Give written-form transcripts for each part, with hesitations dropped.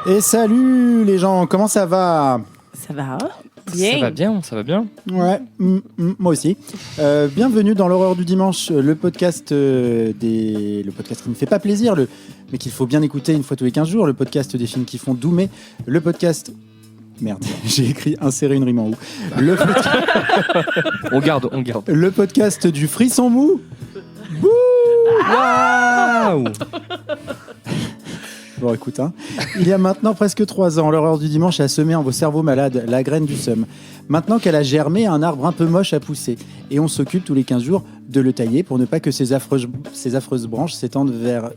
Et salut les gens, comment ça va ? Ça va bien. Ça va bien. Ouais, moi aussi. Bienvenue dans l'horreur du dimanche, le podcast le podcast qui ne fait pas plaisir, mais qu'il faut bien écouter une fois tous les 15 jours, le podcast des films qui font doumer, le podcast... Merde, j'ai écrit insérer une rime en ou. On garde. Le podcast du frisson mou. Bouh. Waouh. Bon, écoute, il y a maintenant presque 3 ans, l'horreur du dimanche a semé en vos cerveaux malades la graine du seum. Maintenant qu'elle a germé, un arbre un peu moche a poussé. Et on s'occupe tous les 15 jours de le tailler pour ne pas que ces affreuses branches s'étendent vers...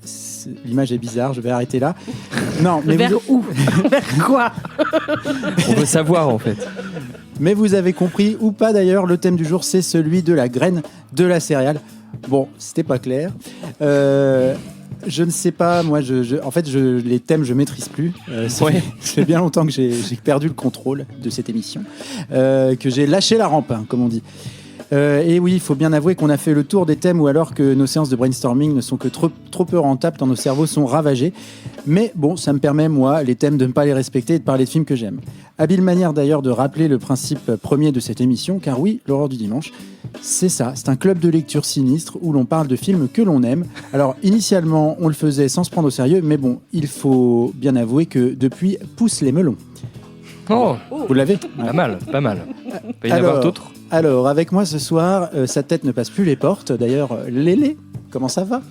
L'image est bizarre, je vais arrêter là. Non, mais vers où ? Vers quoi ? On veut savoir, en fait. Mais vous avez compris, ou pas d'ailleurs, le thème du jour, c'est celui de la graine de la céréale. Bon, c'était pas clair. Je ne sais pas, moi, en fait, les thèmes, je maîtrise plus. Ça fait bien longtemps que j'ai perdu le contrôle de cette émission, que j'ai lâché la rampe, comme on dit. Et oui, il faut bien avouer qu'on a fait le tour des thèmes, ou alors que nos séances de brainstorming ne sont que trop peu rentables tant nos cerveaux sont ravagés. Mais bon, ça me permet, moi, les thèmes, de ne pas les respecter et de parler de films que j'aime. Habile manière d'ailleurs de rappeler le principe premier de cette émission, car oui, l'horreur du dimanche, c'est ça, c'est un club de lecture sinistre où l'on parle de films que l'on aime. Alors initialement, on le faisait sans se prendre au sérieux, mais bon, il faut bien avouer que depuis, poussent les melons. Oh, vous l'avez ? Pas mal. Il peut y en avoir d'autres. Alors, avec moi ce soir, sa tête ne passe plus les portes. D'ailleurs, Lélé, comment ça va ?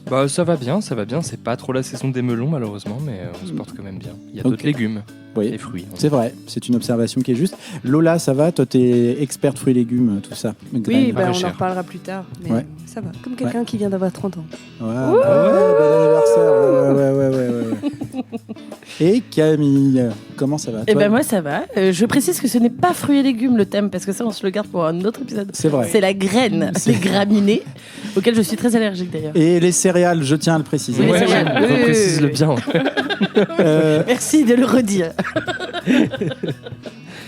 Bah, ça va bien. C'est pas trop la saison des melons, malheureusement, mais on se porte quand même bien. Il y a d'autres légumes. Oui, et fruits. C'est vrai, c'est une observation qui est juste. Lola, ça va ? Toi, t'es experte fruits et légumes, tout ça. Oui, on en reparlera plus tard, mais ça va. Comme quelqu'un qui vient d'avoir 30 ans. Ouais, bon anniversaire. Ouais. Et Camille, comment ça va ? Eh ben moi, ça va. Je précise que ce n'est pas fruits et légumes le thème, parce que ça, on se le garde pour un autre épisode. C'est vrai. C'est la graine, les graminées, auxquelles je suis très allergique d'ailleurs. Et les céréales, je tiens à le préciser. Oui, précise-le bien. Merci de le redire.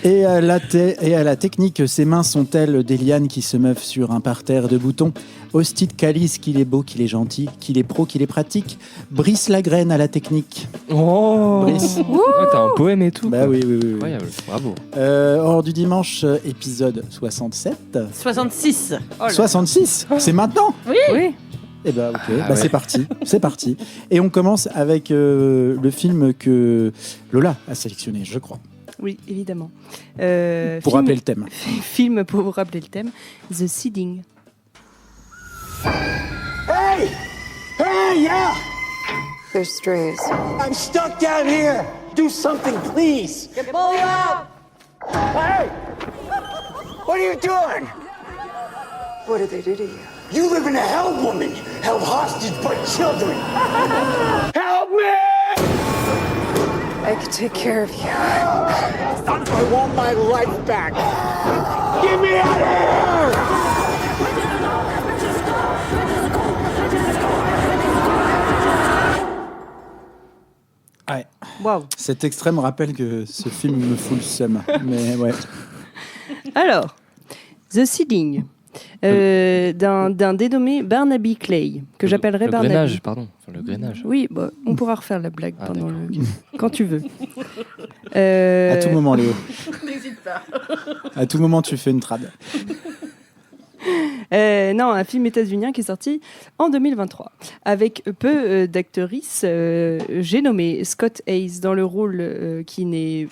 Et à la technique, ses mains sont-elles des lianes qui se meuvent sur un parterre de boutons ? Hostite calice, qu'il est beau, qu'il est gentil, qu'il est pro, qu'il est pratique. Brice la graine à la technique. Oh, Brice. T'as un poème et tout. Bah oui. Incroyable, bravo. Hors du dimanche, épisode 67. 66. Oh 66 c'est maintenant ? Oui. Eh ben ok, c'est parti. Et on commence avec le film que Lola a sélectionné, je crois. Oui, évidemment. Pour rappeler le thème. Film pour vous rappeler le thème. The Seeding. Hey! Hey, yeah! There's strays. I'm stuck down here! Do something, please! Pull you out! Hey! What are you doing? What did they do to you? You live in a hell, woman! Held hostage by children! Help me! I could take care of you. I want my life back! Get me out of here! Ouais. Waouh. Cet extrait me rappelle que ce film me fout le seum. Mais ouais. Alors, The Seeding, d'un dénommé Barnaby Clay, que j'appellerais Barnaby. Le grainage. Oui, on pourra refaire la blague quand tu veux. À tout moment, Léo. N'hésite pas. À tout moment, tu fais une trad. Non, un film états-unien qui est sorti en 2023 avec peu d'actrices. J'ai nommé Scott Hayes dans le rôle qui n'est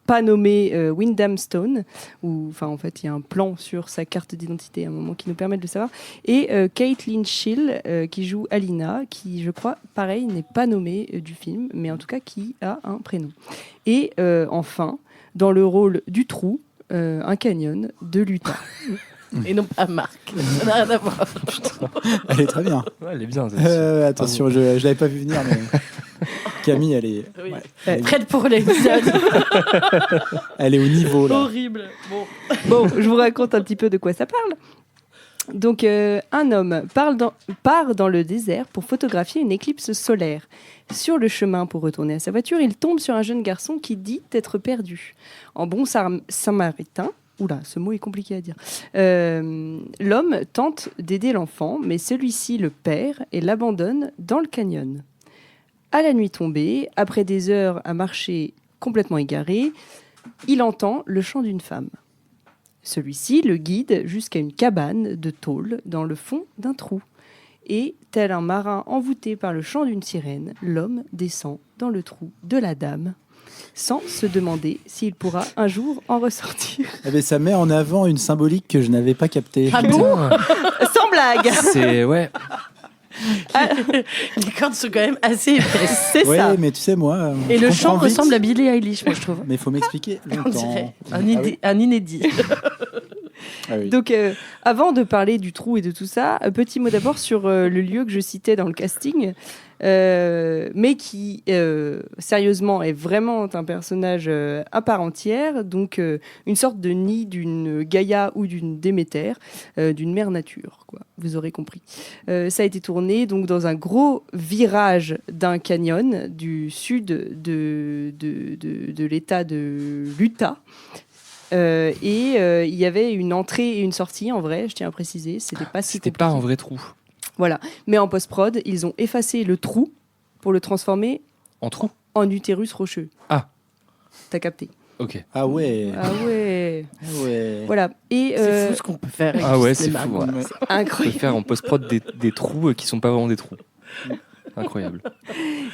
pas nommé Wyndham Stone, où en fait il y a un plan sur sa carte d'identité à un moment qui nous permet de le savoir, et Caitlin Schill qui joue Alina, qui je crois pareil n'est pas nommée du film, mais en tout cas qui a un prénom. Et enfin dans le rôle du trou, un canyon de l'Utah. Et non pas Marc. Ça n'a rien à voir. Elle est très bien. Ouais, elle est bien. Attention, je l'avais pas vu venir, mais Camille, elle est... Oui. Ouais, prête pour l'épisode. Elle est au niveau, là. Horrible. Bon, je vous raconte un petit peu de quoi ça parle. Donc, un homme part dans le désert pour photographier une éclipse solaire. Sur le chemin pour retourner à sa voiture, il tombe sur un jeune garçon qui dit être perdu. En bon samaritain, Oula, ce mot est compliqué à dire. L'homme tente d'aider l'enfant, mais celui-ci le perd et l'abandonne dans le canyon. À la nuit tombée, après des heures à marcher complètement égaré, il entend le chant d'une femme. Celui-ci le guide jusqu'à une cabane de tôle dans le fond d'un trou. Et, tel un marin envoûté par le chant d'une sirène, l'homme descend dans le trou de la dame, sans se demander s'il pourra un jour en ressortir. Eh ben, ça met en avant une symbolique que je n'avais pas captée. Ah bon? Sans blague. C'est ouais. Les cordes sont quand même assez épaisses. C'est Ouais, ça. mais tu sais, moi. Et je le comprends chant vite, ressemble à Billie Eilish, moi je trouve. Mais il faut m'expliquer. On longtemps. dirait Ah oui. un inédit. Ah oui. Donc, avant de parler du trou et de tout ça, un petit mot d'abord sur le lieu que je citais dans le casting, mais qui, sérieusement, est vraiment un personnage à part entière, donc une sorte de nid d'une Gaïa ou d'une Déméter, d'une mère nature, quoi. Vous aurez compris. Ça a été tourné donc dans un gros virage d'un canyon du sud de l'État de l'Utah. Il y avait une entrée et une sortie en vrai, je tiens à préciser, c'était pas si C'était pas compliqué. un vrai trou. Voilà, mais en post-prod, ils ont effacé le trou pour le transformer En trou. en utérus rocheux. Ah. T'as capté. Ok. Ah ouais. Ah ouais. Ah ouais. Voilà. Et C'est fou ce qu'on peut faire avec Ah ouais, du c'est cinéma, fou. quoi. Ouais. Ouais. On peut incroyable. faire en post-prod des trous qui sont pas vraiment des trous. Incroyable.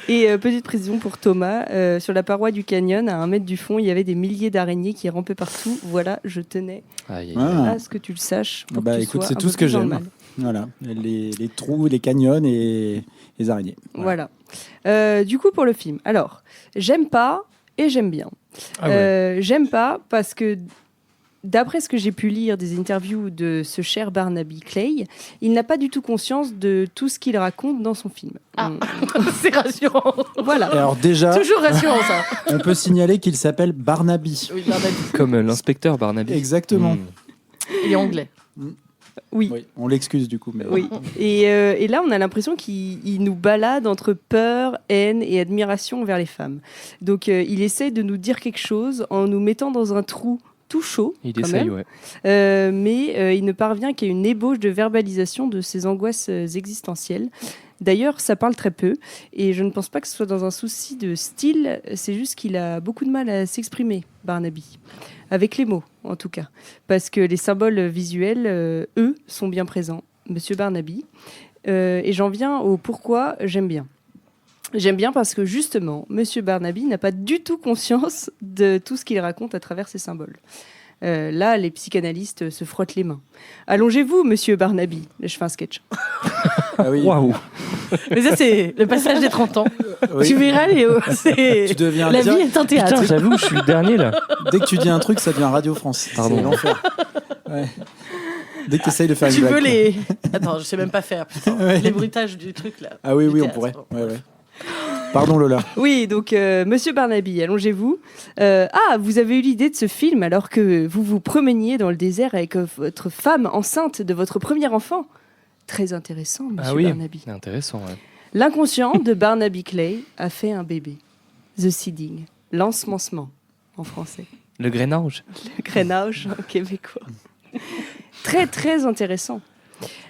Et petite précision pour Thomas, sur la paroi du canyon, à 1 mètre du fond, il y avait des milliers d'araignées qui rampaient partout. Voilà, je tenais Aïe, aïe, aïe. Ah. à ce que tu le saches. Pour Bah, que tu écoute, sois c'est un tout peu ce que plus dans le j'aime. mal. Voilà, les trous, les canyons et les araignées. Voilà. Du coup, pour le film. Alors, j'aime pas et j'aime bien. Ah ouais. J'aime pas parce que, d'après ce que j'ai pu lire des interviews de ce cher Barnaby Clay, il n'a pas du tout conscience de tout ce qu'il raconte dans son film. Ah. C'est rassurant. Voilà. Alors déjà, Toujours rassurant ça. on peut signaler qu'il s'appelle Barnaby. Oui, Barnaby. Comme l'inspecteur Barnaby. Exactement. Hmm. Il est anglais. Oui. Oui, on l'excuse du coup. Mais... Oui. Et là, on a l'impression qu'il nous balade entre peur, haine et admiration envers les femmes. Donc, il essaie de nous dire quelque chose en nous mettant dans un trou tout chaud, Il quand essaye, même. ouais. Mais il ne parvient qu'à une ébauche de verbalisation de ses angoisses existentielles. D'ailleurs, ça parle très peu, et je ne pense pas que ce soit dans un souci de style, c'est juste qu'il a beaucoup de mal à s'exprimer, Barnaby. Avec les mots, en tout cas. Parce que les symboles visuels, eux, sont bien présents. Monsieur Barnaby. Et j'en viens au pourquoi j'aime bien. J'aime bien parce que, justement, Monsieur Barnaby n'a pas du tout conscience de tout ce qu'il raconte à travers ces symboles. Là, les psychanalystes se frottent les mains. Allongez-vous, Monsieur Barnaby. Là, je fais un sketch. Ah oui. Waouh. Mais ça, c'est le passage des 30 ans. Oui. Tu verras, Léo. C'est... Tu deviens La vie est un théâtre. Putain, j'avoue, je suis le dernier là. Dès que tu dis un truc, ça devient Radio France. Pardon. C'est l'enfer. Ouais. Dès que tu essayes de faire Tu une peux blague. les... Attends, je sais même pas faire. Putain. Ouais. Les bruitages du truc, là. Ah oui, Du oui, on théâtre. pourrait. Ouais, ouais. Pardon Lola. Oui, donc Monsieur Barnaby, allongez-vous. Vous avez eu l'idée de ce film alors que vous vous promeniez dans le désert avec votre femme enceinte de votre premier enfant. Très intéressant, Monsieur Ah oui, Barnaby. c'est intéressant. Ouais. L'inconscient de Barnaby Clay a fait un bébé. The seeding, l'ensemencement en français. Le grainage. Le grainage en québécois. Très, très intéressant.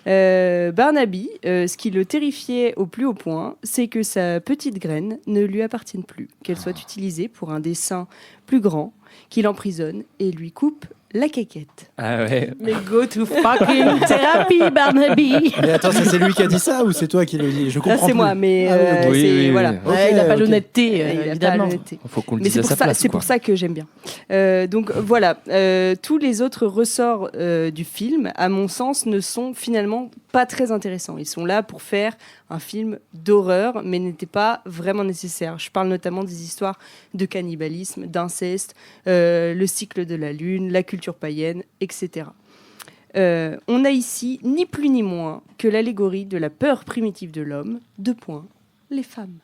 Barnaby, ce qui le terrifiait au plus haut point, c'est que sa petite graine ne lui appartienne plus, qu'elle soit utilisée pour un dessein plus grand, qu'il emprisonne et lui coupe la caquette. Ah ouais. Mais go to fucking therapy, Barnaby. Mais attends, ça c'est lui qui a dit ça ou c'est toi qui le dis? Je Là, comprends. c'est plus. moi, mais Ah oui, ok. Oui, c'est oui, oui. voilà. Ok, Ouais, il n'a pas ok. l'honnêteté, Il a pas évidemment. l'honnêteté. Il faut qu'on le Mais dise c'est à pour sa ça, place. c'est quoi. pour ça que j'aime bien. Donc voilà, tous les autres ressorts du film, à mon sens, ne sont finalement pas très intéressants. Ils sont là pour faire un film d'horreur, mais n'étaient pas vraiment nécessaires. Je parle notamment des histoires de cannibalisme, d'inceste, le cycle de la lune, la culture païenne, etc. On a ici ni plus ni moins que l'allégorie de la peur primitive de l'homme, les femmes.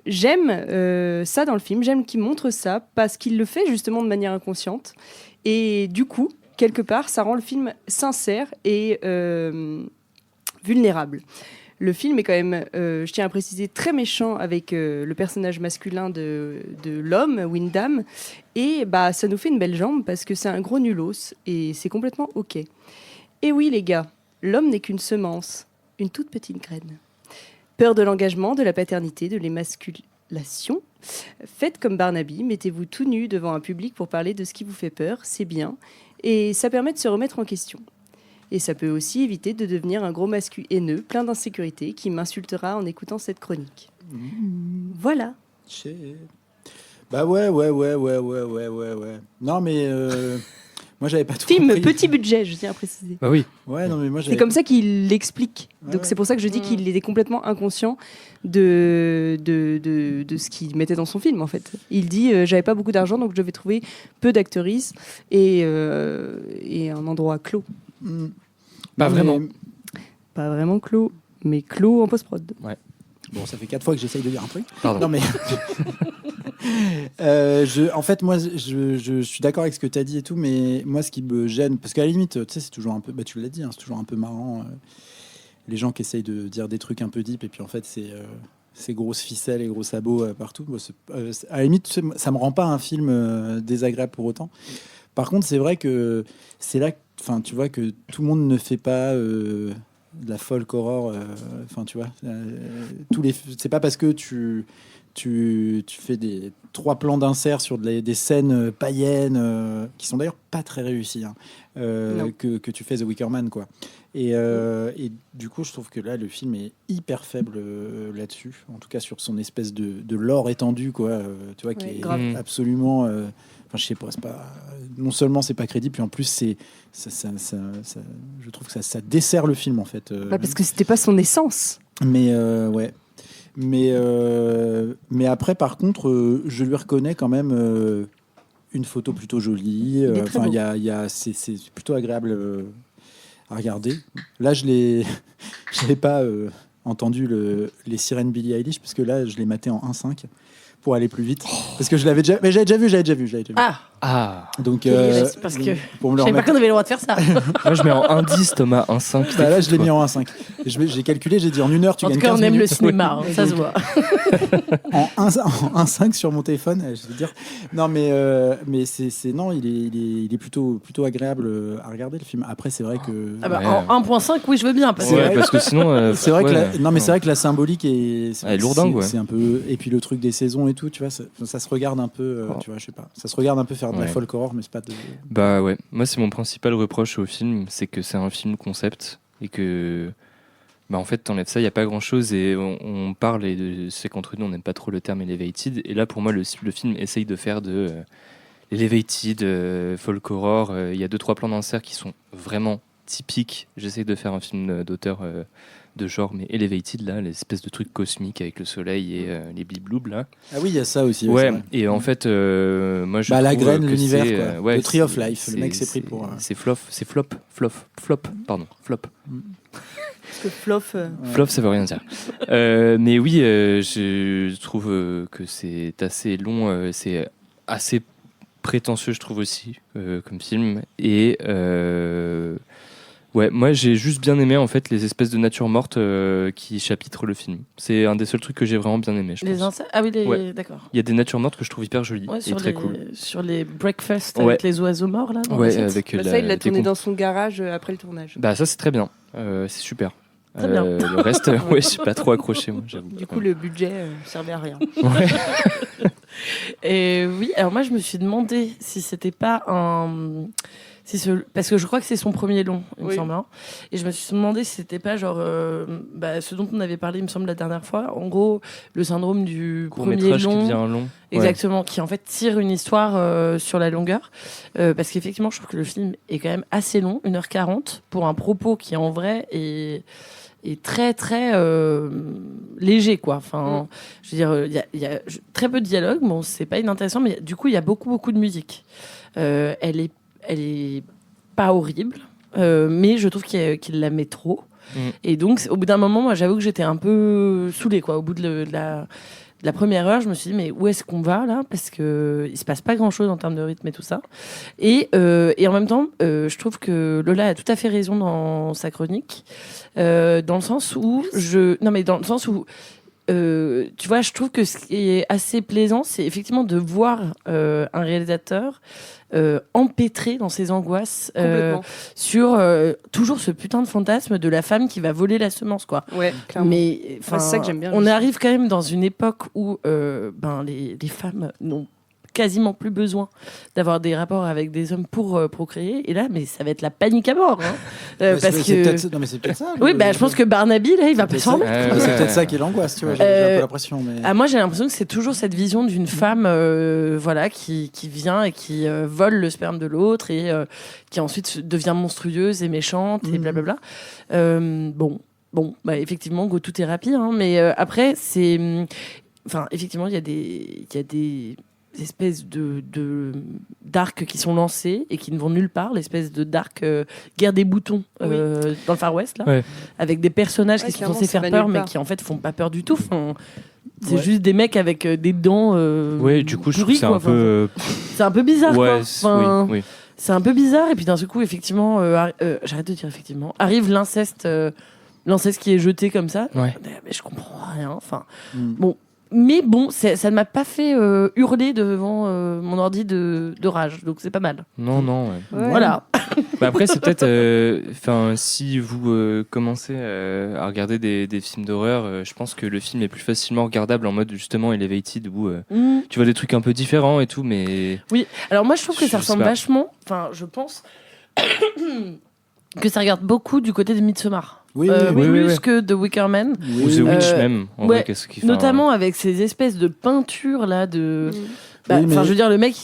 J'aime ça dans le film, j'aime qu'il montre ça parce qu'il le fait justement de manière inconsciente et du coup, quelque part, ça rend le film sincère et vulnérable. Le film est quand même, je tiens à préciser, très méchant avec le personnage masculin de l'homme, Windham. Et bah, ça nous fait une belle jambe parce que c'est un gros nulos et c'est complètement OK. Et oui, les gars, l'homme n'est qu'une semence, une toute petite graine. Peur de l'engagement, de la paternité, de l'émasculation. Faites comme Barnaby, mettez-vous tout nu devant un public pour parler de ce qui vous fait peur, c'est bien. Et ça permet de se remettre en question. Et ça peut aussi éviter de devenir un gros mascu haineux, plein d'insécurité, qui m'insultera en écoutant cette chronique. Voilà. Bah ouais. Non, mais moi, j'avais pas tout Film compris. petit budget, je tiens à préciser. Bah oui. Ouais, non, mais moi, C'est comme ça qu'il l'explique. Donc Ouais. c'est pour ça que je dis qu'il était complètement inconscient de ce qu'il mettait dans son film, en fait. Il dit j'avais pas beaucoup d'argent, donc je devais trouver peu d'actrices et un endroit clos. Pas Non, vraiment. mais- Pas vraiment clos, mais clos en post-prod. Bon, ça fait 4 fois que j'essaye de dire un truc. Pardon. Non, mais. En fait, moi, je suis d'accord avec ce que tu as dit et tout, mais moi, ce qui me gêne, parce qu'à la limite, tu sais, c'est toujours un peu. Bah, tu l'as dit, hein, c'est toujours un peu marrant. Les gens qui essayent de dire des trucs un peu deep, et puis en fait, c'est grosses ficelles et gros sabots partout. Moi, à la limite, tu sais, ça me rend pas un film désagréable pour autant. Par contre, c'est vrai que c'est là, enfin, tu vois, que tout le monde ne fait pas. De la folk horror, enfin tu vois, c'est pas parce que tu fais des 3 plans d'insert sur des scènes païennes qui sont d'ailleurs pas très réussies, hein, que tu fais The Wicker Man, quoi. Et du coup, je trouve que là, le film est hyper faible là-dessus, en tout cas sur son espèce de lore étendu, quoi, tu vois, qui Ouais, est grave. absolument. Enfin, je sais pas, non seulement c'est pas crédible, puis en plus je trouve que ça dessert le film en fait. Bah, parce que c'était pas son essence. Mais ouais. Mais après, par contre, je lui reconnais quand même une photo plutôt jolie. Il est très Enfin, beau. c'est plutôt agréable à regarder. Là, je l'ai pas entendu les sirènes Billie Eilish, parce que là, je l'ai maté en 1.5 pour aller plus vite. Parce que je l'avais déjà, mais j'avais déjà vu. Ah, Ah. Donc, c'est parce que pour me je le savais pas remettre. qu'on avait le droit de faire ça. Moi, je mets en 1,10, Thomas, 1,5. Bah là, je l'ai mis en 1.5. J'ai calculé, j'ai dit en 1 heure, tu En tout gagnes cas, 15 on aime le minutes. cinéma, hein, ça se voit. En 1.5 sur mon téléphone, je veux dire. Non, mais non, il est plutôt agréable à regarder le film. Après, c'est vrai que. Ah bah, Ouais. en 1.5, oui, je veux bien. Parce que... Ouais, parce que sinon. C'est vrai que ouais. non, mais c'est vrai que la symbolique est. Elle est lourdingue, ouais. C'est un peu. Et puis le truc des saisons et tout, tu vois, ça se regarde un peu. Tu vois, je sais pas. Ça se regarde un peu faire de la Ouais. folk horror, mais c'est pas de. Bah ouais, moi c'est mon principal reproche au film, c'est que c'est un film concept et que bah en fait t'enlèves ça, il y a pas grand chose et on parle et c'est qu'entre nous on n'aime pas trop le terme elevated et là pour moi le film essaye de faire de elevated, folk horror, il y a 2-3 plans d'insert qui sont vraiment typiques, j'essaye de faire un film d'auteur de genre mais elevated là, l'espèce de truc cosmique avec le soleil et les blibloubs là. Ah oui, il y a ça aussi. Ouais, c'est vrai. et en fait, moi je Bah, la trouve graine, que l'univers, c'est, quoi. ouais, Le Tree of c'est- Life, le mec s'est pris pour, C'est flop, pardon, Parce que Floff. flop, ça veut rien dire. Mais oui, je trouve que c'est assez long, c'est assez prétentieux, je trouve aussi, comme film, et ouais, moi j'ai juste bien aimé en fait les espèces de nature morte qui chapitrent le film. C'est un des seuls trucs que j'ai vraiment bien aimé, je Les pense. insectes. Ah oui, Ouais. d'accord. Il y a des natures mortes que je trouve hyper jolies Ouais, et sur, très les, cool. sur les breakfasts Ouais. avec les oiseaux morts, là. dans Ouais, le set. avec Bah, ça, il l'a tourné décomp- dans son garage après le tournage. Bah ça c'est très bien, c'est super. Très bien. Le reste, ouais, je suis pas trop accroché, moi, j'avoue. Du coup, le budget servait à rien. Ouais. Et oui, alors moi je me suis demandé si c'était pas un. Parce que je crois que c'est son premier long, il me Oui. semble. Hein. Et je me suis demandé si c'était pas genre ce dont on avait parlé, il me semble, la dernière fois. En gros, le syndrome du Court premier métrage qui long. devient long. Exactement, qui en fait tire une histoire sur la longueur. Parce qu'effectivement, je trouve que le film est quand même assez long, 1h40, pour un propos qui en vrai est très très léger, quoi. Enfin, je veux dire, il y a très peu de dialogue, bon, c'est pas inintéressant, mais du coup, il y a beaucoup de musique. Elle est pas horrible, mais je trouve qu'il la met trop. Mm. Et donc, au bout d'un moment, moi, j'avoue que j'étais un peu saoulée, quoi, au bout de la première heure, je me suis dit, mais où est-ce qu'on va là? Parce qu'il ne se passe pas grand-chose en termes de rythme et tout ça. Et en même temps, je trouve que Lola a tout à fait raison dans sa chronique, dans le sens où tu vois, je trouve que ce qui est assez plaisant, c'est effectivement de voir un réalisateur empêtré dans ses angoisses sur toujours ce putain de fantasme de la femme qui va voler la semence, quoi. Ouais, clairement. Mais c'est ça que j'aime bien. on arrive quand même dans une époque où les femmes n'ont quasiment plus besoin d'avoir des rapports avec des hommes pour procréer. Et là, mais ça va être la panique à mort. Parce que... Non, mais c'est peut-être ça. Oui, je pense que Barnaby, là, il va pas s'en remettre. C'est peut-être ça qui est l'angoisse, tu vois. J'ai un peu l'impression. Mais... moi, j'ai l'impression que c'est toujours cette vision d'une femme qui vient et qui vole le sperme de l'autre et qui ensuite devient monstrueuse et méchante et blablabla. Effectivement, go-to-thérapie. Mais après, c'est... Enfin, effectivement, il y a des espèces d'arcs qui sont lancés et qui ne vont nulle part, l'espèce de dark guerre des boutons dans le Far West là, avec des personnages qui sont censés faire peur mais qui en fait font pas peur du tout. C'est juste des mecs avec des dents du coup je trouve que c'est un peu c'est un peu bizarre oui. C'est un peu bizarre et puis d'un seul coup effectivement j'arrête de dire effectivement arrive l'inceste qui est jeté comme ça mais je comprends rien mais bon, ça ne m'a pas fait hurler devant mon ordi de rage, donc c'est pas mal. Non. Voilà. Après, c'est peut-être... si vous commencez à regarder des films d'horreur, je pense que le film est plus facilement regardable en mode justement Elevated, où tu vois des trucs un peu différents et tout, mais... Oui, alors moi je trouve que ça ressemble vachement... Enfin, je pense que ça regarde beaucoup du côté de Midsommar. Oui, plus que The Wicker Man. Ou The Witch même. En vrai, qu'est-ce qu'il fait, notamment avec ces espèces de peintures là de. Je veux dire, le mec,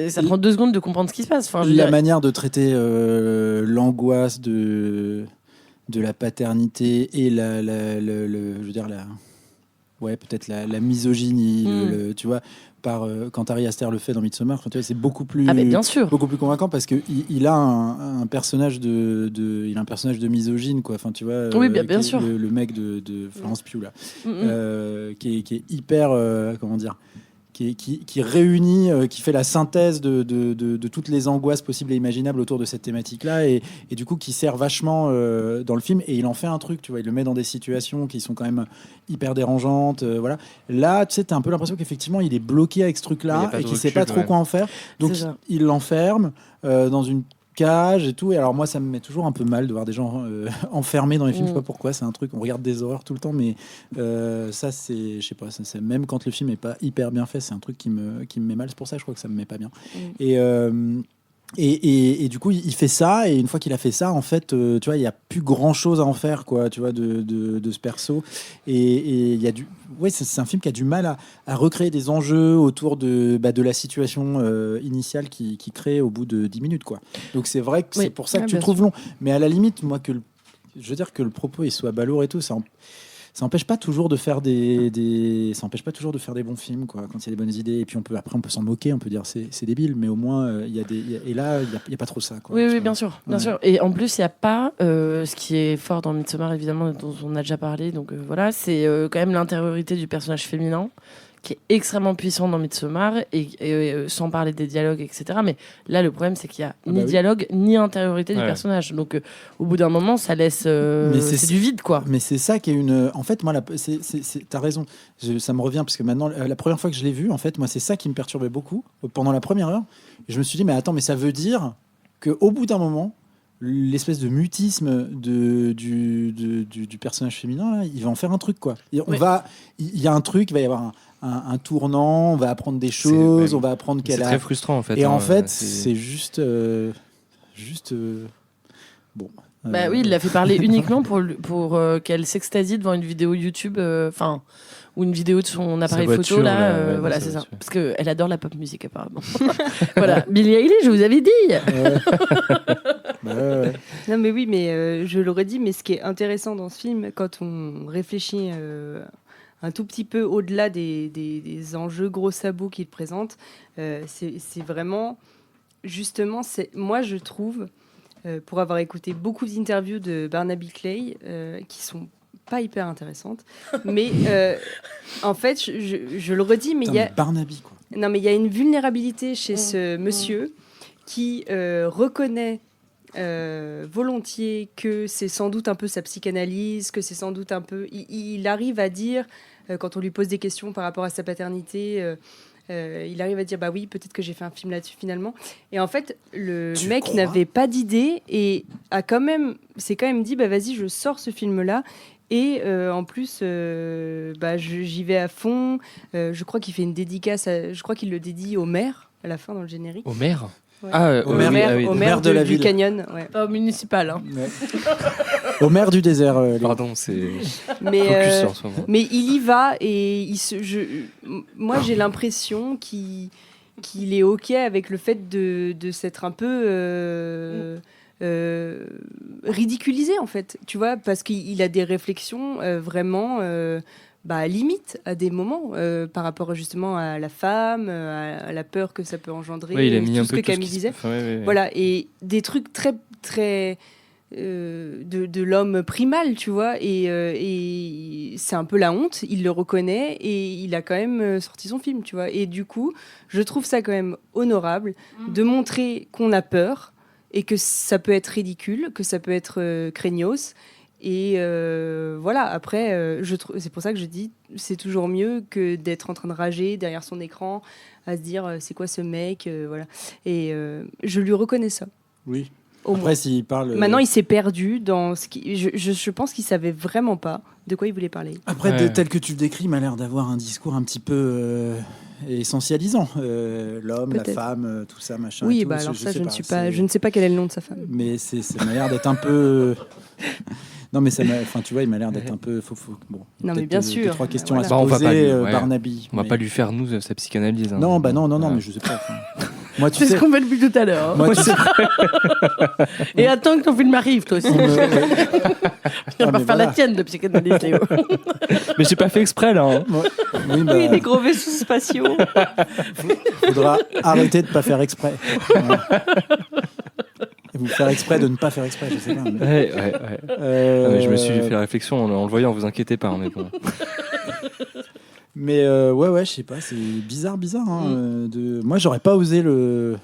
ça prend 2 secondes de comprendre ce qui se passe. Manière de traiter l'angoisse de la paternité et peut-être la misogynie, tu vois. Quand Ari Aster le fait dans Midsommar, tu vois, c'est beaucoup plus convaincant parce que il a un personnage il a un personnage de misogyne, quoi. Enfin, tu vois, bien sûr. Le mec de Florence Pugh là, qui est hyper comment dire, qui réunit, qui fait la synthèse de toutes les angoisses possibles et imaginables autour de cette thématique-là, et du coup qui sert vachement dans le film, et il en fait un truc, tu vois, il le met dans des situations qui sont quand même hyper dérangeantes, voilà. Là, tu sais, t'as un peu l'impression qu'effectivement il est bloqué avec ce truc-là et qu'il sait pas trop quoi en faire, donc il l'enferme dans une cage et tout. Et alors moi, ça me met toujours un peu mal de voir des gens enfermés dans les films. Je sais pas pourquoi, c'est un truc, on regarde des horreurs tout le temps, mais ça, c'est, je sais pas, c'est même quand le film est pas hyper bien fait, c'est un truc qui me met mal. C'est pour ça, je crois que ça me met pas bien. Et du coup, il fait ça, et une fois qu'il a fait ça, en fait, tu vois, il y a plus grand chose à en faire, quoi, tu vois, de ce perso. Et il y a c'est un film qui a du mal à recréer des enjeux autour de la situation initiale qui crée au bout de 10 minutes, quoi. Donc c'est vrai que c'est pour ça que tu le trouves long. Mais à la limite, moi, je veux dire que le propos il soit balourd et tout, ça n'empêche pas toujours de faire ça empêche pas toujours de faire des bons films, quoi, quand il y a des bonnes idées. Et puis on peut s'en moquer, on peut dire c'est débile, mais au moins il y a pas trop ça, quoi. Oui, bien sûr. Et en plus il y a pas ce qui est fort dans Midsommar, évidemment, dont on a déjà parlé, donc voilà, c'est quand même l'intériorité du personnage féminin qui est extrêmement puissant dans Midsommar, et sans parler des dialogues, etc. Mais là, le problème, c'est qu'il y a ni dialogue, ni intériorité du personnage. Donc, au bout d'un moment, ça laisse... c'est du vide, quoi. Mais c'est ça qui est une... En fait, moi, t'as raison. Ça me revient, parce que maintenant, la première fois que je l'ai vu, en fait, moi, c'est ça qui me perturbait beaucoup. Pendant la première heure, je me suis dit, mais attends, mais ça veut dire qu'au bout d'un moment, l'espèce de mutisme du personnage féminin, là, il va en faire un truc, quoi. Il y a un truc, il va y avoir un tournant, on va apprendre des choses, on va apprendre qu'elle a... C'est très frustrant, en fait. Et en fait, c'est juste... bon. Oui, il l'a fait parler uniquement pour qu'elle s'extasie devant une vidéo YouTube, ou une vidéo de son appareil photo, là, voilà, c'est ça. Parce qu'elle adore la pop musique, apparemment. Voilà, Billie Eilish, je vous avais dit. Non, mais oui, mais je l'aurais dit, mais ce qui est intéressant dans ce film, quand on réfléchit un tout petit peu au-delà des enjeux gros sabots qu'il présente, c'est vraiment, justement, moi je trouve, pour avoir écouté beaucoup d'interviews de Barnaby Clay, qui sont pas hyper intéressante. Mais en fait, je le redis, mais Putain, il y a... mais Barnaby, quoi. Non, mais il y a une vulnérabilité chez ce monsieur qui reconnaît volontiers que c'est sans doute un peu sa psychanalyse, que c'est sans doute un peu... Il arrive à dire, quand on lui pose des questions par rapport à sa paternité, il arrive à dire, bah oui, peut-être que j'ai fait un film là-dessus finalement. Et en fait, le Tu mec crois n'avait pas d'idée et s'est quand même dit, bah vas-y, je sors ce film-là. Et en plus, j'y vais à fond. Je crois qu'il fait une dédicace, je crois qu'il le dédie au maire à la fin dans le générique. Au maire Ouais. Au Au maire, maire, au maire de la du ville. canyon. Ouais. Pas au municipal. Hein. Ouais. Au maire du désert. Léo. Pardon, c'est Mais, focus en ce moment. mais il y va et moi j'ai l'impression qu'il est ok avec le fait de s'être un peu ridiculisé en fait, tu vois, parce qu'il a des réflexions vraiment limite à des moments par rapport justement à la femme, à la peur que ça peut engendrer, Ouais, il a mis tout un ce peu que tout ce Camille qui se- disait. Enfin, ouais. Voilà, et des trucs très, très de l'homme primal, tu vois, et c'est un peu la honte, il le reconnaît, et il a quand même sorti son film, tu vois. Et du coup, je trouve ça quand même honorable de montrer qu'on a peur, et que ça peut être ridicule, que ça peut être craignos. Et voilà, après, c'est pour ça que je dis, c'est toujours mieux que d'être en train de rager derrière son écran, à se dire, c'est quoi ce mec, voilà. Et je lui reconnais ça. Oui. Au moins. Après, s'il parle. Maintenant, il s'est perdu dans ce qui. Je pense qu'il savait vraiment pas de quoi il voulait parler. Après, Ouais. tel que tu le décris, il m'a l'air d'avoir un discours un petit peu essentialisant. L'homme, la Peut-être. femme, tout ça, machin. et Oui, tout. bah alors ça, sais je ne pas, suis pas. c'est- Je ne sais pas quel est le nom de sa femme. Mais ça m'a l'air d'être un peu. Non, mais enfin, tu vois, il m'a l'air d'être un peu. Bon. Non, mais peut-être bien deux, sûr. trois questions Voilà. à se Bah, on va poser, pas lui- ouais. Barnaby. On va mais- pas lui faire, nous, sa psychanalyse. Hein. Non, bah non, Voilà. mais je sais pas. enfin. Moi, tu C'est sais. ce qu'on m'a dit tout à l'heure. Hein. Moi, tu sais. Et attends que ton film arrive, toi aussi. on me- Tu vas Ah, pas mais faire voilà. la tienne de psychanalyse, Léo. Mais j'ai pas fait exprès, là. Hein. Oui, bah, Oui, des gros vaisseaux spatiaux. faudra arrêter de pas faire exprès. Voilà. Et vous faire exprès de ne pas faire exprès, je sais pas. Mais... Ouais. Ah, mais je me suis fait la réflexion en le voyant, vous inquiétez pas. Mais bon. Mais ouais, je sais pas, c'est bizarre. Hein, Moi, j'aurais pas osé le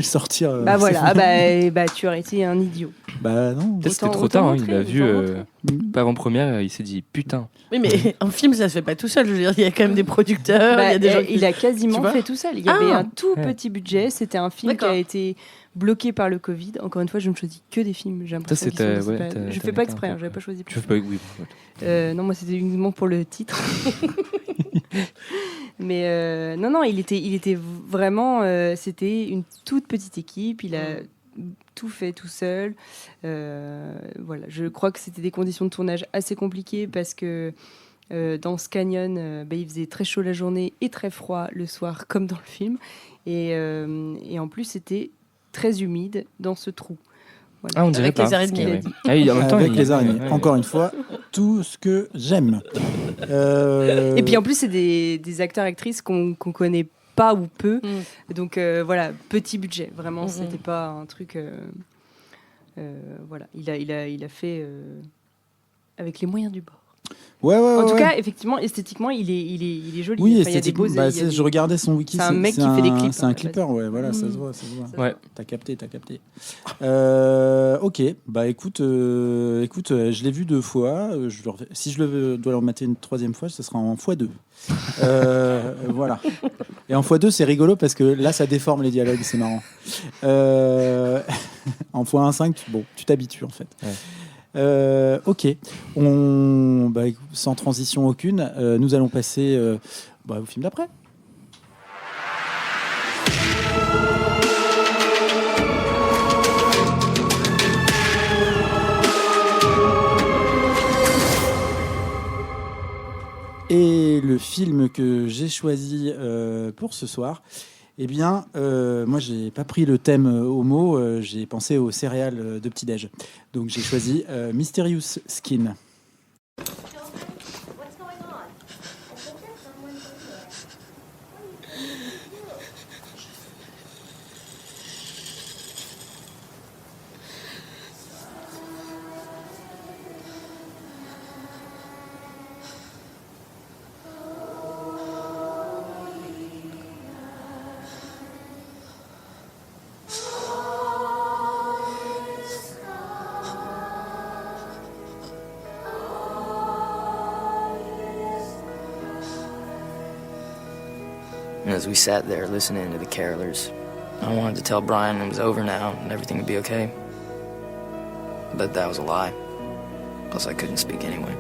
sortir. Bah c'est voilà, vrai. bah tu aurais été un idiot. Bah non. Peut-être c'était Autant- trop tard. autant Hein. Il a montrer, vu, autant pas avant-première, il s'est dit putain. Oui, mais un film, ça se fait pas tout seul. Je veux dire, il y a quand même des producteurs, Bah, il y a des gens qui... il a Tu quasiment vois fait tout seul. Il y avait Ah. un tout Ouais. petit budget. C'était un film qui D'accord. a été bloqué par le Covid. Encore une fois, je ne choisis que des films. J'ai l'impression c'est qu'ils sont- ta- c'est ouais, pas- ta- je ta fais pas méta, exprès. un Hein, peu. j'avais pas choisi. Tu veux pas. Oui. Non, moi c'était uniquement pour le titre. Mais non, il était vraiment. C'était une toute petite équipe. Il a tout fait tout seul. Voilà, je crois que c'était des conditions de tournage assez compliquées parce que dans ce canyon, il faisait très chaud la journée et très froid le soir, comme dans le film. Et en plus, c'était très humide dans ce trou. Voilà. Ah, on dirait Avec pas. les araignées, qu'il a ouais. dit. Ah oui, en même temps, Avec il- les araignées. ouais. Encore une fois, tout ce que j'aime. Et puis en plus, c'est des acteurs-actrices qu'on connaît pas ou peu. Mm. Donc voilà, petit budget. Vraiment, Mhm. c'était pas un truc. Voilà, il a fait avec les moyens du bord. Ouais. En tout ouais. cas, effectivement, esthétiquement, il est joli. Oui, Enfin, il y a des beaux. esthétiquement, il y a des- je regardais son wiki. C'est un mec qui fait des clips, C'est un hein, clipper, ouais, voilà, ça Mm. se voit. Ça se voit. Ça se Ouais. T'as capté. Ok, bah écoute, je l'ai vu 2 fois. Si je dois le remater une 3e fois, ce sera en x2. Voilà. Et en x2, c'est rigolo parce que là, ça déforme les dialogues, c'est marrant. En x1,5, tu t'habitues en fait. Ouais. Ok, sans transition aucune, nous allons passer au film d'après. Et le film que j'ai choisi pour ce soir, eh bien, moi, j'ai pas pris le thème au mot, j'ai pensé aux céréales de petit-déj. Donc, j'ai choisi Mysterious Skin. as we sat there listening to the carolers, I wanted to tell Brian it was over now and everything would be okay. But that was a lie. Plus, I couldn't speak anyway.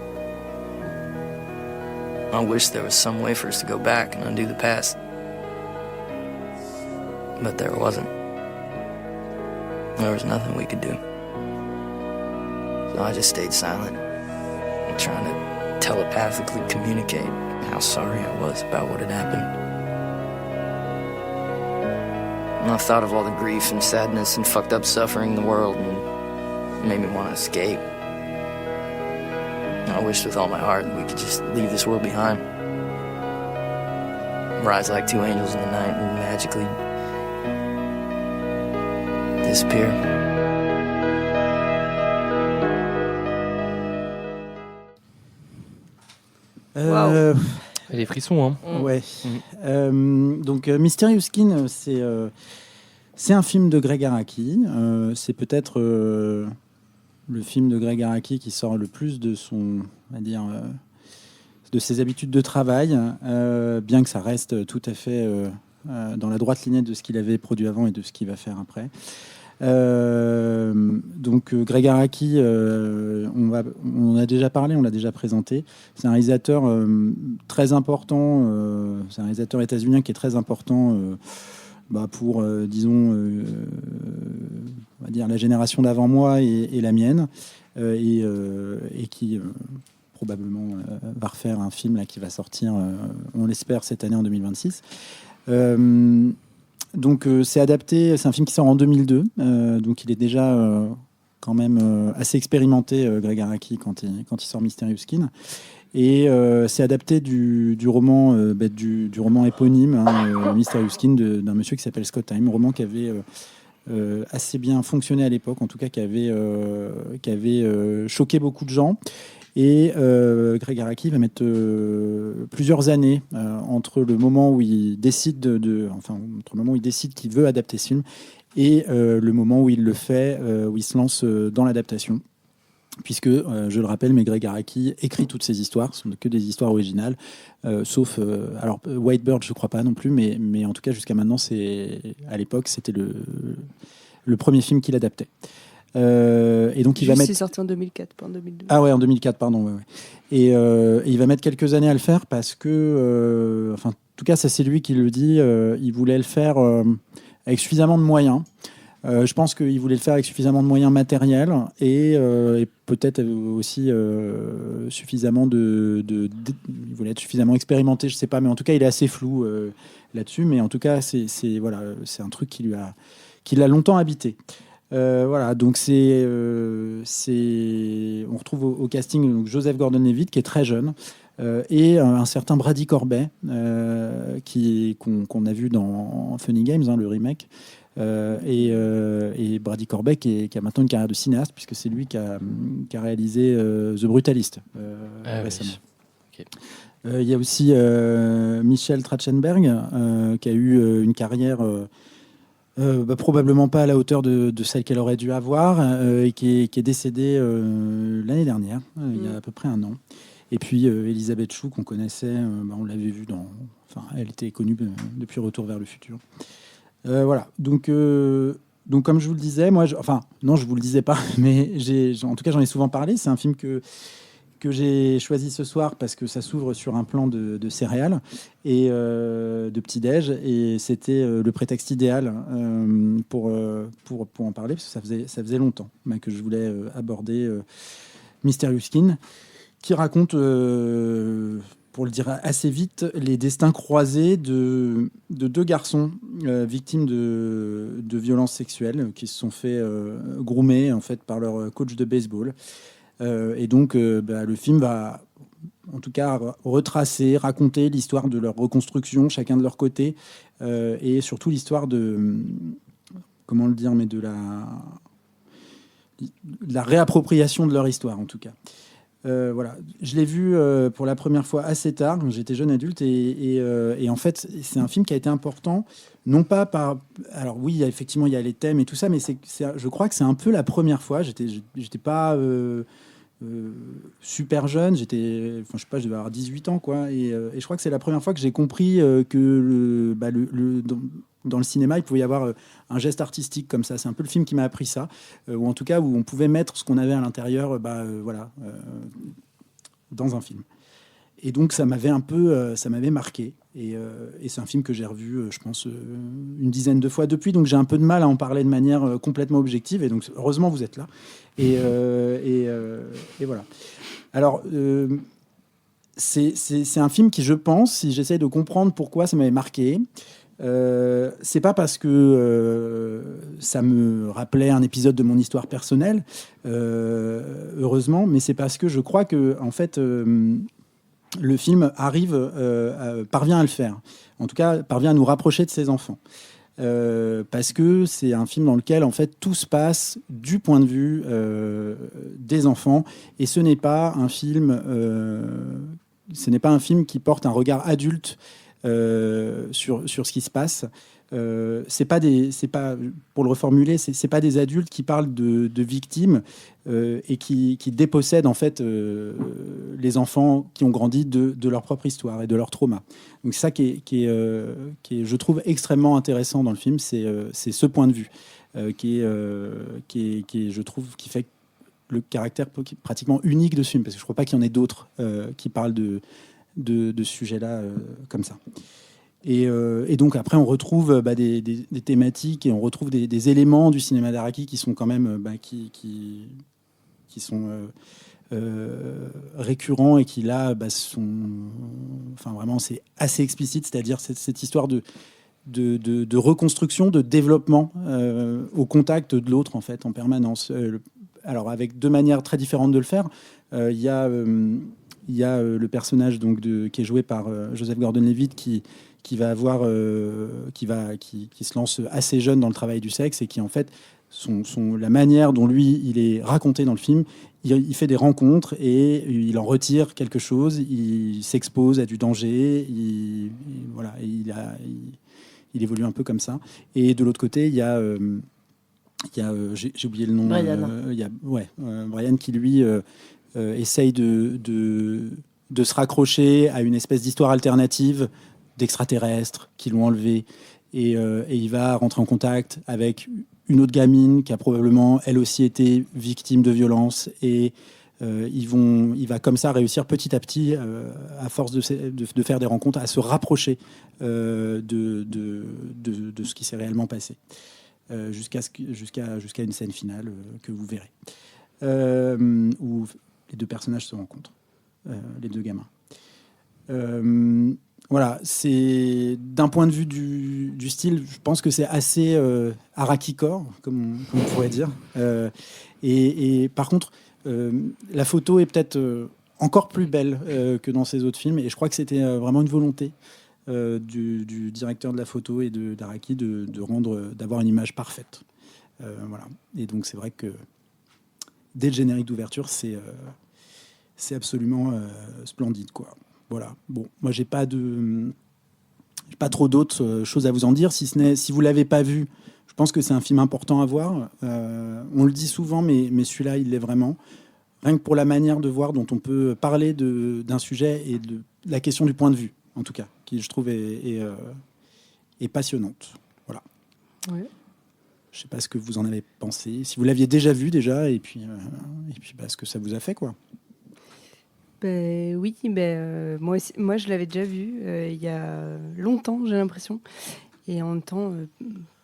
I wish there was some way for us to go back and undo the past. But there wasn't. There was nothing we could do. So I just stayed silent, trying to telepathically communicate how sorry I was about what had happened. And I thought of all the grief and sadness and fucked up suffering in the world, and it made me want to escape. And I wished with all my heart that we could just leave this world behind. Rise like two angels in the night and magically disappear. Les frissons, hein. Ouais. Donc, Mysterious Skin, c'est un film de Greg Araki. C'est peut-être le film de Greg Araki qui sort le plus de son, on va dire, de ses habitudes de travail, bien que ça reste tout à fait dans la droite lignée de ce qu'il avait produit avant et de ce qu'il va faire après. Donc Greg Araki, on a déjà parlé, on l'a déjà présenté. C'est un réalisateur très important. C'est un réalisateur états-unien qui est très important pour, disons, on va dire la génération d'avant moi et la mienne, et qui probablement va refaire un film là qui va sortir, on l'espère cette année en 2026. Donc c'est adapté, c'est un film qui sort en 2002, donc il est déjà quand même assez expérimenté, Greg Araki, quand il sort Mysterious Skin. Et c'est adapté du roman du roman éponyme, Mysterious Skin, d'un monsieur qui s'appelle Scott Time, roman qui avait assez bien fonctionné à l'époque, en tout cas qui avait choqué beaucoup de gens. Et Greg Araki va mettre plusieurs années entre le moment où il décide entre le moment où il décide qu'il veut adapter ce film et le moment où il le fait, où il se lance dans l'adaptation. Puisque, je le rappelle, mais Greg Araki écrit toutes ces histoires, ce sont que des histoires originales, sauf, alors White Bird, je crois pas non plus, mais en tout cas jusqu'à maintenant, à l'époque, c'était le premier film qu'il adaptait. Et donc il va mettre. C'est sorti en 2004, pas en 2002. Ah ouais, en 2004, pardon. Ouais. Et il va mettre quelques années à le faire parce que, en tout cas, ça c'est lui qui le dit. Il voulait le faire avec suffisamment de moyens. Je pense qu'il voulait le faire avec suffisamment de moyens matériels et peut-être aussi suffisamment il voulait être suffisamment expérimenté, je sais pas, mais en tout cas il est assez flou là-dessus. Mais en tout cas c'est un truc qui l'a longtemps habité. Voilà, donc on retrouve au casting donc Joseph Gordon-Levitt qui est très jeune et un certain Brady Corbet qu'on a vu dans Funny Games, le remake. Et Brady Corbet qui a maintenant une carrière de cinéaste puisque c'est lui qui a réalisé The Brutalist récemment. Oui. Il y a aussi Michel Trachtenberg qui a eu une carrière probablement pas à la hauteur de celle qu'elle aurait dû avoir et qui est décédée l'année dernière, il y a à peu près un an. Et puis Elisabeth Chou qu'on connaissait, on l'avait vue elle était connue depuis Retour vers le futur. Voilà, donc comme je vous le disais, non, je vous le disais pas, mais en tout cas, j'en ai souvent parlé. C'est un film que j'ai choisi ce soir parce que ça s'ouvre sur un plan de céréales et de petit-déj, et c'était le prétexte idéal pour en parler, parce que ça faisait longtemps que je voulais aborder Mysterious Skin, qui raconte... pour le dire assez vite, les destins croisés de deux garçons victimes de violences sexuelles qui se sont fait groomer en fait par leur coach de baseball. Et donc, le film va, en tout cas, retracer, raconter l'histoire de leur reconstruction, chacun de leur côté, et surtout l'histoire de, comment le dire, mais de la réappropriation de leur histoire, en tout cas. Voilà, je l'ai vu pour la première fois assez tard, quand j'étais jeune adulte, et en fait, c'est un film qui a été important, non pas par... Alors oui, effectivement, il y a les thèmes et tout ça, mais je crois que c'est un peu la première fois, j'étais pas super jeune, je sais pas, je devais avoir 18 ans, quoi, et je crois que c'est la première fois que j'ai compris que dans le cinéma, il pouvait y avoir un geste artistique comme ça. C'est un peu le film qui m'a appris ça, ou en tout cas où on pouvait mettre ce qu'on avait à l'intérieur, dans un film. Et donc ça m'avait marqué. Et c'est un film que j'ai revu, je pense, une dizaine de fois depuis. Donc j'ai un peu de mal à en parler de manière complètement objective. Et donc heureusement vous êtes là. Et voilà. Alors c'est un film qui, je pense, si j'essaye de comprendre pourquoi ça m'avait marqué, c'est pas parce que ça me rappelait un épisode de mon histoire personnelle, heureusement, mais c'est parce que je crois que en fait le film parvient à le faire. En tout cas, parvient à nous rapprocher de ses enfants. Parce que c'est un film dans lequel en fait tout se passe du point de vue des enfants, et ce n'est pas un film qui porte un regard adulte sur ce qui se passe. C'est pas, pour le reformuler, c'est pas des adultes qui parlent de victimes et qui dépossèdent en fait les enfants qui ont grandi de leur propre histoire et de leur trauma. Donc c'est ça qui est, je trouve, extrêmement intéressant dans le film, c'est ce point de vue qui est, je trouve, qui fait le caractère pratiquement unique de ce film, parce que je crois pas qu'il y en ait d'autres qui parlent de ce sujet-là comme ça. Et donc après on retrouve des thématiques, et on retrouve des éléments du cinéma d'Araki qui sont quand même qui sont récurrents, et qui là sont, enfin vraiment c'est assez explicite, c'est-à-dire cette histoire de reconstruction, de développement au contact de l'autre en fait en permanence. Alors avec deux manières très différentes de le faire. Il y a le personnage donc qui est joué par Joseph Gordon-Levitt qui se lance assez jeune dans le travail du sexe, et qui en fait la manière dont lui il est raconté dans le film, il fait des rencontres et il en retire quelque chose, il s'expose à du danger, il évolue un peu comme ça. Et de l'autre côté il y a j'ai oublié le nom, Brian qui lui essaye de se raccrocher à une espèce d'histoire alternative d'extraterrestres qui l'ont enlevé, et il va rentrer en contact avec une autre gamine qui a probablement elle aussi été victime de violence, et il va comme ça réussir petit à petit, à force de faire des rencontres, à se rapprocher de ce qui s'est réellement passé, jusqu'à une scène finale que vous verrez, où les deux personnages se rencontrent, les deux gamins. Voilà, c'est d'un point de vue du style, je pense que c'est assez Araki-core, comme on pourrait dire. Et par contre, la photo est peut-être encore plus belle que dans ces autres films, et je crois que c'était vraiment une volonté du directeur de la photo et d'Araki d'avoir une image parfaite. Voilà. Et donc c'est vrai que dès le générique d'ouverture, c'est absolument splendide, quoi. Voilà. Bon, moi j'ai pas trop d'autres choses à vous en dire, si ce n'est, si vous l'avez pas vu, je pense que c'est un film important à voir. On le dit souvent, mais celui-là, il l'est vraiment. Rien que pour la manière de voir dont on peut parler d'un sujet, et de la question du point de vue, en tout cas, qui je trouve est passionnante. Voilà. Ouais. Je sais pas ce que vous en avez pensé, si vous l'aviez déjà vu déjà, et puis ce que ça vous a fait, quoi. Oui, moi je l'avais déjà vu il y a longtemps, j'ai l'impression, et en même temps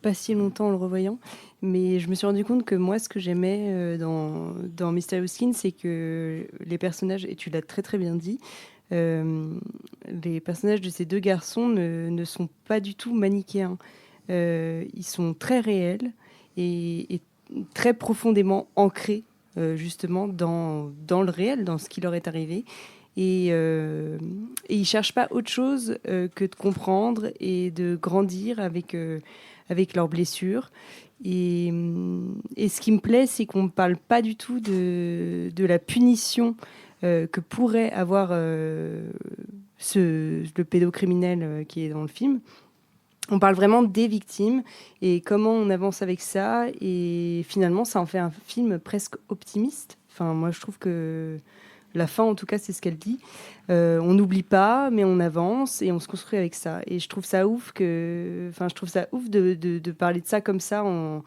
pas si longtemps en le revoyant, mais je me suis rendu compte que moi ce que j'aimais dans Mysterious Skin, c'est que les personnages, et tu l'as très très bien dit, les personnages de ces deux garçons ne sont pas du tout manichéens, ils sont très réels et très profondément ancrés justement dans le réel, dans ce qui leur est arrivé. Et ils ne cherchent pas autre chose que de comprendre et de grandir avec leurs blessures. Et ce qui me plaît, c'est qu'on ne parle pas du tout de la punition que pourrait avoir le pédocriminel qui est dans le film. On parle vraiment des victimes et comment on avance avec ça. Et finalement, ça en fait un film presque optimiste. Enfin, moi, je trouve que la fin, en tout cas, c'est ce qu'elle dit. On n'oublie pas, mais on avance et on se construit avec ça. Et je trouve ça ouf de parler de ça comme ça en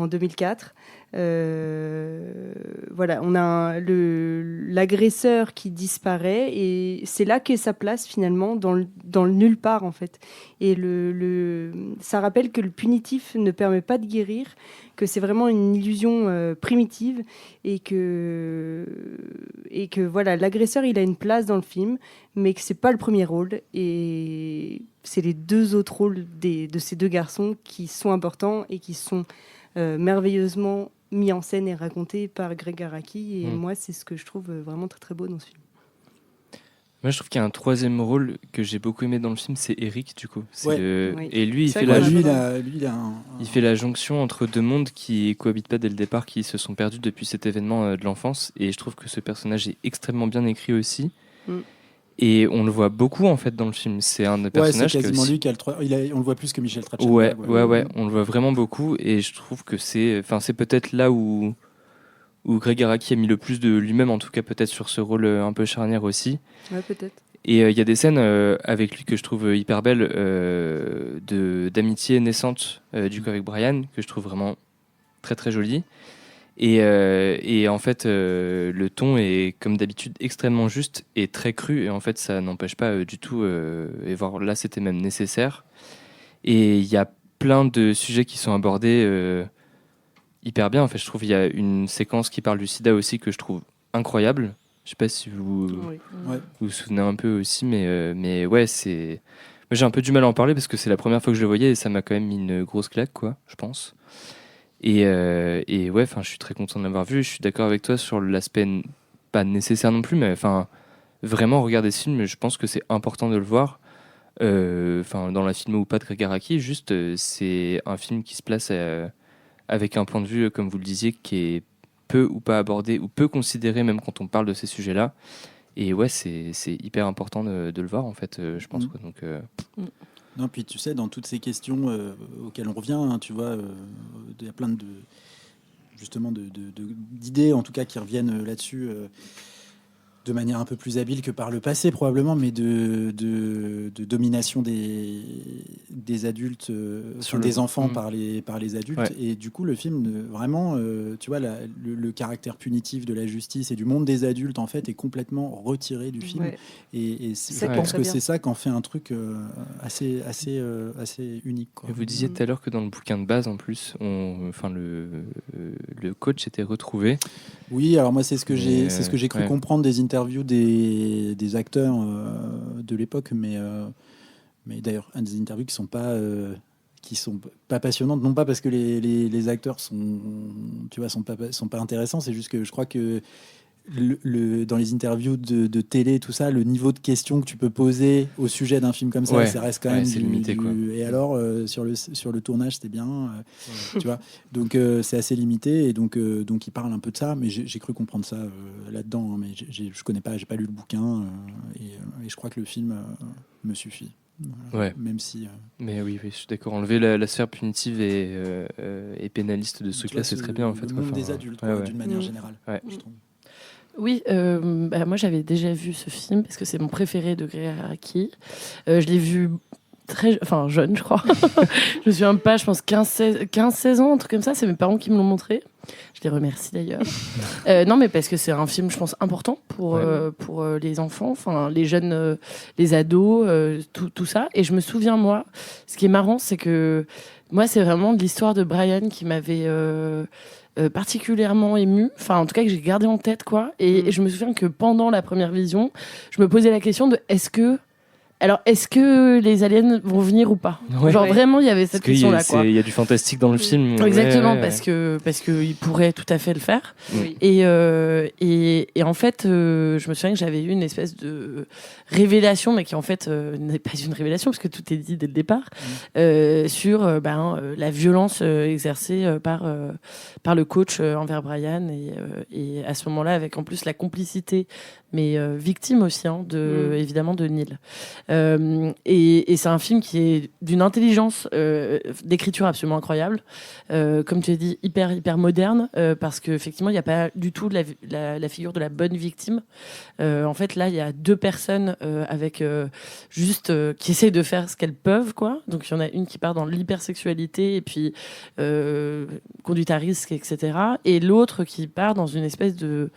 2004. Voilà, on a l'agresseur qui disparaît et c'est là qu'est sa place finalement dans le nulle part en fait. Et ça rappelle que le punitif ne permet pas de guérir, que c'est vraiment une illusion primitive et que voilà, l'agresseur il a une place dans le film, mais que c'est pas le premier rôle et c'est les deux autres rôles de ces deux garçons qui sont importants et qui sont merveilleusement mis en scène et raconté par Gregg Araki. Et moi, c'est ce que je trouve vraiment très très beau dans ce film. Moi, je trouve qu'il y a un troisième rôle que j'ai beaucoup aimé dans le film, c'est Eric, du coup. Oui. Et lui, il C'est fait, vrai il fait la jonction entre deux mondes qui cohabitent pas dès le départ, qui se sont perdus depuis cet événement de l'enfance. Et je trouve que ce personnage est extrêmement bien écrit aussi. Et on le voit beaucoup en fait dans le film. C'est un des personnages. C'est quasiment lui qui a on le voit plus que Michel Trachtenberg. Ouais, on le voit vraiment beaucoup. Et je trouve que c'est peut-être là où Gregg Araki a mis le plus de lui-même, en tout cas peut-être sur ce rôle un peu charnière aussi. Ouais, peut-être. Et il y a des scènes avec lui que je trouve hyper belles, d'amitié naissante du coup avec Brian, que je trouve vraiment très très jolie. Et en fait, le ton est comme d'habitude extrêmement juste et très cru. Et en fait, ça n'empêche pas du tout. Et voir là, c'était même nécessaire. Et il y a plein de sujets qui sont abordés hyper bien. En fait, je trouve qu'il y a une séquence qui parle du sida aussi que je trouve incroyable. Je sais pas si vous vous souvenez un peu aussi, mais ouais, c'est. Moi, j'ai un peu du mal à en parler parce que c'est la première fois que je le voyais et ça m'a quand même mis une grosse claque, quoi, je pense. Et ouais, je suis très content de l'avoir vu. Je suis d'accord avec toi sur l'aspect pas nécessaire non plus, mais vraiment regarder ce film, je pense que c'est important de le voir. Dans la filmo ou pas de Gregg Araki, juste c'est un film qui se place avec un point de vue, comme vous le disiez, qui est peu ou pas abordé ou peu considéré même quand on parle de ces sujets-là. Et ouais, c'est hyper important de le voir en fait, je pense. Quoi. Donc, Non, puis tu sais, dans toutes ces questions auxquelles on revient, hein, tu vois, il y a plein d'idées, en tout cas, qui reviennent là-dessus de manière un peu plus habile que par le passé, probablement, mais de domination des adultes, des enfants par les adultes. Ouais. Et du coup, le film, vraiment, tu vois, le caractère punitif de la justice et du monde des adultes, en fait, est complètement retiré du film. Ouais. Et je pense que c'est ça qu'en fait un truc assez unique. Quoi. Et vous disiez tout à l'heure que dans le bouquin de base, en plus, le coach était retrouvé. Oui, alors moi, c'est ce que j'ai cru comprendre des interviews des acteurs de l'époque, mais d'ailleurs, des interviews qui sont pas passionnantes, non pas parce que les acteurs sont pas intéressants, c'est juste que je crois que dans les interviews de télé, tout ça, le niveau de questions que tu peux poser au sujet d'un film comme ça, ça reste quand même limité, quoi. Et alors, sur le tournage, c'était bien, tu vois. Donc, c'est assez limité, et donc il parle un peu de ça, mais j'ai cru comprendre ça là-dedans, hein, mais je connais pas, j'ai pas lu le bouquin, et je crois que le film me suffit. Ouais. Même si. Mais oui, je suis d'accord. Enlever la sphère punitive et pénaliste de ce truc-là, c'est très bien en fait. Le monde des adultes, d'une manière générale, je trouve. Oui, moi j'avais déjà vu ce film parce que c'est mon préféré de Gregg Araki. Je l'ai vu jeune, je crois. Je me souviens pas, je pense 15-16 ans, un truc comme ça. C'est mes parents qui me l'ont montré. Je les remercie d'ailleurs. Non, mais parce que c'est un film, je pense, important pour les enfants, les jeunes, les ados, tout ça. Et je me souviens, moi, ce qui est marrant, c'est que moi, c'est vraiment de l'histoire de Brian qui m'avait particulièrement ému, en tout cas que j'ai gardé en tête, quoi. Et je me souviens que pendant la première vision, je me posais la question de est-ce que les aliens vont venir ou pas ? Vraiment, il y avait cette question-là. Il y a du fantastique dans le film. Exactement, parce que il pourrait tout à fait le faire. Oui. Et en fait, je me souviens que j'avais eu une espèce de révélation, mais qui en fait n'est pas une révélation, parce que tout est dit dès le départ, sur la violence exercée par le coach envers Brian. Et à ce moment-là, avec en plus la complicité mais victime aussi, évidemment, de Neil. Et c'est un film qui est d'une intelligence d'écriture absolument incroyable. Comme tu as dit, hyper moderne, parce qu'effectivement, il n'y a pas du tout la figure de la bonne victime. En fait, là, il y a deux personnes avec qui essayent de faire ce qu'elles peuvent, quoi. Donc, il y en a une qui part dans l'hypersexualité et puis conduite à risque, etc. Et l'autre qui part dans une espèce de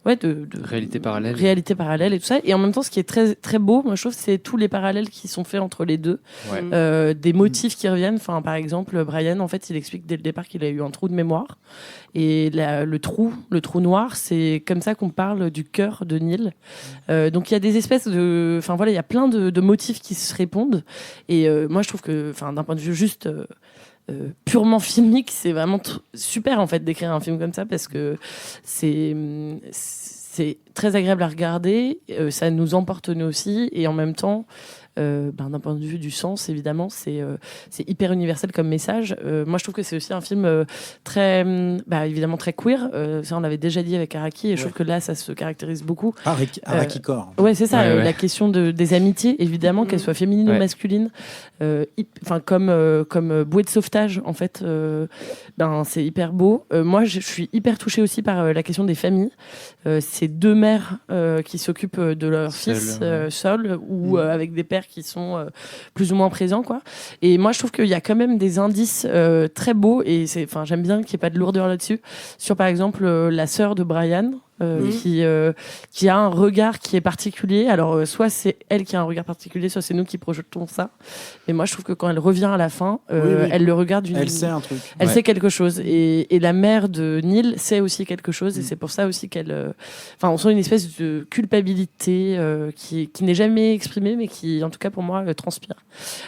réalité parallèle. Réalité parallèle et tout ça. Et en même temps, ce qui est très, très beau, moi, je trouve, c'est tous les parallèles qui sont faits entre les deux. Ouais. Des motifs qui reviennent. Enfin, par exemple, Brian, en fait, il explique dès le départ qu'il a eu un trou de mémoire. Et le trou noir, c'est comme ça qu'on parle du cœur de Neil. Donc, il y a des espèces de... Enfin, voilà, il y a plein de motifs qui se répondent. Et moi, je trouve que, d'un point de vue juste... purement filmique, c'est vraiment super en fait d'écrire un film comme ça parce que c'est très agréable à regarder, ça nous emporte nous aussi et en même temps d'un point de vue du sens évidemment c'est hyper universel comme message. Moi je trouve que c'est aussi un film très évidemment très queer, ça on l'avait déjà dit avec Araki et je trouve que là ça se caractérise beaucoup. Araki Core. Ouais c'est ça, Ouais. la question des amitiés évidemment, qu'elles soient féminines ou masculines, comme bouée de sauvetage en fait, c'est hyper beau. Moi je suis hyper touchée aussi par la question des familles, ces deux mères qui s'occupent de leur fils seuls ou avec des pères qui sont plus ou moins présents quoi. Et moi je trouve qu'il y a quand même des indices très beaux et j'aime bien qu'il n'y ait pas de lourdeur là-dessus, sur par exemple la sœur de Brian qui a un regard qui est particulier. Alors soit c'est elle qui a un regard particulier, soit c'est nous qui projetons ça, mais moi je trouve que quand elle revient à la fin, elle le regarde elle sait un truc, elle sait quelque chose, et la mère de Neil sait aussi quelque chose, et c'est pour ça aussi qu'elle on sent une espèce de culpabilité qui n'est jamais exprimée mais qui en tout cas pour moi transpire.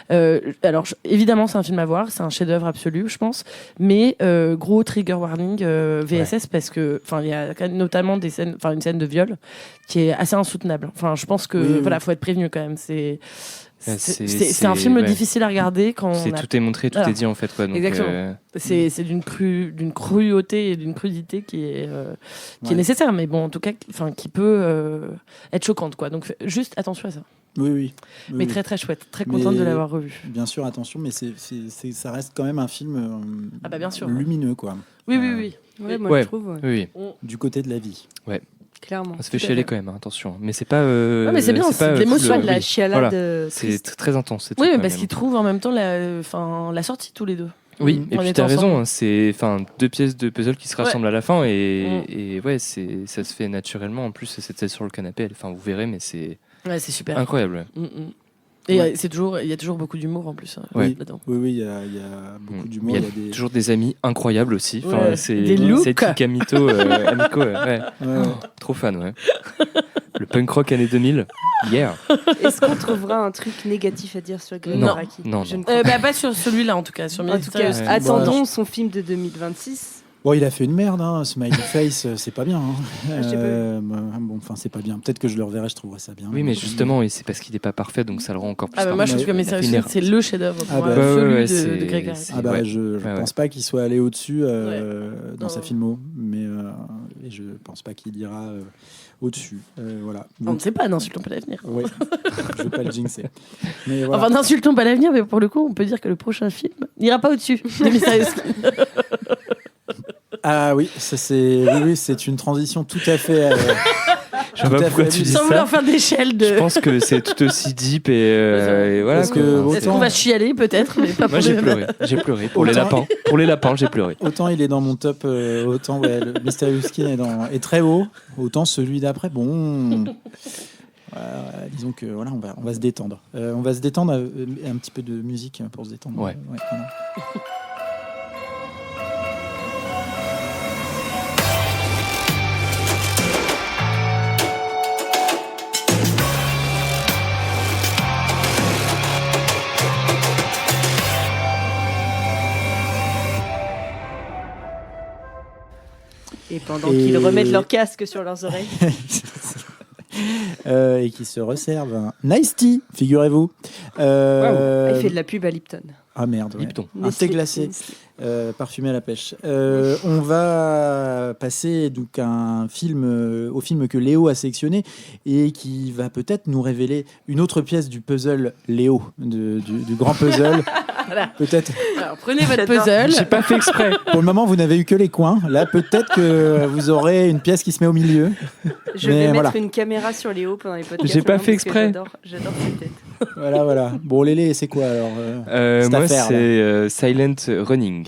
Alors évidemment c'est un film à voir, c'est un chef-d'œuvre absolu je pense, mais gros trigger warning VSS, parce que il y a notamment une scène de viol qui est assez insoutenable. Je pense que faut être prévenu quand même. C'est un film difficile à regarder quand tout est montré, tout est dit en fait quoi. Donc, exactement. C'est d'une cruauté et d'une crudité qui est nécessaire, mais bon en tout cas qui peut être choquante quoi. Donc juste attention à ça. Oui. Mais très très chouette, très contente de l'avoir revu. Bien sûr, attention, mais ça reste quand même un film bien sûr, lumineux quoi. Oui. Ouais, moi je trouve. Oui. Du côté de la vie. Ouais. Clairement. On se fait chialer quand même, attention. Mais c'est pas. mais c'est bien, c'est de l'émotion, de la chialade. Voilà. C'est très intense. Oui, parce qu'ils trouvent en même temps la sortie tous les deux. Oui, et puis t'as raison, c'est deux pièces de puzzle qui se rassemblent à la fin et ça se fait naturellement. En plus, cette scène sur le canapé, vous verrez, mais c'est super incroyable. Et il y a toujours beaucoup d'humour en plus là-dedans. Oui, il y a beaucoup d'humour. Il y a toujours des amis incroyables aussi. C'est des looks. Cédric amicaux, trop fan, ouais. Le punk rock années 2000, yeah. Est-ce qu'on trouvera un truc négatif à dire sur Greg Araki ? Non. Pas sur celui-là en tout cas. En tout cas, attendons son film de 2026. Bon, il a fait une merde, Smiley Face, c'est pas bien. C'est pas bien. Peut-être que je le reverrai, je trouverai ça bien. Oui, mais justement, c'est parce qu'il n'est pas parfait, donc ça le rend encore plus parfait. Moi, je trouve que c'est le chef-d'œuvre de Greg Araki. Je pense pas qu'il soit allé au-dessus dans sa filmo, mais je pense pas qu'il ira au-dessus. Voilà. On ne sait pas, n'insultons pas l'avenir. Oui, je veux pas le jinxer. Mais voilà. N'insultons pas l'avenir, mais pour le coup, on peut dire que le prochain film n'ira pas au-dessus de Mysterious Skin. Ah oui, c'est une transition tout à fait. Je sais pas pourquoi tu dis ça. Sans vouloir faire d'échelle de. Je pense que c'est tout aussi deep et voilà. Parce que est-ce qu'on va chialer peut-être, mais pas pour moi j'ai pleuré pour les lapins. Pour les lapins, j'ai pleuré. Autant il est dans mon top, autant le Mysterious Skin est très haut, autant celui d'après, bon. Disons que voilà, on va se détendre. On va se détendre un petit peu de musique pour se détendre. Ouais. Voilà. Et pendant qu'ils remettent leur casque sur leurs oreilles. Et qui se resservent un Nice Tea, figurez-vous. Il fait de la pub à Lipton. Ah merde, ouais. Lipton. Un thé glacé. Parfumé à la pêche. On va passer donc au film que Léo a sélectionné et qui va peut-être nous révéler une autre pièce du puzzle Léo, du grand puzzle. Voilà. Peut-être. Alors, prenez votre puzzle. J'ai pas fait exprès. Pour le moment, vous n'avez eu que les coins. Là, peut-être que vous aurez une pièce qui se met au milieu. Je Mais vais voilà. mettre une caméra sur Léo pendant les podcasts. J'ai pas maintenant, fait parce que exprès. J'adore cette tête. Voilà. Bon, Lélé, c'est quoi alors cette Moi, affaire, c'est Silent Running.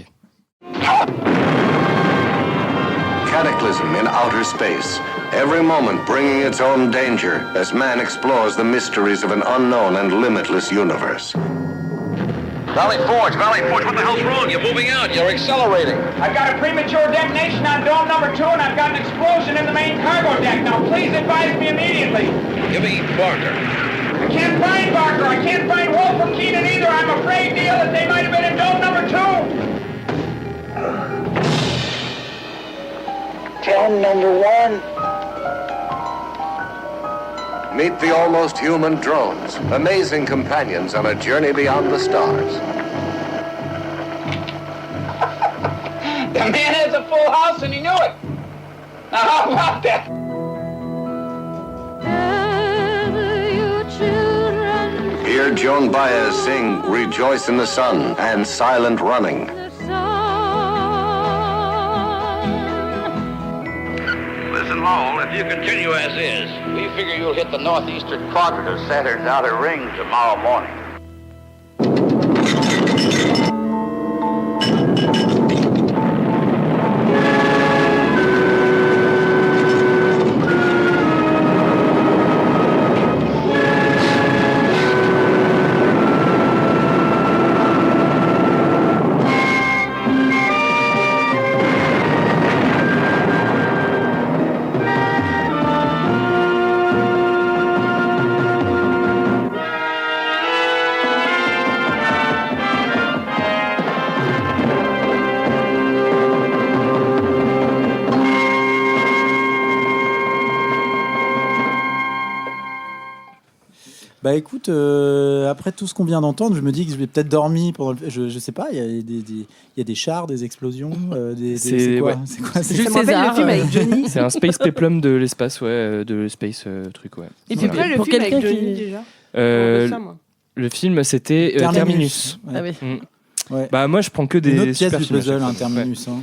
Cataclysm in outer space, every moment bringing its own danger as man explores the mysteries of an unknown and limitless universe. Valley Forge, what the hell's wrong? You're moving out, you're accelerating. I've got a premature detonation on dome number 2, and I've got an explosion in the main cargo deck. Now, please advise me immediately. Give me Barker. I can't find Barker. I can't find Wolf or Keenan either. I'm afraid, Neil, that they might have been in dome number 2. Dome number 1. Meet the almost human drones, amazing companions on a journey beyond the stars. The man has a full house, and he knew it. Now, how about that? Hear Joan Baez sing Rejoice in the Sun and Silent Running. Listen, Lowell, if you continue as is, we figure you'll hit the northeastern quadrant of Saturn's outer ring tomorrow morning. Bah écoute, après tout ce qu'on vient d'entendre, je me dis que je vais peut-être dormir pendant je sais pas, il y a des chars, des explosions, c'est quoi, ouais. c'est quoi Ça c'est- me rappelle le film avec Johnny. C'est un space peplum de l'espace, de l'espace truc, ouais. Et puis C'est quoi le pour film avec quelqu'un Johnny qui... déjà Euh, Ça, moi. le film, c'était Terminus. Ouais. Ah oui. Ouais. Bah moi, je prends que des Une autre pièce super du films à puzzle, chaque un fois. Terminus. Hein.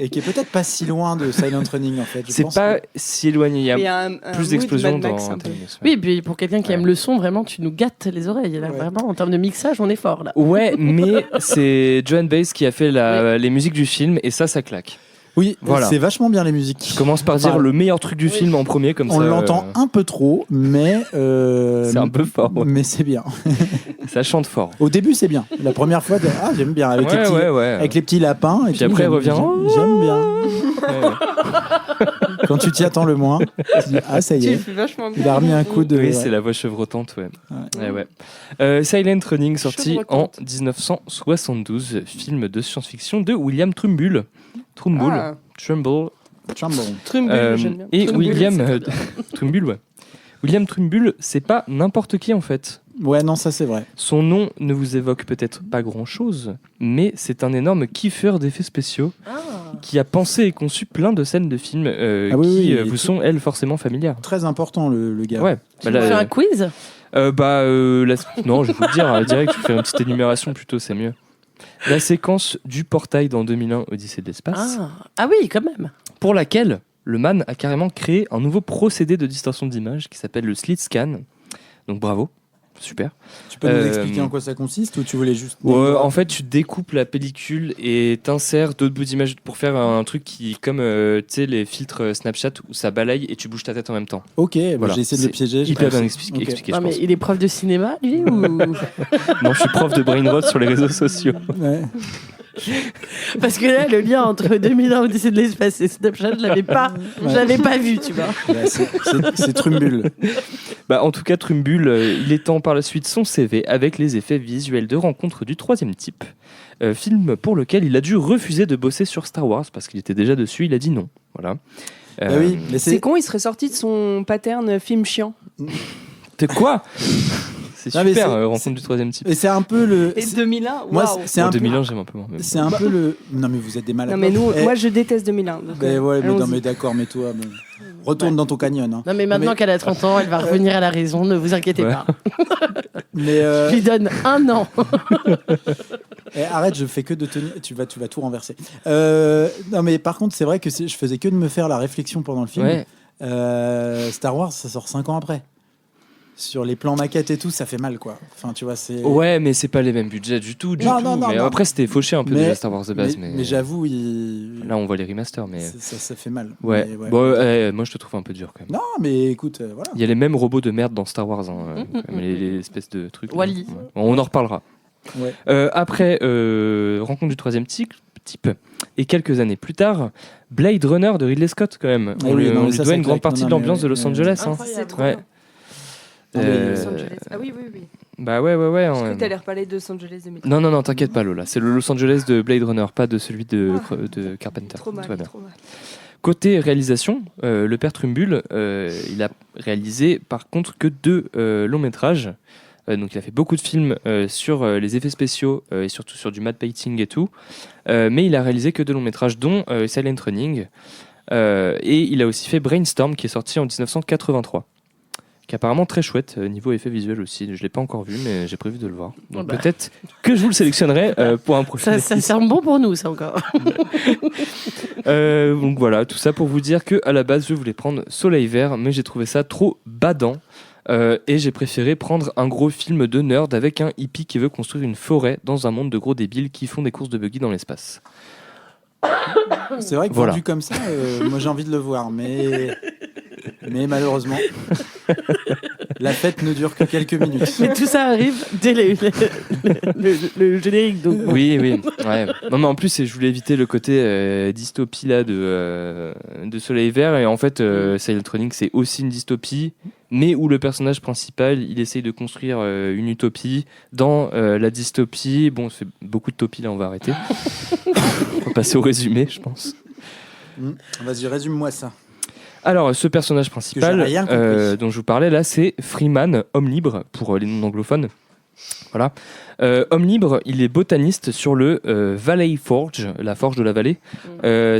Et qui est peut-être pas si loin de Silent Running en fait. Je C'est pense pas si éloigné. Il y Mais il y a a un plus mood d'explosions Mad Max, dans un peu. Terminus. Oui, et puis pour quelqu'un qui Ouais. aime le son, vraiment, tu nous gâtes les oreilles. Là, Ouais. vraiment, en termes de mixage, on est fort là. Ouais, mais c'est Joan Baez qui a fait les musiques du film et ça claque. Oui, Voilà. c'est vachement bien les musiques. Je commence par dire Enfin, le meilleur truc du film en premier, comme on ça. l'entend un peu trop, mais C'est un peu fort. Ouais. mais c'est bien. Ça chante fort. Au début, c'est bien. La première fois, j'aime bien avec les petits, ouais. avec les petits lapins. Et Puis après, elle revient. J'aime bien. Ouais, ouais. Quand tu t'y attends le moins, tu dis, ah ça y Tu le est, fais vachement bien. il a remis un coup de. Oui, ouais. c'est la voix chevrotante, ouais. Ouais. Silent Running, sorti en 1972, film de science-fiction de William Trumbull. Ah, Trumbull. Trumbull. Trumbull, j'aime bien. Et Trumbull, William c'est très bien. Trumbull, ouais. William Trumbull, c'est pas n'importe qui en fait. Ouais, non, ça c'est vrai. Son nom ne vous évoque peut-être pas grand-chose, mais c'est un énorme kiffeur d'effets spéciaux qui a pensé et conçu plein de scènes de films Ah oui, qui oui, vous sont, elles, forcément familières. Très important le gars. Ouais. Tu nous fais un quiz Non, je vais vous le dire, direct, je vais faire une petite énumération plutôt, c'est mieux. La séquence du portail dans 2001, Odyssée de l'espace, Ah oui, quand même. pour laquelle le man a carrément créé un nouveau procédé de distorsion d'image qui s'appelle le slit scan. Donc bravo, super. Tu peux nous expliquer en quoi ça consiste ou tu voulais juste. En fait, tu découpes la pellicule et t'insères d'autres bouts d'image pour faire un truc qui, comme tu sais, les filtres Snapchat où ça balaye et tu bouges ta tête en même temps. Ok, Voilà. j'ai essayé de le piéger. j'ai Hyper pas bien réussi. Ok. expliqué, Non, je mais pense. il est prof de cinéma, lui ou... Non, je suis prof de brain rot sur les réseaux sociaux. Ouais. Parce que là, le lien entre 2001 Odyssée de l'espace et Snapchat, je l'avais pas vu, tu vois. Ouais, c'est Trumbull. Bah, en tout cas, Trumbull, il étend par la suite son CV avec les effets visuels de rencontre du troisième type. Film pour lequel il a dû refuser de bosser sur Star Wars parce qu'il était déjà dessus, il a dit non. Voilà. Bah oui, mais C'est con, il serait sorti de son pattern film chiant. T'es quoi? c'est Non, mais super, c'est- rencontre du troisième type. Et c'est un peu le. Et 2001, Moi, waouh. c'est En un peu. 2001, j'aime un peu moins. mais bon. C'est un peu le. Non, mais vous êtes des malades. Non mais nous, Eh, moi je déteste 2001. Donc, ben ouais, mais non, allons-y. mais d'accord, mais toi, bon, retourne dans ton canyon. Hein. Non, mais maintenant qu'elle a 30 ans, elle va revenir à la raison, ne vous inquiétez Ouais. pas. Mais Je lui donne 1 an. arrête, je fais que de tenir. Tu vas tout renverser. Non, mais par contre, c'est vrai que je faisais que de me faire la réflexion pendant le film. Ouais. Star Wars, ça sort 5 ans après. Sur les plans maquettes et tout, ça fait mal, quoi. Enfin, tu vois, c'est. Ouais, mais c'est pas les mêmes budgets du tout. Non, non, non, mais non. après, c'était fauché un peu Mais- déjà Star Wars de base. Mais j'avoue, Là, on voit les remasters. Mais ça fait mal. ouais. Mais ouais. Bon, moi, je te trouve un peu dur quand même. Non, mais écoute, voilà. Il y a les mêmes robots de merde dans Star Wars, hein, comme les espèces de trucs. là. Wall-E. Ouais. On en reparlera. Ouais. Après, rencontre du troisième type, et quelques années plus tard, Blade Runner de Ridley Scott quand même. Ah On oui, lui non, mais lui ça, doit ça une grande claque. partie Non, de non, l'ambiance mais de Los Angeles. hein. C'est trop Ouais. bien. Euh, Los Angeles. Ah oui, oui, oui. Bah ouais. Est-ce ouais. que t'as l'air parler de Los Angeles 2003? Non, t'inquiète pas Lola, c'est le Los Angeles de Blade Runner, pas de celui de Carpenter. Trop mal, Tout va bien. trop mal. Côté réalisation, le père Trumbull, il a réalisé par contre que 2 longs métrages. Donc il a fait beaucoup de films sur les effets spéciaux et surtout sur du matte painting et tout. Mais il a réalisé que 2 longs métrages, dont Silent Running. Et il a aussi fait Brainstorm, qui est sorti en 1983. Qui est apparemment très chouette, niveau effets visuels aussi. Je ne l'ai pas encore vu, mais j'ai prévu de le voir. Donc bah. peut-être que je vous le sélectionnerai pour un prochain Ça sert bon pour nous, ça encore. donc voilà, tout ça pour vous dire que à la base je voulais prendre Soleil Vert, mais j'ai trouvé ça trop badant et j'ai préféré prendre un gros film de nerd avec un hippie qui veut construire une forêt dans un monde de gros débiles qui font des courses de buggy dans l'espace. C'est vrai que Voilà. vendu comme ça, moi j'ai envie de le voir, mais malheureusement, la fête ne dure que quelques minutes. Mais tout ça arrive dès le générique. Donc. Oui, ouais. Non mais en plus je voulais éviter le côté dystopie là de Soleil Vert et en fait Silent Running c'est aussi une dystopie mais où le personnage principal il essaye de construire une utopie dans la dystopie. Bon c'est beaucoup de topies là, on va arrêter. On va passer au résumé je pense. Vas-y, résume-moi ça. Alors, ce personnage Que principal j'ai rien compris. dont je vous parlais là, c'est Freeman, homme libre, pour les non-anglophones. Voilà. Homme libre, il est botaniste sur le Valley Forge, la forge de la vallée.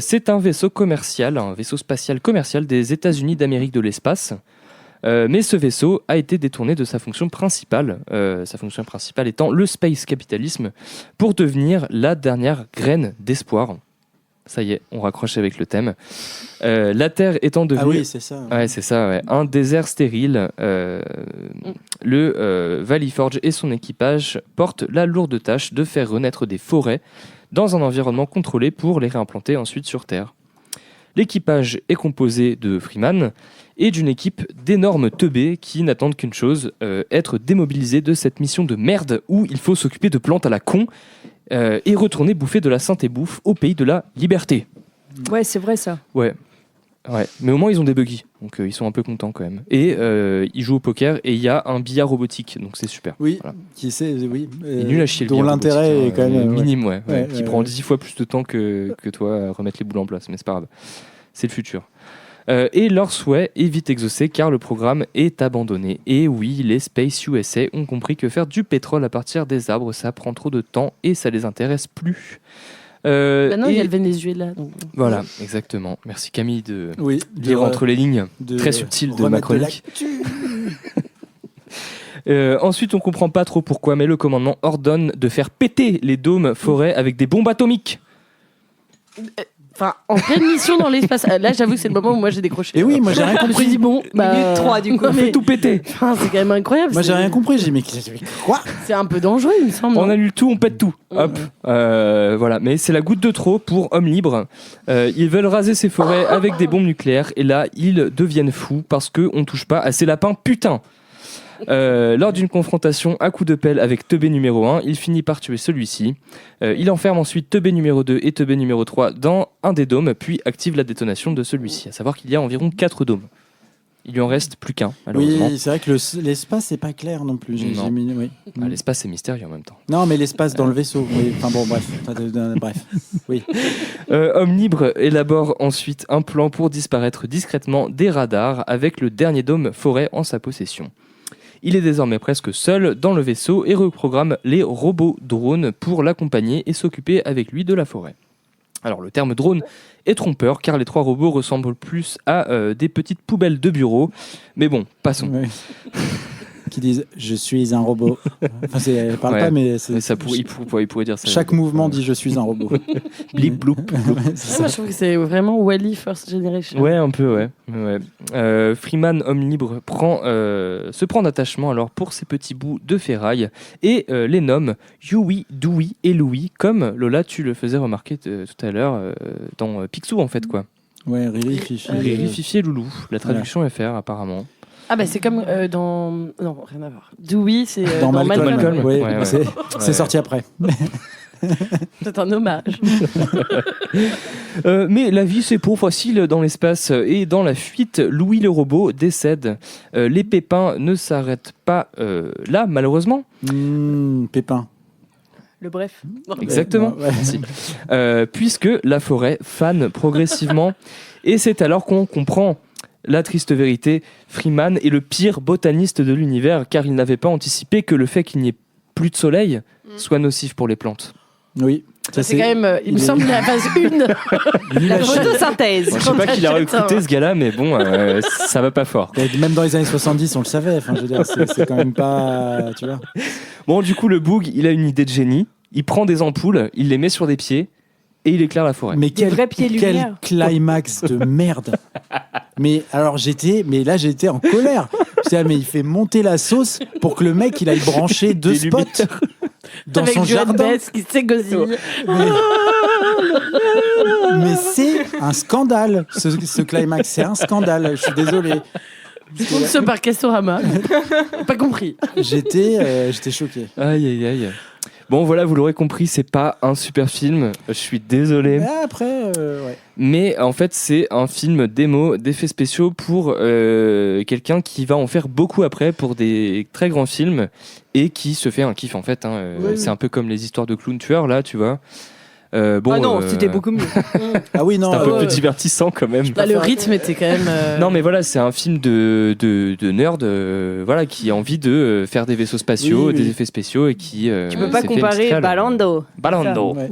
C'est un vaisseau commercial, un vaisseau spatial commercial des États-Unis d'Amérique de l'espace. Mais ce vaisseau a été détourné de sa fonction principale étant le space capitalisme, pour devenir la dernière graine d'espoir. Ça y est, on raccroche avec le thème. La Terre étant devenue... Ah oui, c'est ça. Ouais, c'est ça, ouais. Un désert stérile. Le Valley Forge et son équipage portent la lourde tâche de faire renaître des forêts dans un environnement contrôlé pour les réimplanter ensuite sur Terre. L'équipage est composé de Freeman et d'une équipe d'énormes teubés qui n'attendent qu'une chose, être démobilisés de cette mission de merde où il faut s'occuper de plantes à la con et retourner bouffer de la synthé bouffe au pays de la liberté. Ouais, c'est vrai ça. Ouais, mais au moins ils ont des buggy, donc ils sont un peu contents quand même. Et ils jouent au poker et il y a un billard robotique, donc c'est super. Oui, Voilà. qui sait, oui. Il est nul à chier le dont billard l'intérêt robotique, est quand même minime, ouais, Ouais, qui prend 10 fois plus de temps que toi à remettre les boules en place, mais c'est pas grave, c'est le futur. Et leur souhait est vite exaucé car le programme est abandonné. Et oui, les Space USA ont compris que faire du pétrole à partir des arbres, ça prend trop de temps et ça les intéresse plus. Maintenant, il y a et- le Venezuela. Donc... Voilà, exactement. Merci Camille de Oui, lire entre les lignes, de très subtil de ma remettre de chronique. Ensuite, on comprend pas trop pourquoi, mais le commandement ordonne de faire péter les dômes forêts avec des bombes atomiques. Enfin, en pleine mission dans l'espace. Là, j'avoue que c'est le moment où moi j'ai décroché. Et oui, moi j'ai rien Je me suis compris. dit, bon, Minute 3 du coup. non, On fait mais- tout péter. Enfin, c'est quand même incroyable. Moi j'ai c'est- rien compris. J'ai dit, mais quoi? C'est un peu dangereux, il me semble. On non annule tout, on pète tout. Hop. Voilà. Mais c'est la goutte de trop pour Homme Libre. Ils veulent raser ces forêts avec des bombes nucléaires et là, ils deviennent fous parce qu'on touche pas à ces lapins, putain. Lors d'une confrontation à coups de pelle avec Teubé numéro 1, il finit par tuer celui-ci. Il enferme ensuite Teubé numéro 2 et Teubé numéro 3 dans un des dômes, puis active la détonation de celui-ci. À savoir qu'il y a environ 4 dômes. Il lui en reste plus qu'un, malheureusement. Oui, c'est vrai que l'espace c'est pas clair non plus. Non. Oui. Ah, l'espace est mystérieux en même temps. Non, mais l'espace dans le vaisseau. Oui. Enfin bon, bref. Bref. Oui. Homme Libre élabore ensuite un plan pour disparaître discrètement des radars avec le dernier dôme forêt en sa possession. Il est désormais presque seul dans le vaisseau et reprogramme les robots drones pour l'accompagner et s'occuper avec lui de la forêt. Alors le terme drone est trompeur car les 3 robots ressemblent plus à des petites poubelles de bureau. Mais bon, passons. Ouais. Qui disent « je suis un robot ». Enfin, elle parle Ouais. pas, mais il pourrait dire ça. chaque mouvement dit « je suis un robot ». Blip, bloup. Moi, je trouve que c'est vraiment Wall-E First Generation. Ouais, un peu, ouais. Freeman, homme libre, se prend d'attachement alors pour ces petits bouts de ferraille et les nomme Huey, Dewey et Louie, comme Lola, tu le faisais remarquer tout à l'heure dans Picsou, en fait, quoi. Ouais, Riri, Fifi. Riri, Fifi et Loulou. La traduction est FR, apparemment. Ah bah c'est comme dans... Non, rien à voir. Dewey, c'est Dans Malcolm. Malcolm. Ouais, Ouais. c'est sorti après. C'est un hommage. Mais la vie c'est pour facile dans l'espace et dans la fuite, Louis le robot décède. Les pépins ne s'arrêtent pas là, malheureusement. Pépin. Le bref. Exactement. Ouais. Merci. Puisque la forêt fane progressivement et c'est alors qu'on comprend la triste vérité. Freeman est le pire botaniste de l'univers car il n'avait pas anticipé que le fait qu'il n'y ait plus de soleil soit nocif pour les plantes. Oui. Ça, c'est quand même, il me semble, la phase 1. La photosynthèse. Bon, je sais pas qui l'a recruté ce gars-là, mais bon, ça va pas fort. Et même dans les années 70, on le savait. Enfin, je veux dire, c'est quand même pas, tu vois. Bon, du coup, le Boog, il a une idée de génie. Il prend des ampoules, il les met sur des pieds et il éclaire la forêt. Mais quel vrais pieds quel lumière. climax de merde. Mais alors j'étais en colère. Je disais, mais il fait monter la sauce pour que le mec il aille brancher 2 Des spots dans Avec son Joan jardin. Baez qui s'égosille. Mais c'est un scandale, ce climax, c'est un scandale. Je suis désolé. Sponsor par Castorama. Pas compris. J'étais choqué. Aïe, aïe, aïe. Bon, voilà, vous l'aurez compris, c'est pas un super film. Je suis désolé. Mais après, ouais. Mais en fait, c'est un film démo d'effets spéciaux pour quelqu'un qui va en faire beaucoup après pour des très grands films et qui se fait un kiff en fait. Oui. C'est un peu comme les histoires de clowns tueurs là, tu vois. Bon, Ah non, c'était beaucoup mieux. Ah oui, non. C'est un peu plus divertissant quand même. Là, le rythme était quand même. Non, mais voilà, c'est un film de nerd voilà, qui a envie de faire des vaisseaux spatiaux, Oui, oui. des effets spéciaux et qui. Tu peux pas s'est fait une comparer petite cale. Ballando. Ballando. Ouais.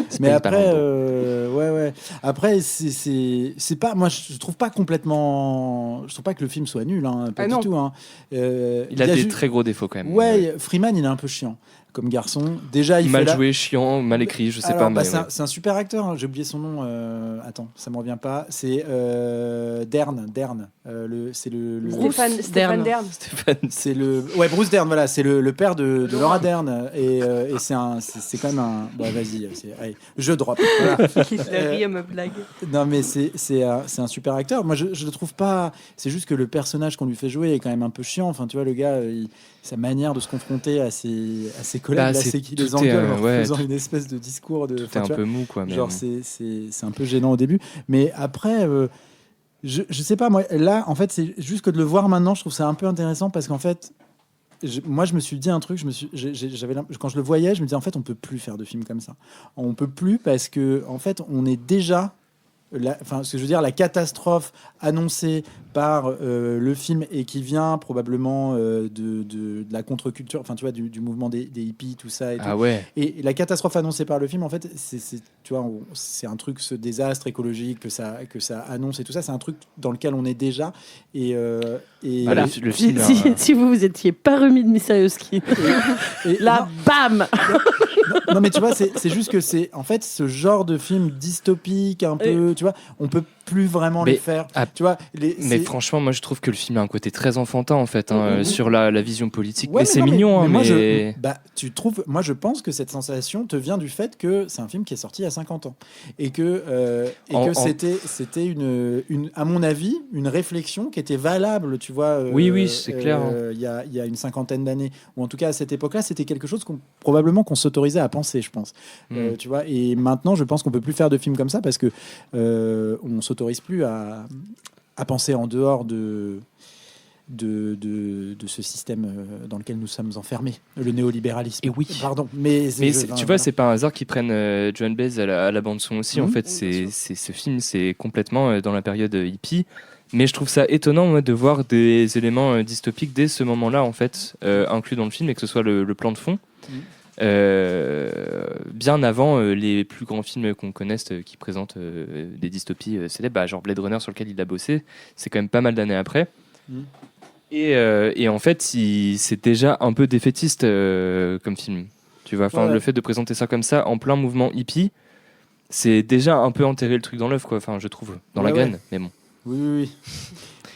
C'est Mais pas après, Ballando. ouais. Après, c'est pas. Moi, je trouve pas complètement. Je trouve pas que le film soit nul, hein, pas Ah du non. tout. Hein. Il a des très gros défauts quand même. Ouais, Freeman, il est un peu chiant comme garçon. Déjà, il Mal fait joué, chiant, mal écrit, je sais Alors, pas. bah, Mais ouais. c'est un super acteur. Hein. J'ai oublié son nom. Attends, ça me revient pas. C'est Dern. C'est le. Stéphane Dern. Stéphane. C'est le. Ouais, Bruce Dern. Voilà, c'est le père de Laura Dern. Et c'est quand même un. Bon, vas-y. Allez, je drop. Voilà. Qui se rit à ma blague. Non, mais c'est un super acteur. Moi, je le trouve pas. C'est juste que le personnage qu'on lui fait jouer est quand même un peu chiant. Enfin, tu vois, le gars, sa manière de se confronter à ses collègues, Bah, là, c'est- c'est qu'il tout les est, engueule en ouais. faisant une espèce de discours de. Tout est enfin, un tu vois, peu mou, quoi. Mais genre, bon. c'est un peu gênant au début. Mais après. Je sais pas, moi, là, en fait, c'est juste que de le voir maintenant, je trouve ça un peu intéressant parce qu'en fait, moi, je me suis dit un truc, quand je le voyais, je me disais, en fait, on peut plus faire de films comme ça. On peut plus parce que, en fait, on est déjà. Ce que je veux dire, la catastrophe annoncée par le film et qui vient probablement de la contre-culture, enfin, tu vois, du mouvement des hippies, tout ça. Et Ah tout. ouais. Et la catastrophe annoncée par le film, en fait, tu vois, c'est un truc, ce désastre écologique que ça annonce et tout ça, c'est un truc dans lequel on est déjà. Et Voilà, le film. Si vous vous étiez pas remis de Mysterious Skin, là, bam. non, mais tu vois, c'est juste que c'est en fait ce genre de film dystopique un peu, tu vois, on peut plus vraiment les faire. Tu vois, mais franchement, moi je trouve que le film a un côté très enfantin en fait, sur la vision politique. Ouais, mais c'est non, mignon, mais hein, moi, mais. tu trouves, moi je pense que cette sensation te vient du fait que c'est un film qui est sorti il y a 50 ans et que c'était une, à mon avis, une réflexion qui était valable, tu vois. Oui, c'est clair. Il y a une cinquantaine d'années, ou en tout cas à cette époque-là, c'était quelque chose probablement qu'on s'autorisait à penser, je pense. Tu vois. Et maintenant, je pense qu'on peut plus faire de films comme ça parce que on s'autorise plus à penser en dehors de ce système dans lequel nous sommes enfermés, le néolibéralisme. Et oui. Pardon, mais Tu vois, c'est pas un hasard qu'ils prennent Joan Baez à la bande son aussi. En fait, ce film, c'est complètement dans la période hippie. Mais je trouve ça étonnant moi, de voir des éléments dystopiques dès ce moment-là, en fait, inclus dans le film, et que ce soit le plan de fond. Bien avant les plus grands films qu'on connaisse qui présentent des dystopies célèbres, genre Blade Runner sur lequel il a bossé, c'est quand même pas mal d'années après. Et en fait, c'est déjà un peu défaitiste comme film. Tu vois, le fait de présenter ça comme ça en plein mouvement hippie, c'est déjà un peu enterrer le truc dans l'œuf, quoi. Enfin, je trouve, dans la graine. Mais bon. Oui.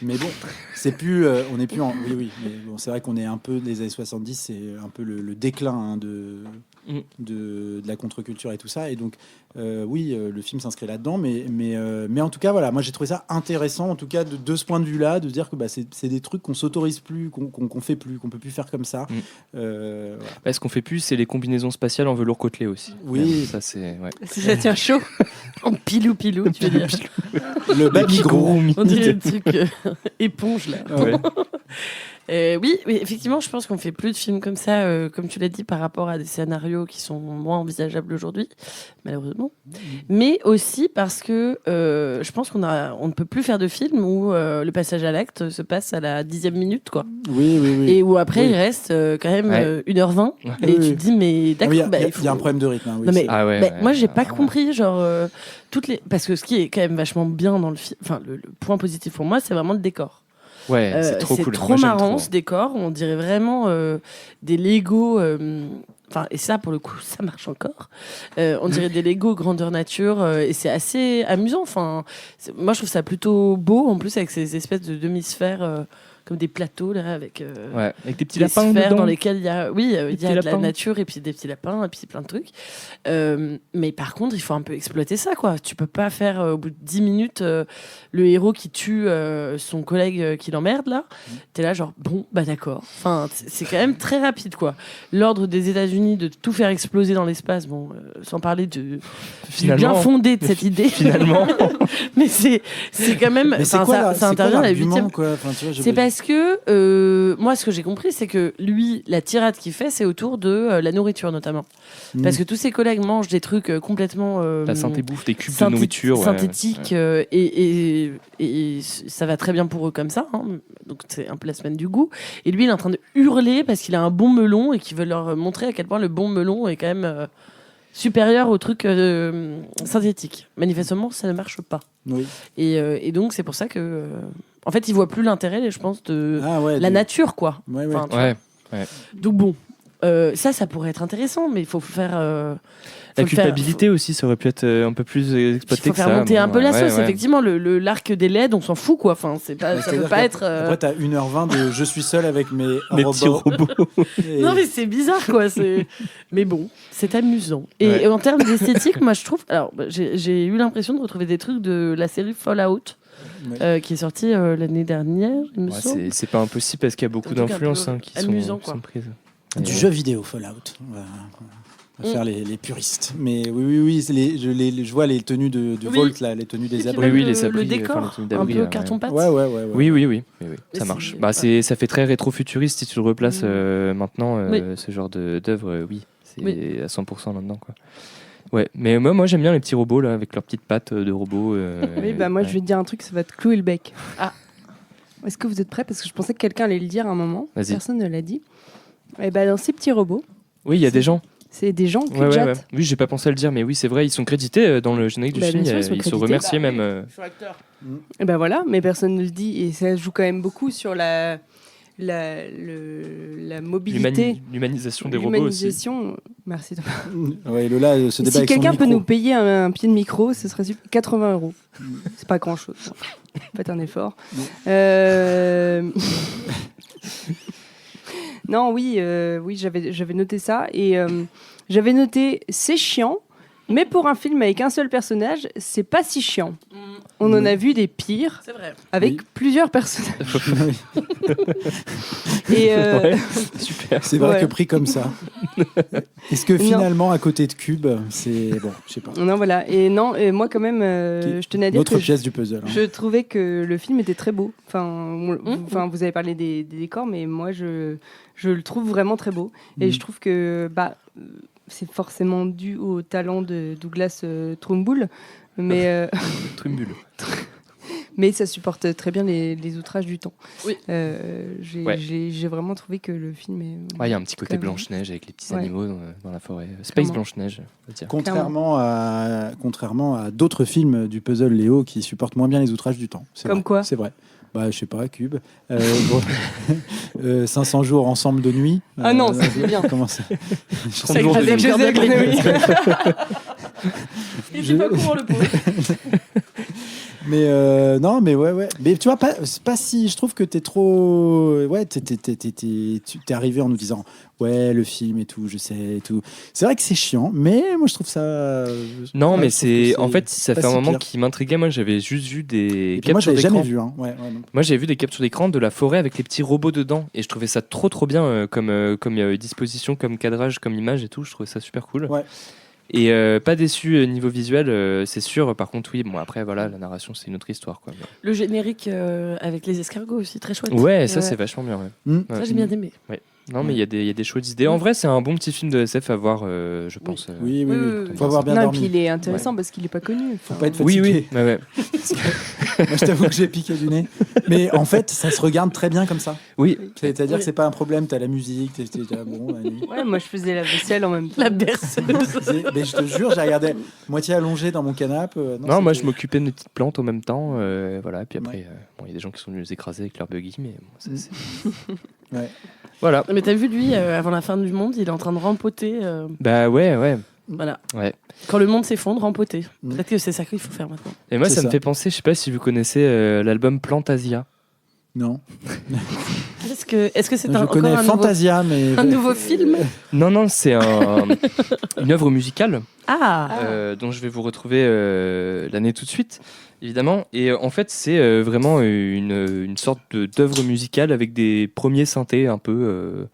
Mais bon, c'est plus, on n'est plus en. Oui, mais bon, c'est vrai qu'on est un peu des années 70, c'est un peu le déclin de la contre-culture et tout ça. Et donc, oui, le film s'inscrit là-dedans, mais en tout cas, voilà, moi j'ai trouvé ça intéressant, en tout cas, de ce point de vue-là, de dire que c'est des trucs qu'on s'autorise plus, qu'on fait plus, qu'on peut plus faire comme ça. Voilà. Ce qu'on fait plus, c'est les combinaisons spatiales en velours côtelé aussi. Oui, ça c'est. Ouais. Ça tient chaud. En pilou, tu veux dire. Le baby gros. On dirait le truc éponge là. Ouais. Oui, effectivement, je pense qu'on fait plus de films comme ça, comme tu l'as dit, par rapport à des scénarios qui sont moins envisageables aujourd'hui, malheureusement. Mais aussi parce que je pense qu'on ne peut plus faire de films où le passage à l'acte se passe à la 10e minute, quoi. Oui. Et où après, il reste quand même 1h20. Et tu te dis, mais d'accord. Il y a un problème de rythme. Hein, oui, non, mais, moi, j'ai pas compris, genre, parce que ce qui est quand même vachement bien dans le film, enfin, le point positif pour moi, c'est vraiment le décor. Ouais, c'est trop cool. C'est trop marrant ce décor. On dirait vraiment des Lego. Et ça, pour le coup, ça marche encore. On dirait des Lego grandeur nature et c'est assez amusant. Moi, je trouve ça plutôt beau en plus avec ces espèces de demi-sphères. Comme des plateaux là avec des petits lapins sphères dedans. Dans lesquelles il y a de la lapins. nature et puis des petits lapins et puis plein de trucs mais par contre il faut un peu exploiter ça, quoi. Tu peux pas faire au bout de 10 minutes le héros qui tue son collègue qui l'emmerde là. T'es là genre bon bah d'accord, enfin c'est quand même très rapide, quoi. L'ordre des États-Unis de tout faire exploser dans l'espace, bon sans parler du bien fondé de cette idée finalement. mais c'est quand même ça intervient à la 8e, quoi. C'est parce que moi, ce que j'ai compris, c'est que lui, la tirade qu'il fait, c'est autour de la nourriture notamment. Parce que tous ses collègues mangent des trucs complètement la synthé bouffe, des cubes de nourriture synthétiques, et ça va très bien pour eux comme ça. Hein. Donc c'est un peu la semaine du goût. Et lui, il est en train de hurler parce qu'il a un bon melon et qu'il veut leur montrer à quel point le bon melon est quand même supérieur au truc synthétique. Manifestement, ça ne marche pas. Oui. Et donc c'est pour ça que en fait, il voit plus l'intérêt, je pense, de la nature, quoi. Ouais. Donc bon, ça pourrait être intéressant, mais il faut faire. La culpabilité aussi, ça aurait pu être un peu plus exploité. Il faut faire monter un peu la sauce. Effectivement, l'arc des LED, on s'en fout, quoi. Enfin, ça peut pas être. Après, t'as 1h20 de je suis seul avec mes petits robots. Non, mais c'est bizarre, quoi. Mais bon, c'est amusant. Et en termes d'esthétique, moi, je trouve. Alors, j'ai eu l'impression de retrouver des trucs de la série Fallout. Qui est sorti l'année dernière, il me semble. C'est pas impossible parce qu'il y a beaucoup d'influences qui sont prises. Du jeu vidéo Fallout. On va faire les puristes. Mais oui, je vois les tenues de Vault, là, les tenues des abris. Oui, les abris. Le décor, un peu carton-pâte. Ouais. Oui, ça marche. Ça fait très rétro-futuriste si tu le replaces maintenant, ce genre d'œuvre, c'est à 100% là-dedans, quoi. Ouais, mais moi j'aime bien les petits robots là avec leurs petites pattes de robots. Oui, moi je vais te dire un truc, ça va te clouer le bec. Ah. Est-ce que vous êtes prêts? Parce que je pensais que quelqu'un allait le dire à un moment. Vas-y. Personne ne l'a dit. Et dans ces petits robots. Oui, il y a des gens. C'est des gens qui jettent. Oui, j'ai pas pensé à le dire, mais oui, c'est vrai, ils sont crédités dans le générique du film. Ils sont remerciés même. Et voilà, mais personne ne le dit et ça joue quand même beaucoup sur la mobilité, l'humanisation des robots aussi. Merci. Ouais, Lola, ce débat si quelqu'un peut nous payer un pied de micro, ce serait super. 80 €. C'est pas grand chose. Faites un effort. Non, oui, j'avais noté ça et j'avais noté c'est chiant, mais pour un film avec un seul personnage, c'est pas si chiant. On en a vu des pires, c'est vrai, avec plusieurs personnages. Et super. C'est vrai que pris comme ça. Est-ce que finalement, à côté de Cube, c'est bon, je sais pas. Non, voilà. Et moi quand même, je tenais à dire notre pièce du puzzle. Je trouvais que le film était très beau. Enfin, vous avez parlé des décors, mais moi je le trouve vraiment très beau. Et je trouve que c'est forcément dû au talent de Douglas Trumbull. Mais Mais ça supporte très bien les outrages du temps. Oui. J'ai vraiment trouvé que le film est. Il y a un petit côté quand même- Blanche-Neige avec les petits Ouais. animaux dans la forêt. Space Clairement. Blanche-Neige, on va dire. Contrairement à d'autres films du puzzle Léo qui supportent moins bien les outrages du temps. C'est Comme vrai. quoi C'est vrai. Bah, je sais pas, Cube. Bon, 500 jours ensemble de nuit. Ah non, ça, c'est bien. Comment ça C'est avec Joseph Gordon-Levitt. Il Je- était pas au courant, le pauvre. Mais non, mais ouais. Mais tu vois, c'est pas si. Je trouve que t'es trop. Ouais, t'es arrivé en nous disant ouais, le film et tout, je sais et tout. C'est vrai que c'est chiant, mais moi je trouve ça. Non, ouais, mais je trouve que c'est en fait ça pas fait un si moment pire. qui m'intriguait. Moi, j'avais juste vu des Et puis moi, je captures l'avais jamais d'écran. vu. Hein. Ouais, non. Moi, j'avais vu des captures d'écran de la forêt avec les petits robots dedans, et je trouvais ça trop bien comme disposition, comme cadrage, comme image et tout. Je trouvais ça super cool. Ouais. Et pas déçu niveau visuel, c'est sûr. Par contre, oui, bon après voilà, la narration c'est une autre histoire quoi. Le générique avec les escargots aussi, très chouette. Ouais, ça c'est vachement bien. Ouais. Ça, j'ai bien aimé. Non, mais il y a des chouettes idées. En vrai, c'est un bon petit film de SF à voir, je pense. Oui. Oui. Faut avoir bien Non, et dormi. puis il est intéressant parce qu'il est pas connu. Faut Enfin, pas être fatigué. Oui. Ouais. Moi, je t'avoue que j'ai piqué du nez. Mais en fait, ça se regarde très bien comme ça. Oui. C'est-à-dire que c'est pas un problème. T'as la musique, t'es bon, la nuit. Ouais, moi je faisais la vaisselle en même temps. La berceuse. Mais je te jure, j'ai regardé moitié allongé dans mon canapé. Non, moi je c'était- m'occupais de mes petites plantes en même temps. Voilà. Puis après, bon, il y a des gens qui sont venus les écraser avec leur buggy, mais bon, ça, c'est. Ouais. Voilà. Mais t'as vu, lui, avant la fin du monde, il est en train de rempoter. Bah ouais. Voilà. Ouais. Quand le monde s'effondre, rempoter. Mm. Peut-être que c'est ça qu'il faut faire maintenant. Et moi, C'est ça me ça. fait penser, je sais pas si vous connaissez l'album Plantasia. Non. Est-ce que c'est Je encore connais un Fantasia, mais. un nouveau film Non, c'est une œuvre musicale Ah, dont je vais vous retrouver l'année tout de suite, évidemment. Et en fait, c'est vraiment une sorte d'œuvre musicale avec des premiers synthés un peu.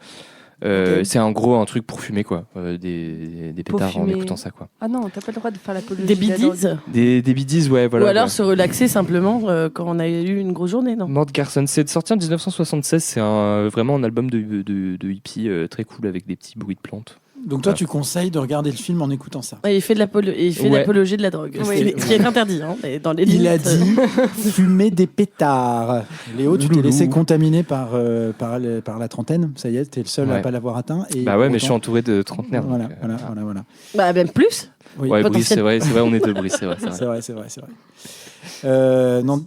Ok. C'est en gros un truc pour fumer, quoi. Des Pour pétards en fumer. écoutant ça, quoi. Ah non, t'as pas le droit de faire l'apologie. des de la drogue. biddies Des biddies, ouais, voilà. Ou alors ouais. se relaxer simplement quand on a eu une grosse journée, non Mort Garson, c'est sorti en 1976. C'est vraiment un album de hippie très cool avec des petits bruits de plantes. Donc toi, Voilà. tu conseilles de regarder le film en écoutant ça. Ouais, il fait de Ouais. l'apologie de la drogue. Oui. Ce qui est interdit, hein, mais dans les Il a limites. dit fumer des pétards. Léo, tu t'es Loulou. laissé contaminer par la trentaine. Ça y est, t'es le seul à Ouais. pas l'avoir atteint. Et Bah ouais, mais je suis pourtant- entouré de trentenaires. Voilà, donc, voilà. Bah, même plus. Oui. Ouais, Brice, potentiel. c'est vrai, on est deux, Brice, c'est vrai. C'est vrai. Non.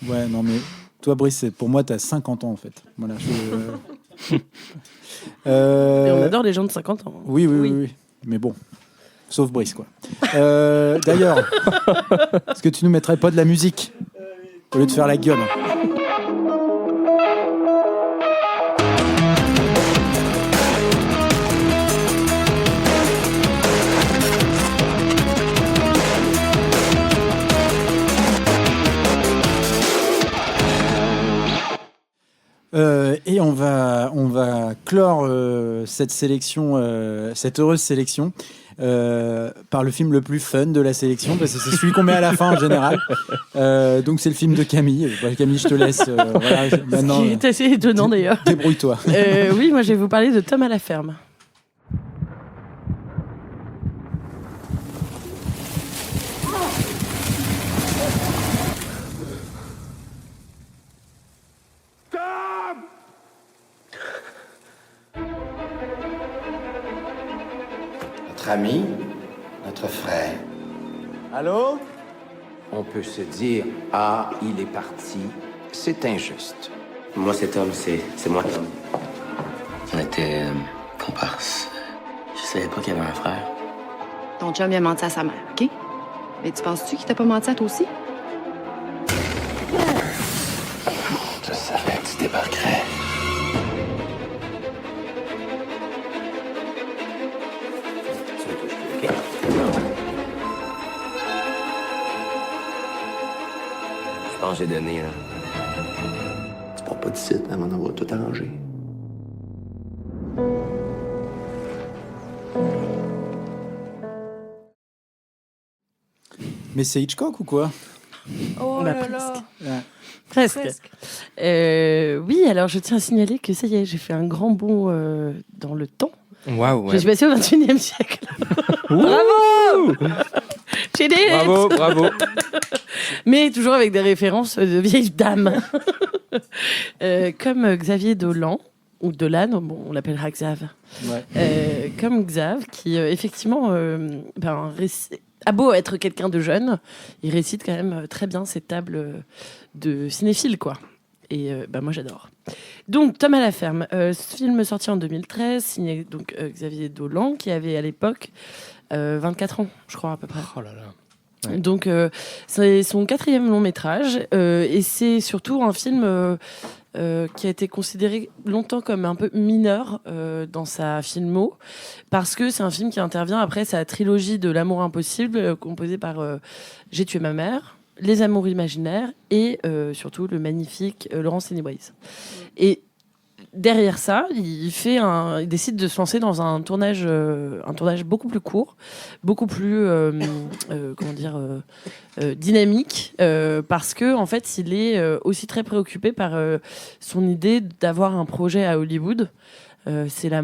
Ouais, non, mais toi, Brice, pour moi, t'as 50 ans en fait. Voilà. Et on adore les gens de 50 ans. Oui. Mais bon, sauf Brice, quoi. D'ailleurs, est-ce que tu nous mettrais pas de la musique au lieu de faire la gueule? Et on va clore cette sélection, cette heureuse sélection, par le film le plus fun de la sélection, parce que c'est celui qu'on met à la fin en général. Donc c'est le film de Camille. Bah, Camille, je te laisse. Voilà, maintenant, Ce qui est assez étonnant d'ailleurs. débrouille-toi. Oui, moi je vais vous parler de Tom à la ferme. Notre ami, notre frère. Allô? On peut se dire, ah, il est parti. C'est injuste. Moi, c'est Tom, c'est moi, Tom. On était comparses. Je savais pas qu'il y avait un frère. Ton chum, il a menti à sa mère, OK? Mais tu penses-tu qu'il t'a pas menti à toi aussi? Je savais que tu débarquerais. Je pense que j'ai donné, là. Tu pars pas de site avant d'avoir tout arrangé. Mais c'est Hitchcock ou quoi? Oh Bah, là là. Presque. Presque. Oui, alors je tiens à signaler que ça y est, j'ai fait un grand bond dans le temps. Waouh, Je suis passée au 21e siècle. Bravo! J'ai des Bravo. Mais toujours avec des références de vieilles dames. Comme Xavier Dolan, ou Dolan, bon, on l'appellera Xav. Ouais. Comme Xav, qui effectivement a beau être quelqu'un de jeune, il récite quand même très bien ses tables de cinéphile, quoi. Et moi j'adore. Donc Tom à la ferme, ce film sorti en 2013, signé donc Xavier Dolan, qui avait à l'époque 24 ans, je crois à peu près. Oh là là. Ouais. Donc c'est son 4e long métrage et c'est surtout un film qui a été considéré longtemps comme un peu mineur dans sa filmo, parce que c'est un film qui intervient après sa trilogie de l'amour impossible composée par J'ai tué ma mère, Les amours imaginaires et surtout le magnifique Laurence Anyways. Et derrière ça, il décide de se lancer dans un tournage beaucoup plus court, beaucoup plus dynamique, parce que en fait, il est aussi très préoccupé par son idée d'avoir un projet à Hollywood. C'est la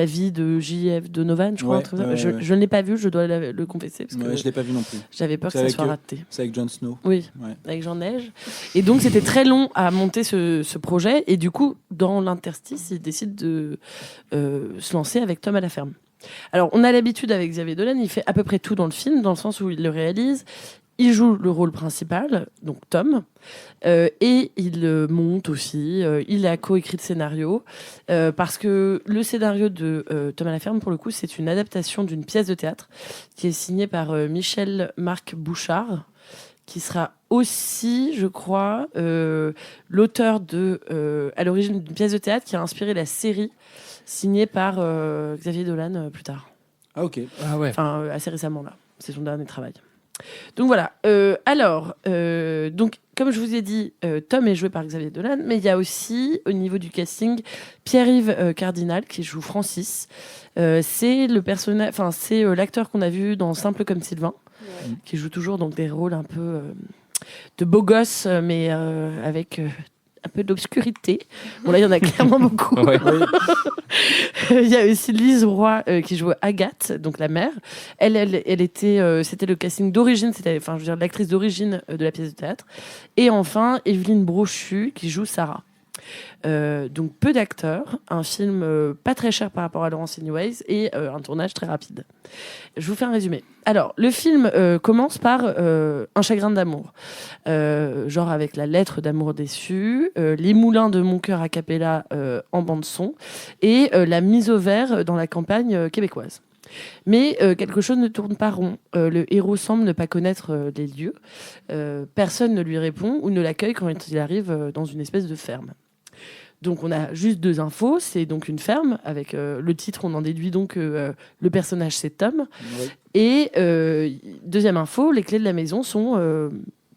vie de J.F. Donovan, je crois. Ouais, je ne l'ai pas vu, je dois le confesser. Parce que je l'ai pas vu non plus. J'avais peur que ça soit raté. C'est avec Jon Snow. Oui, avec Jean Neige. Et donc, c'était très long à monter ce projet. Et du coup, dans l'interstice, il décide de se lancer avec Tom à la ferme. Alors, on a l'habitude avec Xavier Dolan, il fait à peu près tout dans le film, dans le sens où il le réalise. Il joue le rôle principal, donc Tom, et il monte aussi. Il a coécrit le scénario, parce que le scénario de Tom à la ferme, pour le coup, c'est une adaptation d'une pièce de théâtre qui est signée par Michel-Marc Bouchard, qui sera aussi, je crois, l'auteur à l'origine d'une pièce de théâtre qui a inspiré la série signée par Xavier Dolan plus tard. Ah ok. Ah ouais. Enfin, assez récemment, là. C'est son dernier travail. Donc voilà. Donc, comme je vous ai dit, Tom est joué par Xavier Dolan, mais il y a aussi, au niveau du casting, Pierre-Yves Cardinal qui joue Francis. C'est l'acteur qu'on a vu dans Simple comme Sylvain, qui joue toujours donc des rôles un peu de beau gosse, mais avec un peu d'obscurité. Bon, là, il y en a clairement beaucoup. Ouais. Il y a aussi Lise Roy qui joue Agathe, donc la mère. Elle était, c'était le casting d'origine, l'actrice d'origine de la pièce de théâtre. Et enfin, Evelyne Brochu qui joue Sarah. Donc peu d'acteurs, un film pas très cher par rapport à Laurence Anyways et un tournage très rapide. Je vous fais un résumé. Alors, le film commence par un chagrin d'amour, genre avec la lettre d'amour déçue, les moulins de mon cœur a cappella en bande son et la mise au vert dans la campagne québécoise. Mais quelque chose ne tourne pas rond. Le héros semble ne pas connaître les lieux. Personne ne lui répond ou ne l'accueille quand il arrive dans une espèce de ferme. Donc on a juste 2 infos, c'est donc une ferme, avec le titre, on en déduit donc le personnage c'est Tom. Oui. Et deuxième info, les clés de la maison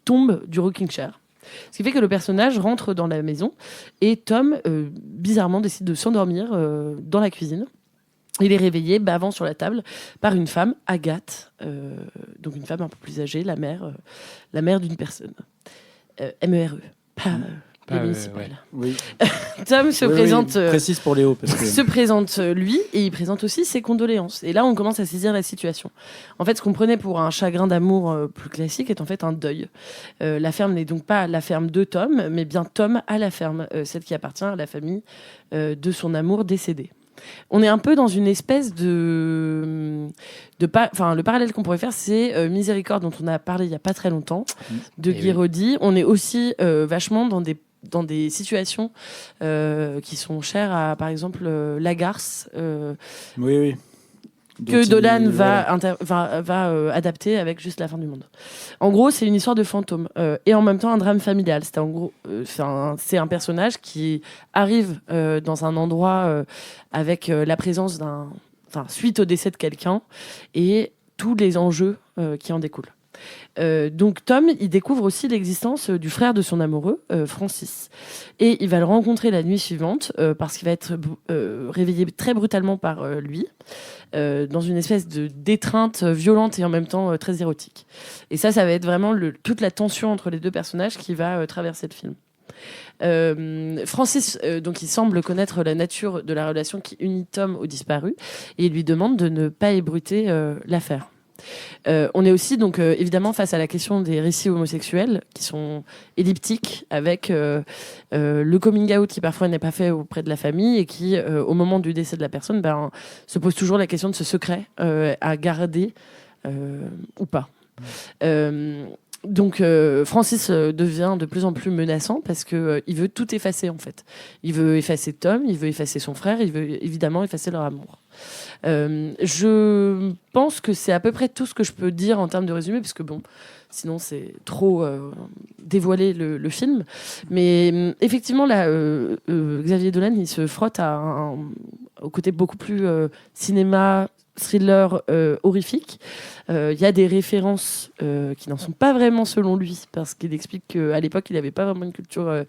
tombent du rocking chair. Ce qui fait que le personnage rentre dans la maison et Tom, bizarrement, décide de s'endormir dans la cuisine. Il est réveillé, bavant sur la table, par une femme, Agathe, donc une femme un peu plus âgée, la mère d'une personne. MERE, pas... le municipal. Oui. Tom se présente. Précise pour Léo. Se présente lui et il présente aussi ses condoléances. Et là, on commence à saisir la situation. En fait, ce qu'on prenait pour un chagrin d'amour plus classique est en fait un deuil. La ferme n'est donc pas la ferme de Tom, mais bien Tom à la ferme, celle qui appartient à la famille de son amour décédé. On est un peu dans une espèce le parallèle qu'on pourrait faire, c'est Miséricorde, dont on a parlé il n'y a pas très longtemps, de Guy Roddy. On est aussi vachement dans des situations qui sont chères à, par exemple, Lagarce. Oui. Que Dolan va adapter avec juste la fin du monde. En gros, c'est une histoire de fantôme et en même temps un drame familial. C'est un personnage qui arrive dans un endroit avec la présence suite au décès de quelqu'un et tous les enjeux qui en découlent. Donc Tom, il découvre aussi l'existence du frère de son amoureux, Francis. Et il va le rencontrer la nuit suivante parce qu'il va être réveillé très brutalement par lui, dans une espèce d'étreinte violente et en même temps très érotique. Et ça va être vraiment toute la tension entre les 2 personnages qui va traverser le film. Francis, donc il semble connaître la nature de la relation qui unit Tom au disparu et il lui demande de ne pas ébruiter l'affaire. On est aussi donc évidemment face à la question des récits homosexuels qui sont elliptiques, avec le coming out qui parfois n'est pas fait auprès de la famille et qui, au moment du décès de la personne, se pose toujours la question de ce secret à garder ou pas. Donc Francis devient de plus en plus menaçant parce que il veut tout effacer en fait. Il veut effacer Tom, il veut effacer son frère, il veut évidemment effacer leur amour. Je pense que c'est à peu près tout ce que je peux dire en termes de résumé, parce que bon, sinon c'est trop dévoiler le film. Mais effectivement, là, Xavier Dolan, il se frotte au côté beaucoup plus cinéma, thriller horrifique. Il y a des références qui n'en sont pas vraiment selon lui, parce qu'il explique qu'à l'époque il n'avait pas vraiment une culture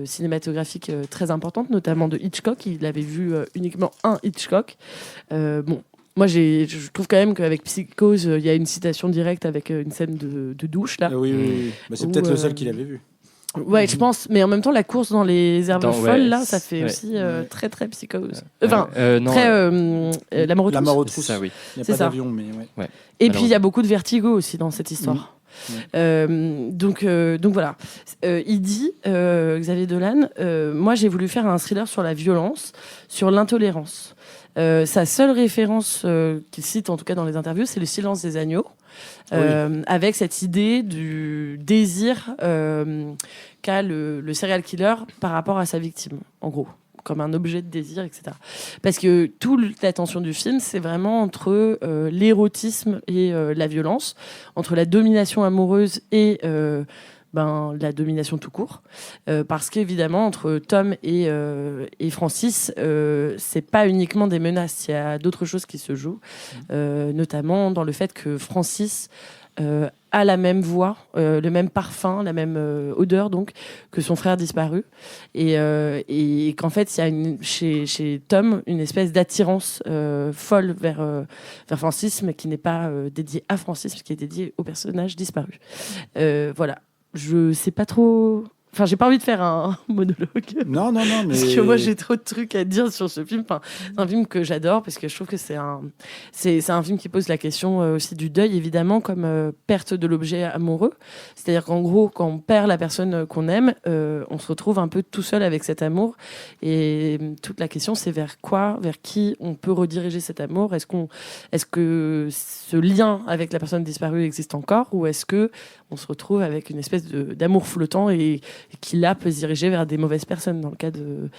cinématographique très importante, notamment de Hitchcock. Il avait vu uniquement un Hitchcock. Bon, moi je trouve quand même qu'avec Psychose il y a une citation directe avec une scène de douche là. Oui. Bah, c'est peut-être le seul qu'il avait vu. Ouais, je pense, mais en même temps, la course dans les herbes folles, là, ça fait aussi très, très Psychose. Enfin, très La mort aux trousses. La mort aux trousses, ça, oui. Il n'y a pas d'avion, mais ouais. Et puis, il y a beaucoup de vertigo aussi dans cette histoire. Donc voilà. Il dit, Xavier Dolan, moi, j'ai voulu faire un thriller sur la violence, sur l'intolérance. Sa seule référence qu'il cite, en tout cas dans les interviews, c'est Le silence des agneaux. Avec cette idée du désir qu'a le serial killer par rapport à sa victime, en gros, comme un objet de désir, etc. Parce que toute l'attention du film, c'est vraiment entre l'érotisme et la violence, entre la domination amoureuse et la domination tout court, parce qu'évidemment entre Tom et Francis, c'est pas uniquement des menaces, il y a d'autres choses qui se jouent, notamment dans le fait que Francis a la même voix, le même parfum, la même odeur donc que son frère disparu, et qu'en fait il y a chez Tom une espèce d'attirance folle vers Francis, mais qui n'est pas dédiée à Francis, mais qui est dédiée au personnage disparu. Voilà. Je sais pas trop. Enfin, j'ai pas envie de faire un monologue. Non, mais... Parce que moi, j'ai trop de trucs à dire sur ce film. Enfin, c'est un film que j'adore parce que je trouve que c'est un film qui pose la question aussi du deuil, évidemment, comme perte de l'objet amoureux. C'est-à-dire qu'en gros, quand on perd la personne qu'on aime, on se retrouve un peu tout seul avec cet amour. Et toute la question, c'est vers qui on peut rediriger cet amour. Est-ce que ce lien avec la personne disparue existe encore, ou est-ce que on se retrouve avec une espèce d'amour flottant et qui là peut se diriger vers des mauvaises personnes. Dans le cas de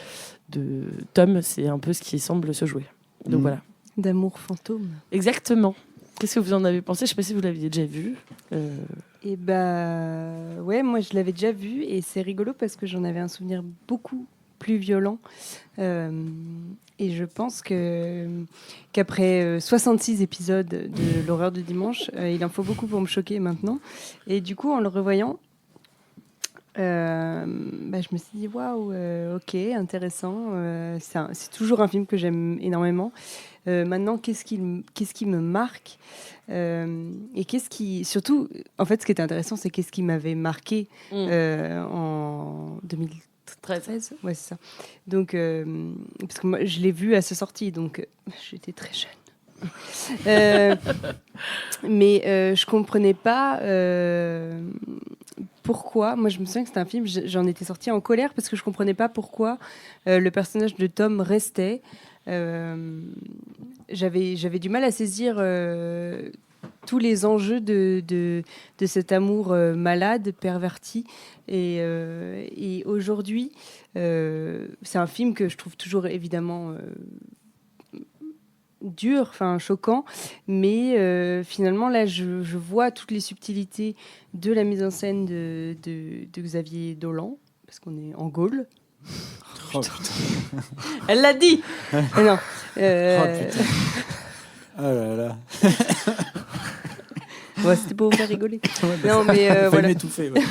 Tom, c'est un peu ce qui semble se jouer. Donc voilà. D'amour fantôme. Exactement. Qu'est-ce que vous en avez pensé ? Je ne sais pas si vous l'aviez déjà vu. Et ouais, moi je l'avais déjà vu et c'est rigolo parce que j'en avais un souvenir beaucoup plus violent. Et je pense qu'après 66 épisodes de l'horreur du dimanche, il en faut beaucoup pour me choquer maintenant. Et du coup, en le revoyant, je me suis dit waouh, ok, intéressant. C'est toujours un film que j'aime énormément. Maintenant, qu'est-ce qui me marque et surtout, en fait, ce qui était intéressant, c'est qu'est-ce qui m'avait marqué en 2013. Ouais, c'est ça. Donc, parce que moi, je l'ai vu à sa sortie, donc j'étais très jeune. Mais je comprenais pas pourquoi. Moi, je me souviens que c'était un film, j'en étais sortie en colère parce que je comprenais pas pourquoi le personnage de Tom restait. J'avais du mal à saisir tous les enjeux de cet amour malade, perverti. Et aujourd'hui, c'est un film que je trouve toujours évidemment dur, enfin choquant, mais finalement là je vois toutes les subtilités de la mise en scène de Xavier Dolan, parce qu'on est en Gaule. Oh putain. Elle l'a dit. Non. Oh putain. Oh là là. Ouais, c'était pour vous faire rigoler. Non mais voilà. M'étouffer. Ouais.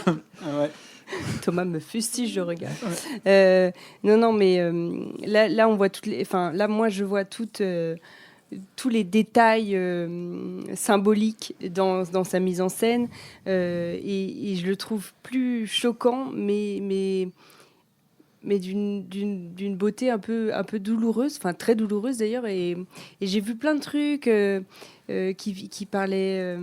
Ouais. Thomas me fustige de regard. Ouais. Non, mais là, on voit toutes les. Enfin, là, moi, je vois tous les détails symboliques dans sa mise en scène, et je le trouve plus choquant, mais d'une beauté un peu douloureuse, enfin très douloureuse d'ailleurs. Et j'ai vu plein de trucs qui parlaient.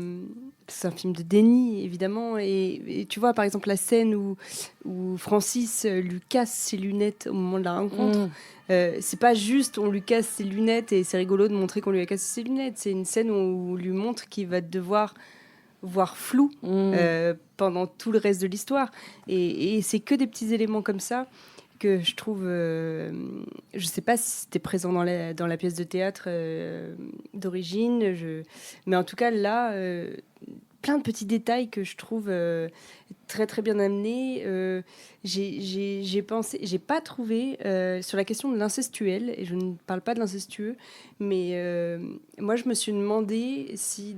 C'est un film de déni, évidemment. Et tu vois, par exemple, la scène où Francis lui casse ses lunettes au moment de la rencontre. C'est pas juste on lui casse ses lunettes et c'est rigolo de montrer qu'on lui a cassé ses lunettes. C'est une scène où on lui montre qu'il va devoir voir flou pendant tout le reste de l'histoire. Et c'est que des petits éléments comme ça que je trouve... je sais pas si c'était présent dans la pièce de théâtre d'origine, mais en tout cas, là... plein de petits détails que je trouve très très bien amenés. J'ai pas trouvé sur la question de l'incestuel, et je ne parle pas de l'incestueux, mais moi je me suis demandé si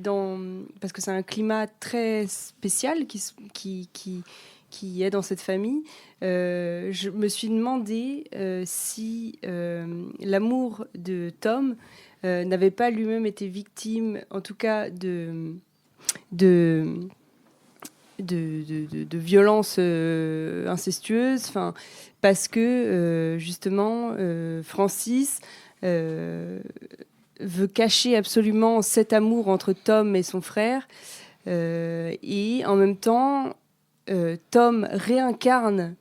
parce que c'est un climat très spécial qui est dans cette famille, je me suis demandé si l'amour de Tom n'avait pas lui-même été victime, en tout cas de violences incestueuses, parce que justement Francis veut cacher absolument cet amour entre Tom et son frère, et en même temps Tom réincarne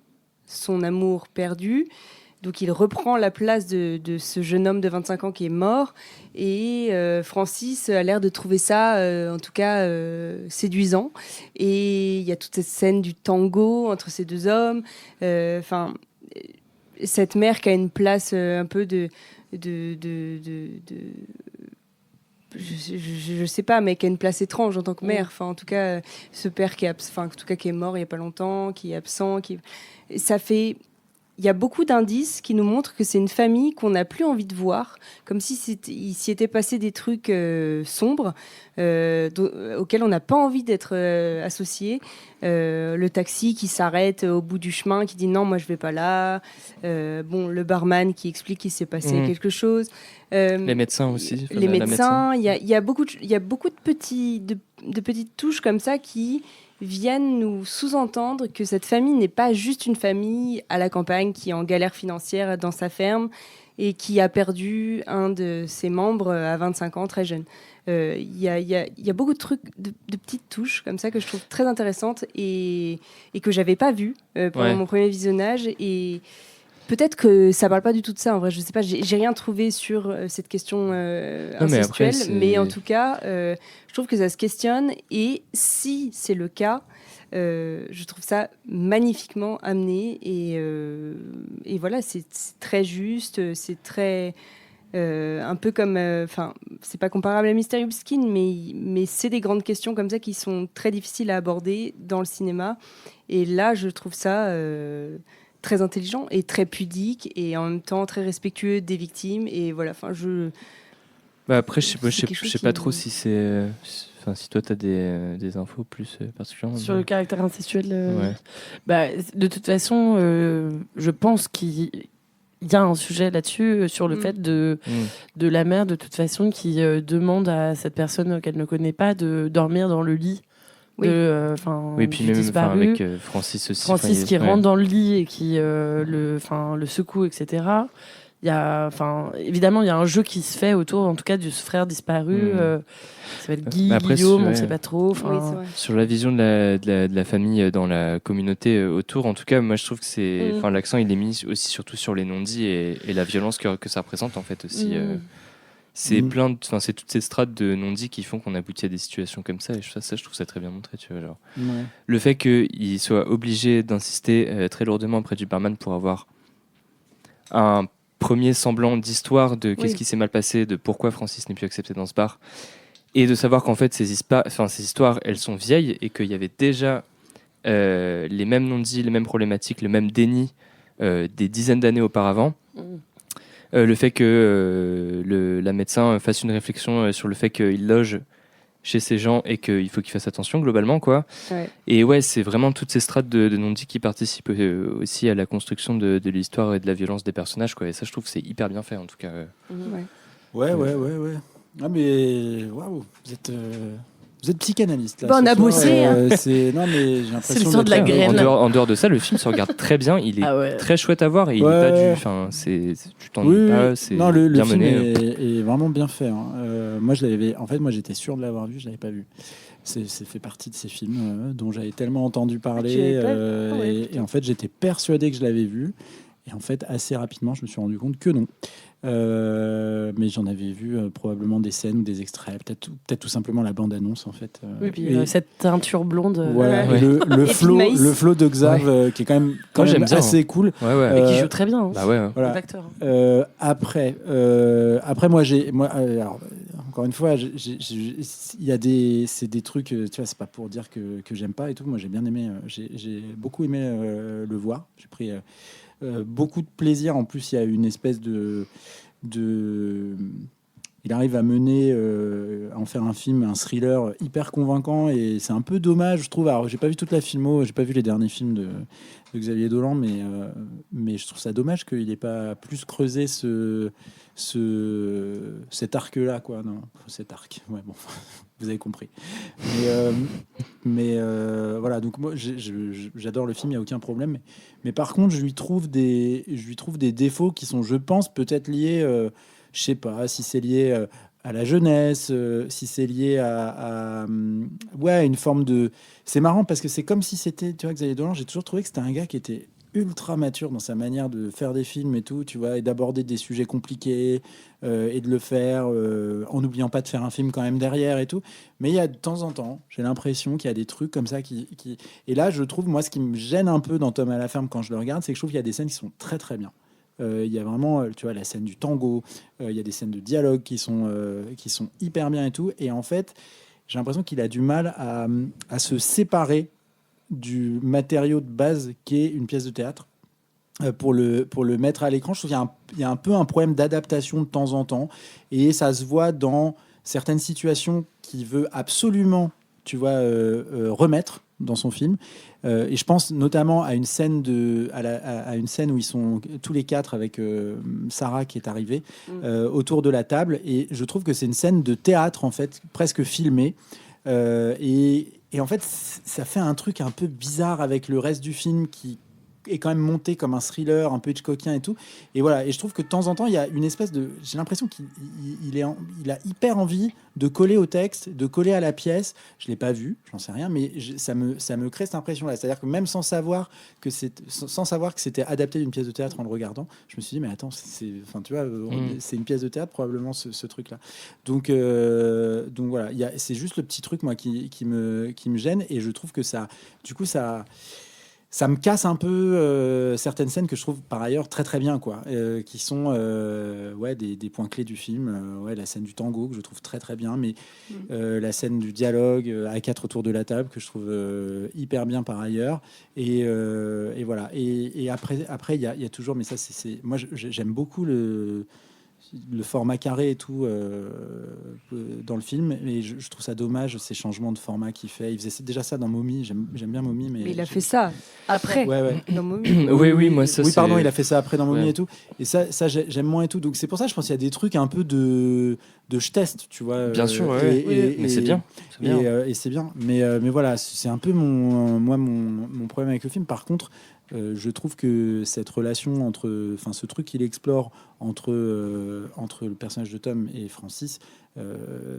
son amour perdu. Donc il reprend la place de ce jeune homme de 25 ans qui est mort, et Francis a l'air de trouver ça, en tout cas, séduisant. Et il y a toute cette scène du tango entre ces deux hommes. Cette mère qui a une place un peu je sais pas, mais qui a une place étrange en tant que mère. En tout cas, ce père qui est mort il y a pas longtemps, qui est absent, ça fait... Il y a beaucoup d'indices qui nous montrent que c'est une famille qu'on n'a plus envie de voir, comme si s'y était passé des trucs sombres auxquels on n'a pas envie d'être associé. Le taxi qui s'arrête au bout du chemin, qui dit non, moi je vais pas là. Le barman qui explique qu'il s'est passé quelque chose. Les médecins aussi. Les médecins. Il y a beaucoup de petites touches comme ça qui viennent nous sous-entendre que cette famille n'est pas juste une famille à la campagne qui est en galère financière dans sa ferme et qui a perdu un de ses membres à 25 ans, très jeune. Il y a beaucoup de trucs, de petites touches comme ça que je trouve très intéressantes et que j'avais pas vues pendant mon premier visionnage. Et peut-être que ça parle pas du tout de ça, en vrai, je sais pas, j'ai rien trouvé sur cette question incestuelle, mais en tout cas, je trouve que ça se questionne, et si c'est le cas, je trouve ça magnifiquement amené, et voilà, c'est très juste, c'est très... un peu comme... c'est pas comparable à Mysterious Skin, mais c'est des grandes questions comme ça qui sont très difficiles à aborder dans le cinéma, et là, je trouve ça... très intelligent et très pudique, et en même temps très respectueux des victimes, et voilà, après je sais pas trop si c'est si toi t'as des infos plus particulièrement sur le caractère incestuel. De toute façon je pense qu'il y a un sujet là-dessus, sur le fait de la mère, de toute façon, qui demande à cette personne qu'elle ne connaît pas de dormir dans le lit. Oui, puis même avec Francis aussi. Francis qui rentre dans le lit et qui le secoue, etc. Évidemment, il y a un jeu qui se fait autour, en tout cas, de ce frère disparu. Ça va être Guillaume, on ne sait pas trop. Sur la vision de la famille dans la communauté autour, en tout cas, moi je trouve que l'accent il est mis aussi surtout sur les non-dits et la violence que ça représente en fait aussi. C'est c'est toutes ces strates de non-dits qui font qu'on aboutit à des situations comme ça, et ça je trouve ça très bien montré, tu vois, genre. Le fait qu'il soit obligé d'insister très lourdement auprès du barman pour avoir un premier semblant d'histoire de qu'est-ce qui s'est mal passé, de pourquoi Francis n'est plus accepté dans ce bar, et de savoir qu'en fait ces histoires elles sont vieilles, et qu'il y avait déjà les mêmes non-dits, les mêmes problématiques, le même déni des dizaines d'années auparavant. Le fait que la médecin fasse une réflexion sur le fait qu'il loge chez ces gens et qu'il faut qu'il fasse attention globalement, quoi. Et c'est vraiment toutes ces strates de non-dits qui participent aussi à la construction de l'histoire et de la violence des personnages, quoi. Et ça, je trouve que c'est hyper bien fait, en tout cas. Ouais. Ah mais waouh, vous êtes Vous êtes psychanalyste là. Bon, on ce a soir, bossé, hein. Non mais j'ai l'impression. C'est le son de la d'être- graine. En dehors de ça, le film se regarde très bien. Il est très chouette à voir et il est Ouais. pas du. Enfin, tu t'ennuies pas. C'est non, le bien film mené. est vraiment bien fait. Hein. Moi, moi, j'étais sûr de l'avoir vu, je l'avais pas vu. C'est fait partie de ces films dont j'avais tellement entendu parler tu l'avais pas vu ? Ah ouais, et en fait, j'étais persuadé que je l'avais vu. Et en fait, assez rapidement, je me suis rendu compte que non. Mais j'en avais vu probablement des scènes ou des extraits, peut-être tout simplement la bande-annonce en fait. Oui, puis Et- cette teinture blonde. Voilà, Ouais. et le Et puis flow, Maïs. le flow de Xav qui est quand même Moi, j'aime bien, assez cool. Et qui joue très bien. Hein. Bah ouais. Voilà. L'acteur. Après, alors, encore une fois, il y a c'est des trucs, tu vois, c'est pas pour dire que j'aime pas et tout. Moi, j'ai bien aimé, j'ai beaucoup aimé le voir. J'ai pris beaucoup de plaisir. En plus, il y a une espèce il arrive à mener, à en faire un film, un thriller hyper convaincant et c'est un peu dommage, je trouve. Alors, j'ai pas vu toute la filmo, j'ai pas vu les derniers films de Xavier Dolan, mais je trouve ça dommage qu'il n'ait pas plus creusé cet arc-là, quoi. Non, cet arc. Ouais, bon, vous avez compris. Mais voilà. Donc moi, j'adore le film, il y a aucun problème. Mais par contre, je lui trouve des défauts qui sont, je pense, peut-être liés. Je sais pas si c'est lié à la jeunesse, si c'est lié à une forme de. C'est marrant parce que c'est comme si c'était, tu vois, Xavier Dolan. J'ai toujours trouvé que c'était un gars qui était ultra mature dans sa manière de faire des films et tout, tu vois, et d'aborder des sujets compliqués et de le faire en n'oubliant pas de faire un film quand même derrière et tout. Mais il y a de temps en temps, j'ai l'impression qu'il y a des trucs comme ça qui... Et là, je trouve, moi, ce qui me gêne un peu dans Tom à la ferme quand je le regarde, c'est que je trouve qu'il y a des scènes qui sont très très bien. Il y a vraiment, tu vois, la scène du tango, il y a des scènes de dialogue qui sont hyper bien et tout. Et en fait, j'ai l'impression qu'il a du mal à se séparer du matériau de base qui est une pièce de théâtre pour le mettre à l'écran. Je trouve qu'il y a un peu un problème d'adaptation de temps en temps. Et ça se voit dans certaines situations qu'il veut absolument, tu vois, remettre dans son film. Et je pense notamment à une scène à une scène où ils sont tous les quatre avec Sarah qui est arrivée autour de la table. Et je trouve que c'est une scène de théâtre, en fait, presque filmée. Et en fait, ça fait un truc un peu bizarre avec le reste du film qui est quand même monté comme un thriller un peu Hitchcockien et tout. Et voilà. Et je trouve que de temps en temps, il y a une espèce de... J'ai l'impression qu'il a hyper envie de coller au texte, de coller à la pièce. Je l'ai pas vu, j'en sais rien, mais ça me crée cette impression-là. C'est-à-dire que même sans savoir que c'était adapté d'une pièce de théâtre en le regardant, je me suis dit, mais attends, enfin, tu vois, c'est une pièce de théâtre probablement ce truc-là. Donc voilà, c'est juste le petit truc moi qui me gêne et je trouve que ça, du coup, ça me casse un peu certaines scènes que je trouve par ailleurs très très bien, quoi, qui sont des points clés du film. La scène du tango que je trouve très très bien, mais la scène du dialogue à quatre autour de la table que je trouve hyper bien par ailleurs. Et voilà. Et après il y a toujours, mais ça moi j'aime beaucoup le format carré et tout dans le film, et je trouve ça dommage ces changements de format qu'il fait. Il faisait déjà ça dans Mommy. J'aime bien Mommy, mais il a fait ça après. Dans Mommy. Oui, moi ça. Oui, pardon, il a fait ça après dans Mommy et tout. Et ça j'aime moins et tout. Donc c'est pour ça, je pense qu'il y a des trucs un peu de je teste, tu vois. Bien sûr, mais c'est bien. Et c'est bien. Mais voilà, c'est un peu mon problème avec le film. Par contre, je trouve que cette relation ce truc qu'il explore entre le personnage de Tom et Francis,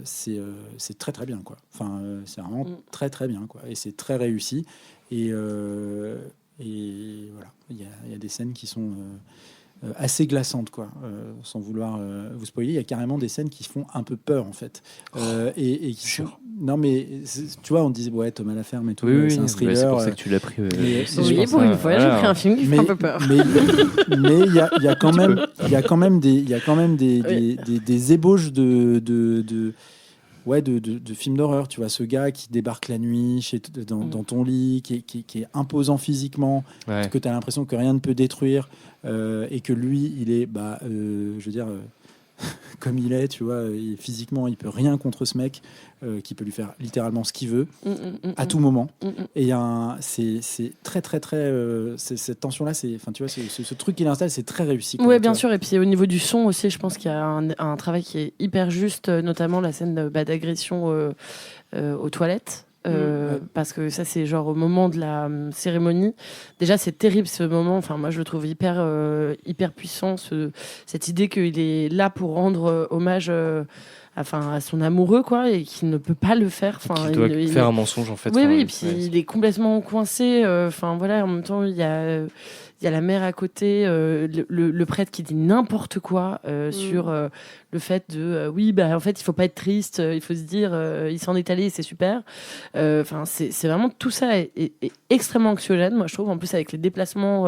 c'est très très bien, quoi. Enfin, c'est vraiment très très bien, quoi. Et c'est très réussi. Et voilà, il y a des scènes qui sont assez glaçantes, quoi. Sans vouloir vous spoiler, il y a carrément des scènes qui font un peu peur, en fait. Et qui sont... Non, mais tu vois, on disait Tom à la ferme et tout, c'est un thriller. C'est pour ça que tu l'as pris. Oui, pour une fois, j'ai pris un film qui fait un peu peur. Mais il y a quand même des ébauches de films d'horreur. Tu vois, ce gars qui débarque la nuit dans ton lit, qui est imposant physiquement, que tu as l'impression que rien ne peut détruire, et que lui, il est, je veux dire, comme il est, tu vois, et physiquement, il peut rien contre ce mec qui peut lui faire littéralement ce qu'il veut à tout moment. Et il y a c'est très très très cette tension là, enfin tu vois, ce truc qu'il installe, c'est très réussi. Oui, bien sûr. Et puis au niveau du son aussi, je pense qu'il y a un travail qui est hyper juste, notamment la scène d'agression aux toilettes. Parce que ça, c'est genre au moment de la cérémonie. Déjà, c'est terrible ce moment. Enfin, moi, je le trouve hyper puissant. Cette idée qu'il est là pour rendre hommage à son amoureux, quoi, et qu'il ne peut pas le faire. Enfin, il doit faire un mensonge, en fait. Oui, oui. Et puis il est complètement coincé. Enfin, voilà. En même temps, il y a la mère à côté, le prêtre qui dit n'importe quoi sur le fait de oui, bah en fait il faut pas être triste, il faut se dire il s'en est allé, c'est super. Enfin, c'est vraiment tout ça est extrêmement anxiogène, moi je trouve. En plus avec les déplacements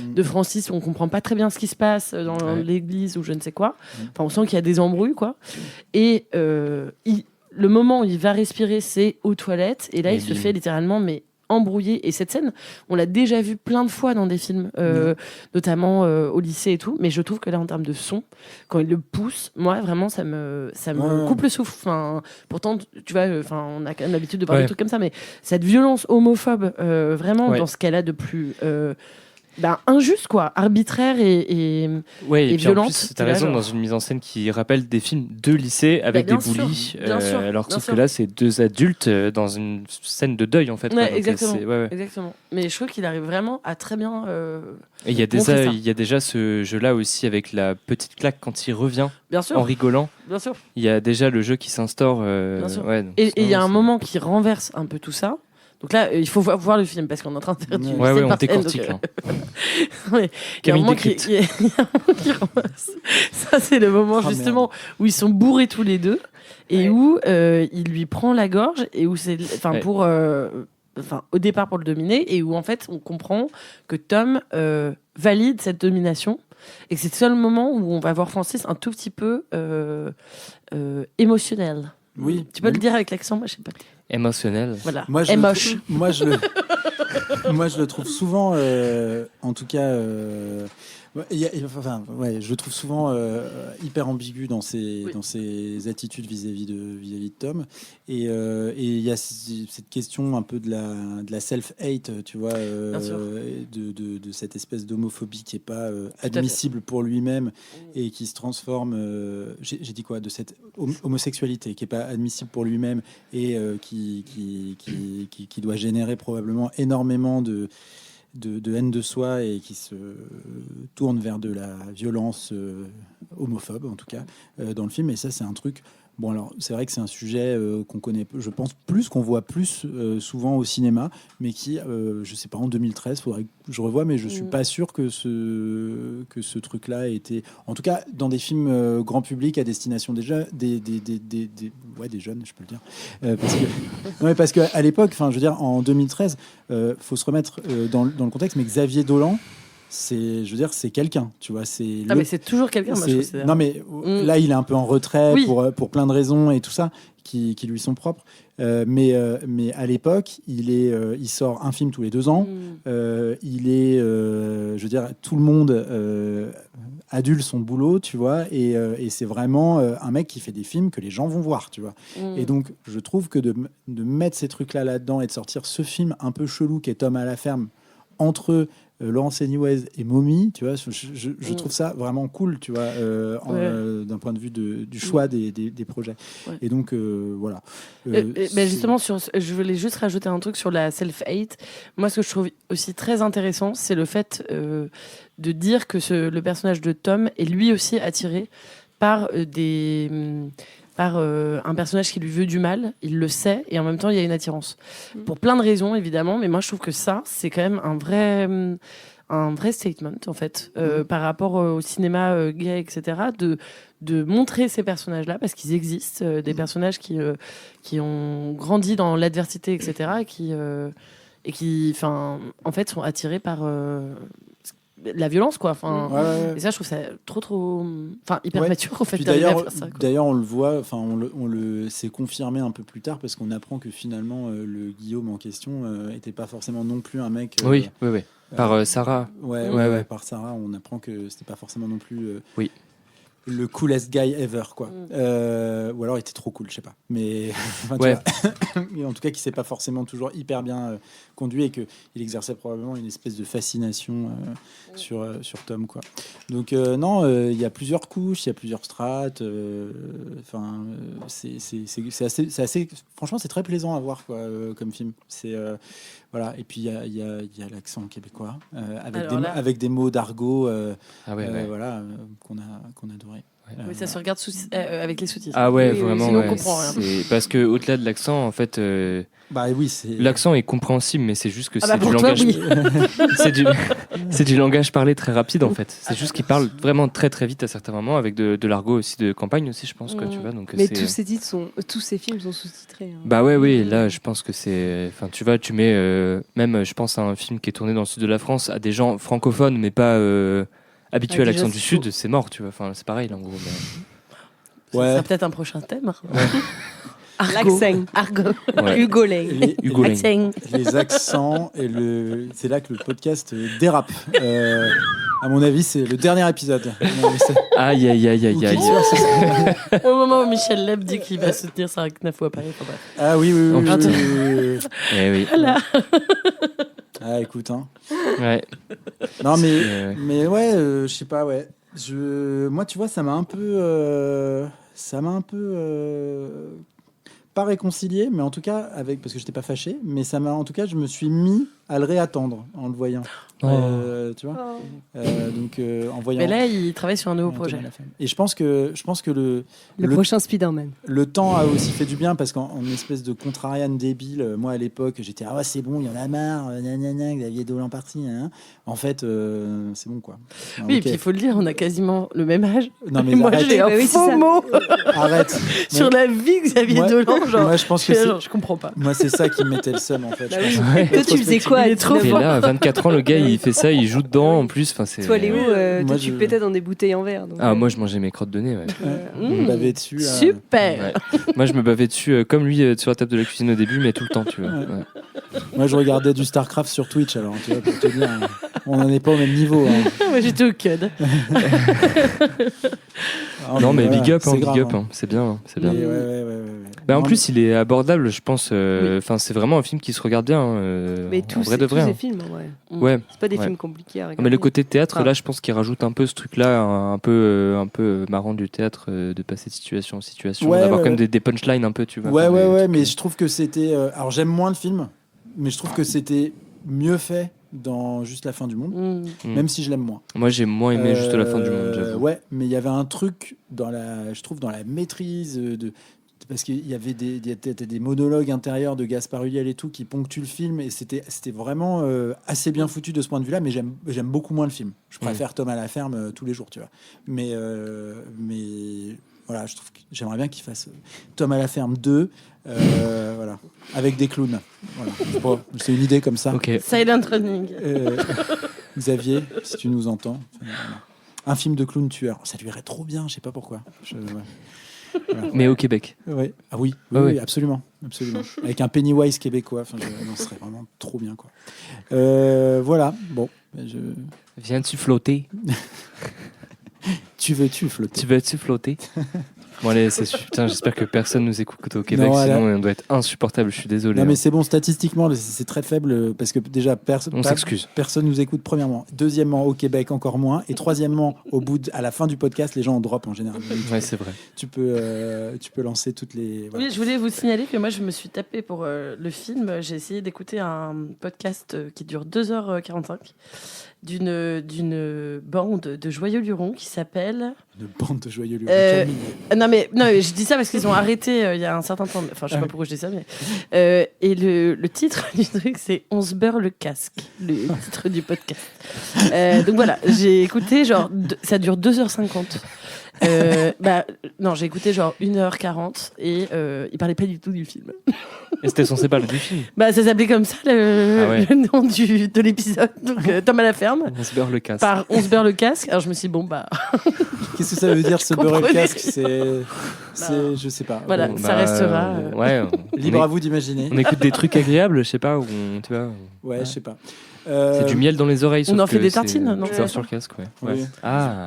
de Francis, on comprend pas très bien ce qui se passe dans l'église ou je ne sais quoi. Enfin, on sent qu'il y a des embrouilles, quoi. Et le moment où il va respirer, c'est aux toilettes, et là il se fait littéralement embrouillé. Et cette scène, on l'a déjà vue plein de fois dans des films, notamment au lycée et tout, mais je trouve que là, en termes de son, quand il le pousse, moi, vraiment, ça me coupe le souffle. Enfin, pourtant, tu vois, on a quand même l'habitude de voir des trucs comme ça, mais cette violence homophobe, vraiment, dans ce qu'elle a de plus... injuste, quoi, arbitraire et puis violente. En plus, t'as raison, dans une mise en scène qui rappelle des films de lycée avec des bullies, alors que là, c'est deux adultes dans une scène de deuil, en fait. Ouais, exactement. Mais je trouve qu'il arrive vraiment à très bien. Et il y a déjà ce jeu-là aussi avec la petite claque quand il revient, en rigolant. Bien sûr. Il y a déjà le jeu qui s'instaure. Et il y a un moment qui renverse un peu tout ça. Donc là, il faut voir le film parce qu'on est en train de faire du on décortique. Il y a un moment qui renverse. Ça, c'est le moment justement où ils sont bourrés tous les deux et où il lui prend la gorge et où c'est, pour, au départ pour le dominer, et où en fait on comprend que Tom valide cette domination. Et c'est le seul moment où on va voir Francis un tout petit peu émotionnel. Oui. Tu peux le dire avec l'accent, moi je sais pas. Émotionnel. Voilà. Moi, je le trouve souvent, en tout cas, je le trouve souvent hyper ambigu dans ses attitudes vis-à-vis de Tom. Et il y a cette question un peu de la self-hate, tu vois, de cette espèce d'homophobie qui est pas admissible pour lui-même et qui se transforme. J'ai dit quoi, de cette homosexualité qui est pas admissible pour lui-même et qui doit générer probablement énormément de haine de soi et qui se tourne vers de la violence homophobe, en tout cas, dans le film. Et ça, c'est un truc... Bon, alors, c'est vrai que c'est un sujet qu'on connaît, je pense, qu'on voit plus souvent au cinéma, mais qui, je sais pas, en 2013, faudrait que je revoie, mais je suis pas sûr que ce truc-là ait été... En tout cas, dans des films grand public à destination des jeunes, des jeunes, je peux le dire. Parce qu'à l'époque, je veux dire, en 2013, faut se remettre dans le contexte, mais Xavier Dolan, c'est quelqu'un, tu vois. Mais c'est toujours quelqu'un. Non, mais là, il est un peu en retrait pour plein de raisons et tout ça qui lui sont propres. Mais à l'époque, il sort un film tous les 2 ans. Je veux dire, tout le monde adule son boulot, tu vois. Et c'est vraiment un mec qui fait des films que les gens vont voir, tu vois. Et donc, je trouve que de mettre ces trucs-là là-dedans et de sortir ce film un peu chelou qui est Tom à la ferme entre Laurence Anyways et Mommy, tu vois, je trouve ça vraiment cool, tu vois, d'un point de vue du choix des projets. Et donc, voilà. Justement, je voulais juste rajouter un truc sur la self-hate. Moi, ce que je trouve aussi très intéressant, c'est le fait de dire que le personnage de Tom est lui aussi attiré par un personnage qui lui veut du mal, il le sait, et en même temps il y a une attirance. Pour plein de raisons évidemment, mais moi je trouve que ça, c'est quand même un vrai statement en fait, par rapport au cinéma gay, etc., de montrer ces personnages-là, parce qu'ils existent, des personnages qui ont grandi dans l'adversité, etc., et qui en fait sont attirés par... la violence, quoi. Et ça, je trouve ça trop hyper mature, en fait. D'ailleurs, on le voit, c'est confirmé un peu plus tard parce qu'on apprend que finalement le Guillaume en question était pas forcément non plus un mec. Oui. Par Sarah. Par Sarah, on apprend que c'était pas forcément non plus. le coolest guy ever, quoi. Ou alors il était trop cool, je sais pas. Mais enfin, tu Ouais. vois. Mais en tout cas, qui s'est pas forcément toujours hyper bien conduit et que il exerçait probablement une espèce de fascination sur Tom, quoi. Donc non, il y a plusieurs couches, il y a plusieurs strates. Enfin, c'est assez. Franchement, c'est très plaisant à voir, quoi, comme film. C'est voilà. Et puis il y a l'accent québécois avec des mots d'argot. Voilà, qu'on a adoré. Oui, ça se regarde avec les sous-titres. Ah ouais, Oui, vraiment. sinon Ouais. on comprend rien. C'est parce que au-delà de l'accent, en fait, bah oui, c'est l'accent est compréhensible, mais c'est juste que Ah c'est bah du pour toi, langage. oui. c'est du langage parlé très rapide, en fait. C'est juste qu'il parle vraiment très très vite à certains moments, avec de l'argot aussi de campagne aussi, je pense, quoi, tu vois. Donc Mais c'est- tous ces films sont sous-titrés. Hein. Bah ouais, oui, là je pense que c'est. Enfin, tu vois, tu mets même, je pense à un film qui est tourné dans le sud de la France, à des gens francophones, mais pas habitués à Ah, l'accent déjà, du c'est sud, chaud. c'est mort, tu vois. Enfin, c'est pareil, là, en gros. Mais... Ça sera peut-être un prochain thème. L'accent. Argot. Ouais. Hugolin. Hugolin. Accent. les accents et c'est là que le podcast dérape. À mon avis, c'est le dernier épisode. Aïe, aïe, aïe, aïe, aïe. Au moment où Michel Leb dit qu'il va soutenir Sarah Knafou à Paris. Enfin, bref. Ah oui, oui, oui. Oh, putain. oui. Eh oui. Voilà. Ah, écoute, hein. Ouais. Non, C'est- mais ouais, je sais pas, ouais. Moi, tu vois, ça m'a un peu pas réconcilié, mais en tout cas parce que j'étais pas fâché, mais en tout cas, je me suis mis à le réattendre en le voyant. Oh. Tu vois. Donc en voyant. Mais là, il travaille sur un nouveau Antoine projet. La Femme. Et je pense que Le prochain Spider-Man. le temps a aussi fait du bien parce qu'en espèce de contrarian débile, moi à l'époque j'étais c'est bon, il y en a marre, nanana, Xavier Dolan parti. En fait, c'est bon, quoi. Oui, Ok. et puis il faut le dire, on a quasiment le même âge. Non, mais Et moi, arrête. j'ai un Oui, c'est faux ça. mot Arrête. sur la vie de Xavier Moi- Dolan. Genre, moi, je pense que genre, je comprends pas. Moi, c'est ça qui me mettait le seum, en fait. Bah je oui. pense. Ouais. Toi, tu faisais quoi à Il est trop 19 Et ans là, à 24 ans, le gars, il fait ça, il joue dedans en plus. Enfin, c'est... Toi, Léo, Moi, toi, tu pétais dans des bouteilles en verre. donc, Ah, moi, je mangeais mes crottes de nez, ouais. On me bavait dessus. là. Super. Ouais. Moi, je me bavais dessus comme lui sur la table de la cuisine au début, mais tout le temps, tu vois. Ouais. Ouais. Moi, je regardais du StarCraft sur Twitch, alors, tu vois, pour te dire, on n'en est pas au même niveau. Hein. Moi, j'étais au CUD. Ah, Non, mais voilà, big up, c'est big grave, up, hein. hein. C'est bien, hein, c'est bien. Mais ouais. Bah, en Non, plus, il est abordable, je pense. Enfin, c'est vraiment un film qui se regarde bien. Mais en tous vrai de vrai. ces hein. films, ouais. Ouais. C'est pas des Ouais. films compliqués à regarder. Mais le côté théâtre, Ah. là, je pense qu'il rajoute un peu ce truc-là, un peu marrant du théâtre, de passer de situation en situation, Ouais, d'avoir ouais, comme ouais. des punchlines un peu, tu vois. Ouais, enfin, des ouais, trucs, mais je trouve que c'était. Alors, j'aime moins le film, mais je trouve que c'était mieux fait dans Juste la fin du monde, même si je l'aime moins. Moi, j'ai moins aimé Juste la fin du monde, j'avoue. Ouais, mais il y avait un truc je trouve, dans la maîtrise parce qu'il y avait des monologues intérieurs de Gaspard Ulliel et tout qui ponctuent le film, et c'était vraiment assez bien foutu de ce point de vue-là, mais j'aime beaucoup moins le film. Je préfère Tom à la ferme tous les jours, tu vois. Mais voilà, je trouve que j'aimerais bien qu'il fasse Tom à la ferme 2, voilà, avec des clowns. Voilà. Bon, c'est une idée comme ça. Ok. Silent Running. Xavier, si tu nous entends, voilà. Un film de clown tueur, ça lui irait trop bien, je sais pas pourquoi. Voilà. Mais au Québec. Ouais. Ah oui, Ah oui, ouais. absolument. Avec un Pennywise québécois, ce serait vraiment trop bien, quoi. Voilà, bon. Viens-tu flotter? Tu veux-tu flotter? Tu veux-tu flotter? Bon, allez, putain, j'espère que personne nous écoute au Québec, Non, voilà. sinon on doit être insupportable, je suis désolé. Non, mais hein. c'est bon, statistiquement, c'est très faible parce que déjà, On s'excuse. personne nous écoute, premièrement. Deuxièmement, au Québec, encore moins. Et troisièmement, à la fin du podcast, les gens en drop en général. Donc, Ouais, c'est vrai. tu peux lancer toutes les. Voilà. Oui, je voulais vous signaler que moi, je me suis tapé pour le film. J'ai essayé d'écouter un podcast qui dure 2h45 d'une bande de joyeux lurons qui s'appelle... Une bande de joyeux lurons. Camille. non, mais je dis ça parce qu'ils ont arrêté il y a un certain temps. Enfin, je sais pas pourquoi je dis ça, mais... et le titre du truc, c'est « On se beurre le casque », le titre du podcast. Donc voilà, j'ai écouté, ça dure 2h50. Non, j'ai écouté genre 1h40 et il parlait pas du tout du film. Et c'était censé parler du film. Ça s'appelait comme ça ouais. le nom de l'épisode. Donc Tom à la ferme. On se beurre le casque. Par On se beurre le casque. Alors je me suis dit, Qu'est-ce que ça veut dire, se beurrer le comprenez. casque? C'est je sais pas. Voilà, Bon, ça restera. Ouais. libre à vous d'imaginer. On écoute des trucs agréables, je sais pas, où tu vois. Ouais, je sais pas. C'est du miel dans les oreilles. On sauf en fait que des tartines, non? C'est sur le casque, ouais. Oui. Ah.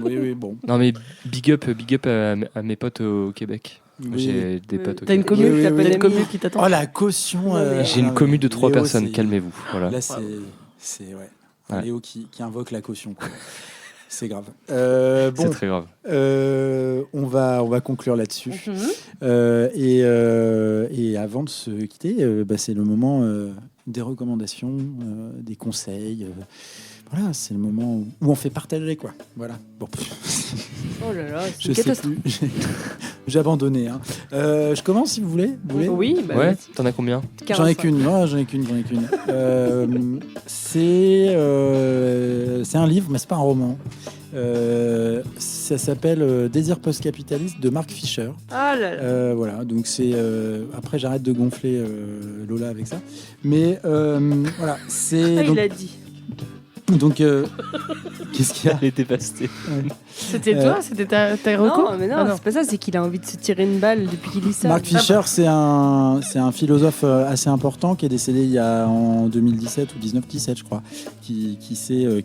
Oui, bon. Non mais big up à mes potes au Québec. Moi, j'ai des potes au T'as une Québec. commu, Oui, t'as oui, pas oui. une commu qui t'attend. Oh, la caution. J'ai une commu de 3 Léo, personnes, c'est- calmez-vous. Voilà. Là, c'est ouais. Ouais. Léo qui invoque la caution. quoi. C'est grave. C'est Bon, très grave. on va conclure là-dessus. Et avant de se quitter, c'est le moment des recommandations, des conseils. Voilà, c'est le moment où on fait partager, quoi. Voilà. Bon. Oh là là, c'est Je une sais catastrophe. plus. J'ai abandonné. Hein. Je commence si vous voulez. Vous voulez Oui, bah, Ouais, vas-y. t'en as combien? J'en ai 45. qu'une. Ouais, j'en ai qu'une. C'est un livre, mais c'est pas un roman. Ça s'appelle Désir post-capitaliste de Mark Fisher. Ah là là. Voilà, donc c'est. Après, j'arrête de gonfler Lola avec ça. Mais voilà, c'est. Ah, donc, il a dit. donc, qu'est-ce qu'il y a? Elle était pastée. C'était toi? C'était ta reco? Non, mais non, Ah, c'est pas ça, c'est qu'il a envie de se tirer une balle depuis qu'il lit ça. Mark Fisher, c'est un philosophe assez important qui est décédé en 2017 ou 19-17, je crois, qui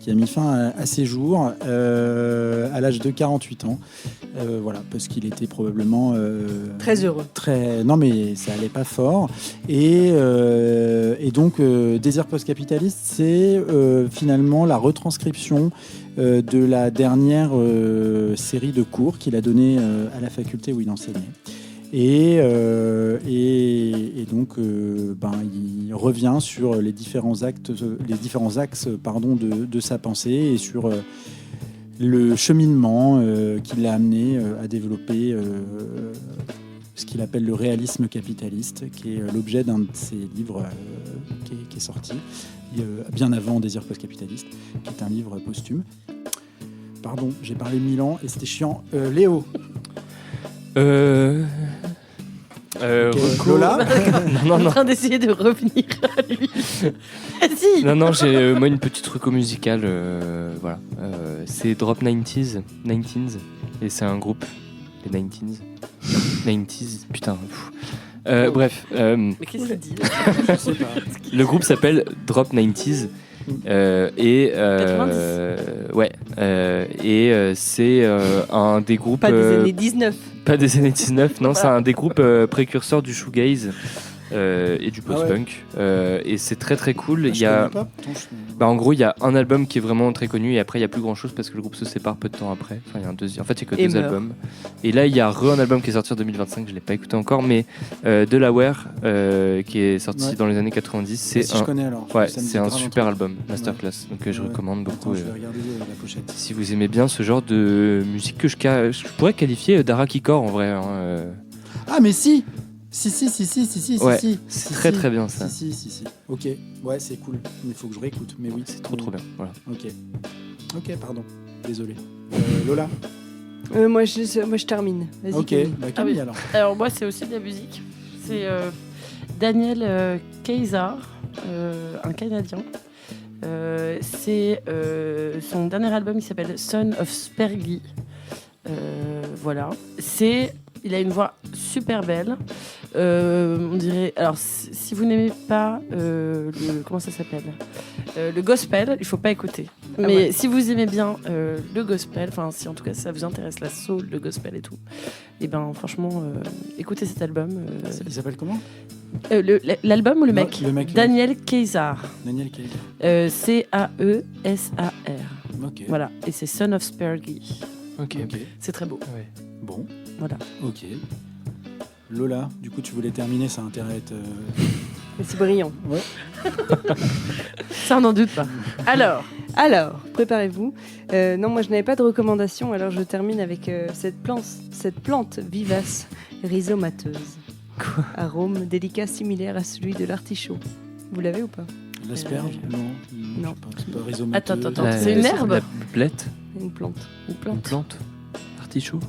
a mis fin à ses jours à l'âge de 48 ans. Voilà, parce qu'il était probablement Très heureux. non, mais ça allait pas fort. Et donc, Désir post-capitaliste, c'est finalement la retranscription de la dernière série de cours qu'il a donnée à la faculté où il enseignait. Et donc, il revient sur les différents axes de sa pensée et sur le cheminement qui l'a amené à développer ce qu'il appelle le réalisme capitaliste, qui est l'objet d'un de ses livres qui est sorti bien avant Désir post-capitaliste, qui est un livre posthume. Pardon, j'ai parlé 1000 ans et c'était chiant. Léo. Lola. Non, en non. train d'essayer de revenir à lui. Vas-y. Non, j'ai moi une petite reco musicale. Voilà. C'est Drop 90s. Et c'est un groupe. Les 90s. Putain. Bref. Mais qu'est-ce qu'il dit? Je sais pas. Le groupe s'appelle Drop 90s. C'est un des groupes. Pas des années 19. Pas des années 19, non, c'est un des groupes précurseurs du shoegaze et du post-punk. Et c'est très très cool. Il y a, en gros, il y a un album qui est vraiment très connu et après il y a plus grand chose parce que le groupe se sépare peu de temps après. Enfin, il y a un deuxième. En fait, il y a que deux albums. Et là, il y a un album qui est sorti en 2025. Je l'ai pas écouté encore, mais Delaware qui est sorti dans les années 90. C'est je connais alors. Ouais, c'est un super album, masterclass. Donc je recommande beaucoup. Attends, je vais regarder la pochette. Si vous aimez bien ce genre de musique que je pourrais qualifier d'Arakikor en vrai. Hein, Ah mais si. Si. Ouais, si. c'est très très bien ça. Si. Ok, ouais, c'est cool. Mais il faut que je réécoute. Mais oui, C'est trop bien. Voilà. Ok, pardon. Désolé. Lola. Moi, je termine. Vas-y. Ok, Camille. Camille alors. Alors moi c'est aussi de la musique. C'est Daniel Kaysar, un Canadien. C'est son dernier album qui s'appelle Son of Spergy. Voilà. Il a une voix super belle. On dirait. Alors, si vous n'aimez pas comment ça s'appelle, le gospel, il faut pas écouter. Ah Mais ouais. si vous aimez bien le gospel, enfin si en tout cas ça vous intéresse la soul, le gospel et tout, et ben franchement, écoutez cet album. Il s'appelle comment? L'album ou le mec? Le mec. Daniel Kaysar. Daniel Kaysar. Caesar. Ok. Voilà. Et c'est Son of Spergy. Ok. C'est très beau. Ouais. Bon. Voilà. Ok. Lola, du coup, tu voulais terminer, ça a intérêt à être. Mais c'est brillant. Ouais. Ça, on n'en doute pas. Alors, préparez-vous. Non, moi, je n'avais pas de recommandation, alors je termine avec cette plante vivace, rhizomateuse. Quoi? Arôme délicat similaire à celui de l'artichaut. Vous l'avez ou pas? L'asperge? Non. Non. C'est pas rhizomateuse. Attends, c'est une herbe? La blette. Une plante. Une plante. Artichaut.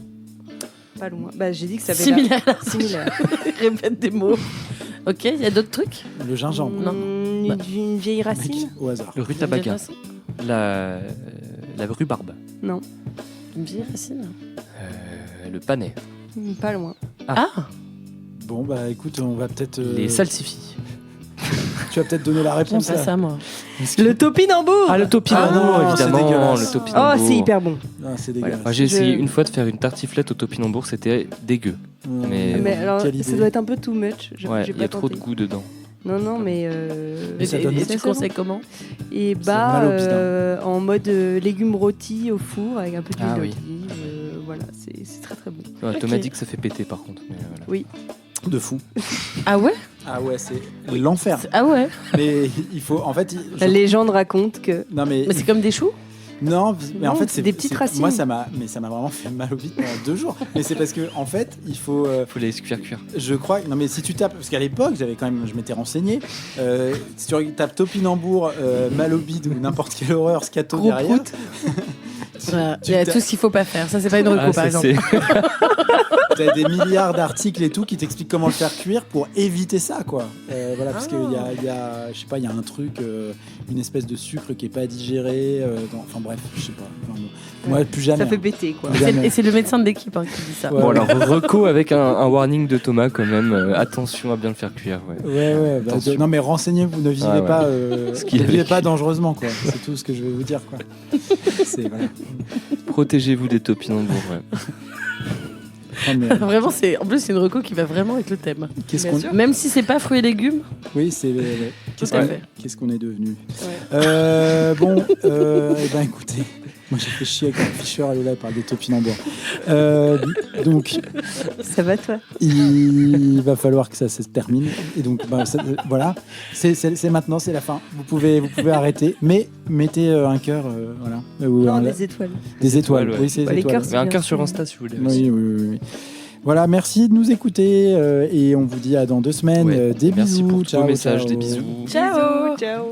Pas loin. Bah, j'ai dit que ça avait similaire. similaire. Répète des mots. Ok, il y a d'autres trucs? Le gingembre. Non. Une vieille racine? Au hasard. Le rutabaga. La rhubarbe. Non. Une vieille racine? Le panais. Pas loin. Ah. Bon, bah écoute, on va peut-être. Les salsifis. Tu vas peut-être donner la J'aime réponse. pas là. ça, moi. Le topinambour. Ah, le topinambour, Ah, c'est évidemment. dégueulasse. Le topinambour. Oh, c'est hyper bon. Non, c'est dégueulasse. Moi, j'ai essayé Je- une fois de faire une tartiflette au topinambour, c'était dégueu. Mais Mais alors, quelle ça idée. doit être un peu too much. Ouais, J'ai il y a pas trop de tenté. goût dedans. Non, non, mais. Mais ça donne- Et c'est tu assez bon. conseilles comment? Et C'est mal au bidon. en mode légumes rôtis au four avec un peu d'huile Ah oui. d'olive. Voilà, c'est très très bon. Ouais, Ok. Thomas dit que ça fait péter par contre. Mais voilà. Oui. De fou. Ah ouais? Ah ouais, c'est l'enfer. Ah ouais? Mais il faut, en fait, La légende raconte que. non mais, Mais c'est comme des choux? non, mais en Non, fait c'est des petites racines. Moi, ça m'a vraiment fait mal au bide pendant 2 jours. Mais c'est parce que en fait, il faut. Faut les cuire. Je crois. Non, mais si tu tapes, parce qu'à l'époque, je m'étais renseigné. Si tu tapes topinambour, mal au bide ou n'importe quelle horreur, scato Gros derrière. prout. Voilà. Tu Il y a t'as- tout ce qu'il faut pas faire. Ça, c'est pas une reco, Ah, par ça, exemple. T'as des milliards d'articles et tout qui t'expliquent comment le faire cuire pour éviter ça, quoi. Voilà, parce qu'il y a, je sais pas, il y a un truc, une espèce de sucre qui est pas digéré. Enfin bref, je sais pas. Enfin, bon. Moi, plus jamais. Ça fait hein. péter, quoi. Plus jamais. Et c'est le médecin de l'équipe qui dit ça. Ouais. Bon alors reco avec un warning de Thomas quand même. Attention à bien le faire cuire. Ouais. Ouais, bah, Attention. non mais renseignez-vous, ne vivez Ouais, ouais. pas, Ce qu'il ne a vivez vécu. pas dangereusement, quoi. C'est tout ce que je vais vous dire, quoi. Voilà. Protégez-vous des topinambours. Ouais. Non, mais, Vraiment, en plus, c'est une reco qui va vraiment avec le thème. qu'est-ce Bien qu'on, sûr. Même si c'est pas fruits et légumes. oui, c'est, qu'est-ce Tout à qu'on, fait. qu'est-ce qu'on est devenu. Ouais. Bon, eh ben écoutez, moi j'ai fait chier avec un Fischer, elle est là, elle parle des topinambours. Donc, Ça va, toi? il va falloir que ça se termine. Et donc, voilà, c'est maintenant, c'est la fin. Vous pouvez arrêter, mais mettez un cœur, voilà. Ou Non, un- des étoiles. des étoiles. ouais. Oui, c'est Bah, des les étoiles. cœurs, Mais un bien cœur sûr. sur Insta si vous voulez. aussi. Oui. Voilà, merci de nous écouter et on vous dit à dans 2 semaines. Ouais. Des Merci bisous. pour tous Ciao, vos messages, ciao. des bisous. Ciao. Ciao.